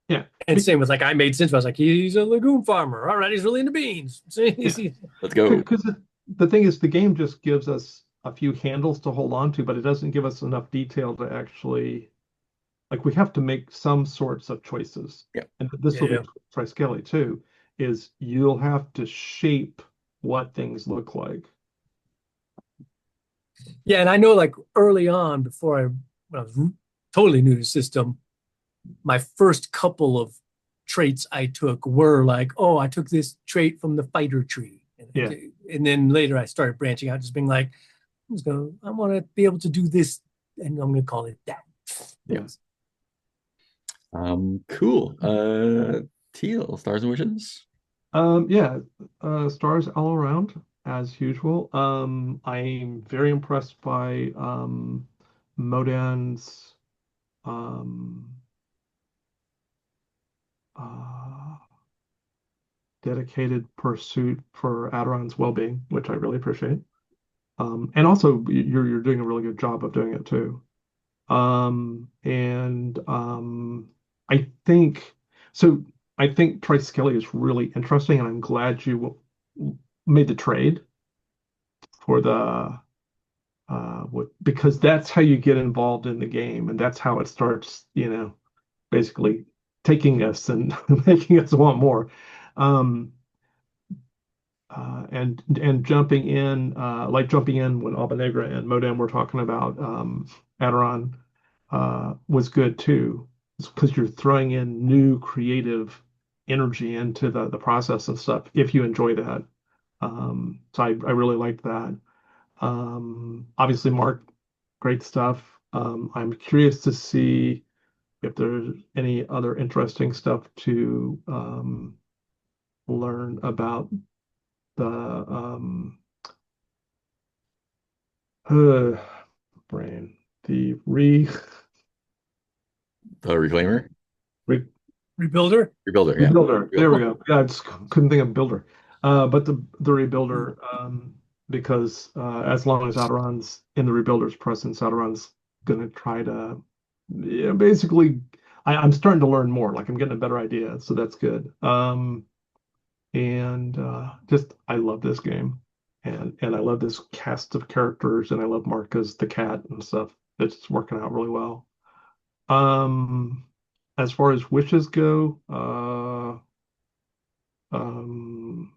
yeah, And same with like I made sense. I was like, he's a legume farmer. All right, he's really into beans. yeah. Let's go. Because the thing is, the game just gives us a few handles to hold on to, but it doesn't give us enough detail to actually like we have to make some sorts of choices. Yeah. And this will be Yeah. Triskele too, is you'll have to shape what things look like. Yeah, and I know like early on, when I was totally new to the system, my first couple of traits I took were like, oh, I took this trait from the fighter tree. Yeah. And then later I started branching out, just being like, I want to be able to do this, and I'm gonna call it that. Yeah. Cool. Teal, Stars and Wishes. Yeah, stars all around as usual. I'm very impressed by Modan's um, uh, dedicated pursuit for Aderon's well-being, which I really appreciate. And also, you're doing a really good job of doing it too. And I think so. I think Triskele is really interesting, and I'm glad you made the trade for the because that's how you get involved in the game, and that's how it starts. Basically taking us and making us want more. Um, and jumping in when Albanegra and Modem were talking about Aderon was good too, because you're throwing in new creative energy into the process and stuff if you enjoy that. So I really liked that. Obviously, Mark, great stuff. I'm curious to see if there's any other interesting stuff to learn about the uh, brain, the The Reclaimer. re Rebuilder. Rebuilder, yeah. rebuilder. There we Rebuilder. go. Yeah, I just couldn't think of builder. But the rebuilder, because as long as Aderon's in the rebuilder's presence, Aderon's gonna try to, yeah, basically. I'm starting to learn more. Like I'm getting a better idea, so that's good. And just I love this game, and I love this cast of characters, and I love Mark as the cat and stuff. It's working out really well. Um, as far as wishes go, um,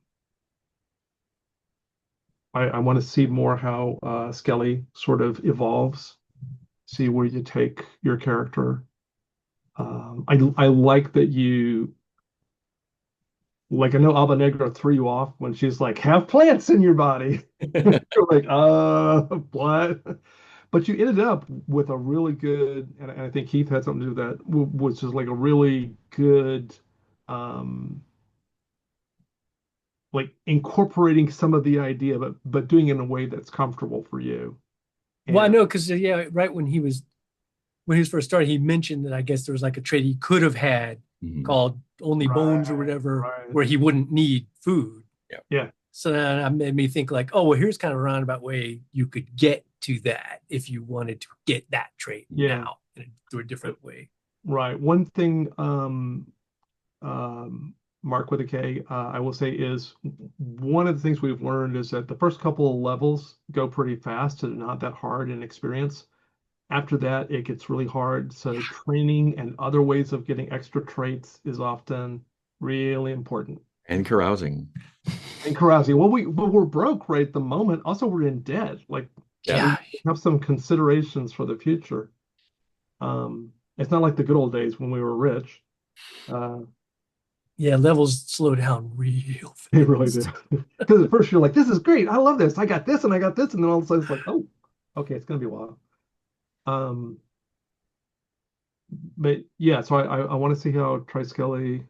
I want to see more how Skelly sort of evolves, see where you take your character. I like that you like I know Alba Negra threw you off when she's like, have plants in your body. You're like, what? But you ended up with a really good, and I think Keith had something to do with that, which is like a really good, um, like incorporating some of the idea, but doing it in a way that's comfortable for you. Well, I And know because yeah, right when he was first started, he mentioned that I guess there was like a trait he could have had Mhm. called only bones or right, whatever, right, where he wouldn't need food. Yeah. yeah, So that made me think like, oh, well, here's kind of a roundabout way you could get to that if you wanted to get that trait yeah, now through a different way. right. One thing, Mark with a K, I will say is one of the things we've learned is that the first couple of levels go pretty fast and not that hard in experience. After that, it gets really hard. So training and other ways of getting extra traits is often really important. And carousing. And carousing, well, we're broke right at the moment. Also, we're in debt. Like Yeah. we Yeah. have some considerations for the future. It's not like the good old days when we were rich. Uh, Yeah, levels slow down real they really do. fast. Because at first you're like, this is great. I love this. I got this and I got this. And then all of a sudden it's like, oh, okay, it's gonna be a while. Um, but yeah, so I want to see how Triskelly,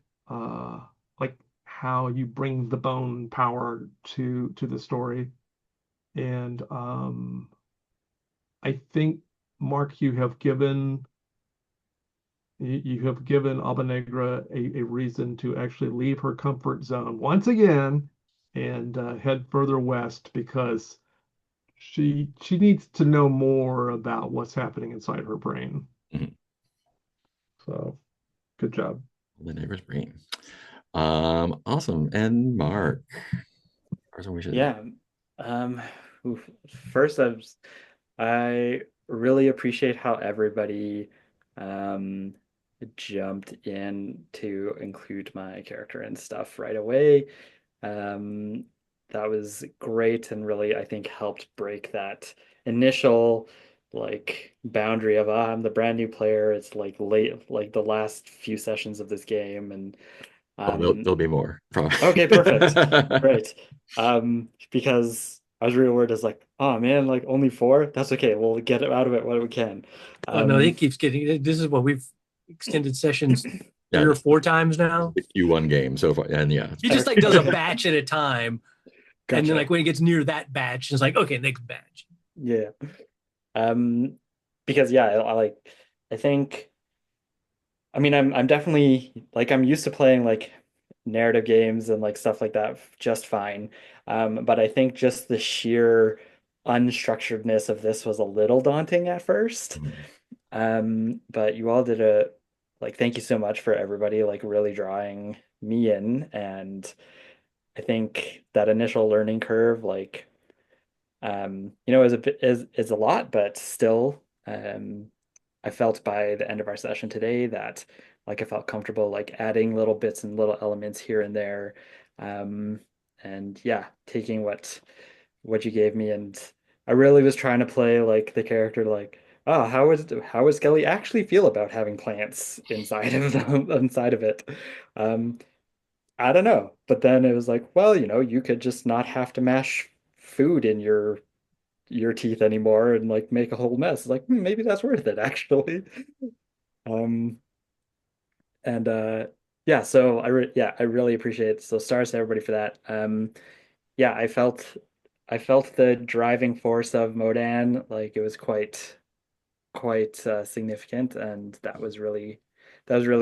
like how you bring the bone power to the story. And I think Mark, you have given Albanegra a reason to actually leave her comfort zone once again and head further west because she needs to know more about what's happening inside her brain. Mhm. So good job. The neighbor's brain. Awesome. And Mark, are some wishes? Yeah. Um, First, I really appreciate how everybody um, jumped in to include my character and stuff right away. Um, that was great and really, I think, helped break that initial like boundary of I'm the brand new player. It's like late, like the last few sessions of this game, and Oh, um, there'll be more. okay, perfect. Great. Because I was really worried as like, oh man, like only four? That's okay. We'll get it out of it what we can. Oh no, it Um, keeps getting. This is what we've extended sessions Yeah, three or four times now. the Q1 game so far. And yeah, He just like does a batch at a time, and then gotcha. like when he gets near that batch, it's like okay, next batch. Yeah. Um, because yeah, I like I think I mean I'm definitely like I'm used to playing like narrative games and like stuff like that just fine. But I think just the sheer unstructuredness of this was a little daunting at first. Mhm. But you all did a like thank you so much for everybody like really drawing me in, and I think that initial learning curve like is a bit is a lot, but still I felt by the end of our session today that like I felt comfortable like adding little bits and little elements here and there. Um, and yeah, taking what you gave me, and I really was trying to play like the character like, oh, how would Skelly actually feel about having plants inside of them inside of it? Um, I don't know. But then it was like, well, you could just not have to mash food in your teeth anymore and like make a whole mess. Like, maybe that's worth it actually. Um, and yeah, so I really appreciate it. So stars to everybody for that. Yeah, I felt the driving force of Modan, like it was quite significant, and that was really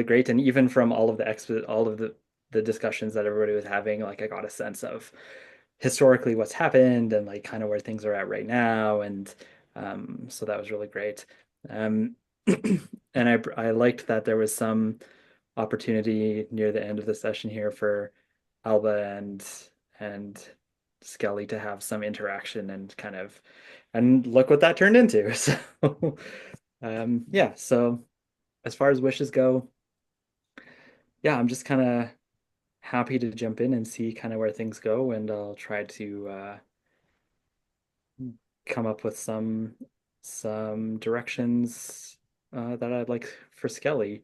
great. And even from all of the discussions that everybody was having, like I got a sense of historically what's happened and like kind of where things are at right now, and so that was really great. Um, and I liked that there was some opportunity near the end of the session here for Alba and Skelly to have some interaction and kind of, and look what that turned into. So, yeah. So as far as wishes go, yeah, I'm just kind of happy to jump in and see kind of where things go, and I'll try to come up with some directions that I'd like for Skelly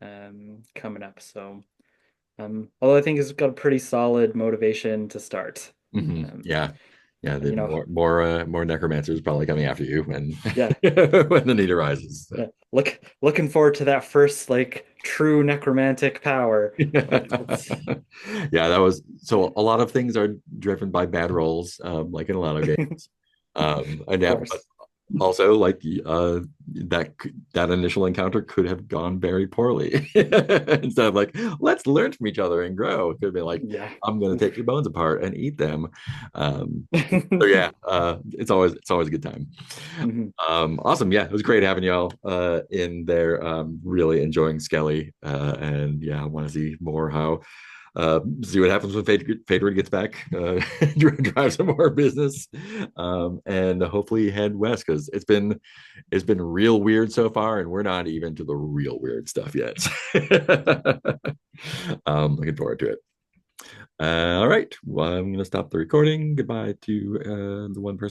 coming up. So, although I think it's got a pretty solid motivation to start. Yeah. Yeah, And the you know, more necromancers probably coming after you when yeah, when the need arises. So. yeah. Looking forward to that first like true necromantic power. Yeah, that was so a lot of things are driven by bad rolls, like in a lot of games. And Of yeah, but course. also like that initial encounter could have gone very poorly. Instead of like, let's learn from each other and grow. It could have been like, Yeah. I'm gonna take your bones apart and eat them. So yeah, it's always a good time. Mhm. Awesome. Yeah, it was great having y'all in there. Really enjoying Skelly. And yeah, I want to see more how see what happens when Phaedra gets back, drive some more business, and hopefully head west because it's been real weird so far, and we're not even to the real weird stuff yet. Looking forward to it. All right. Well, I'm going to stop the recording. Goodbye to the one person.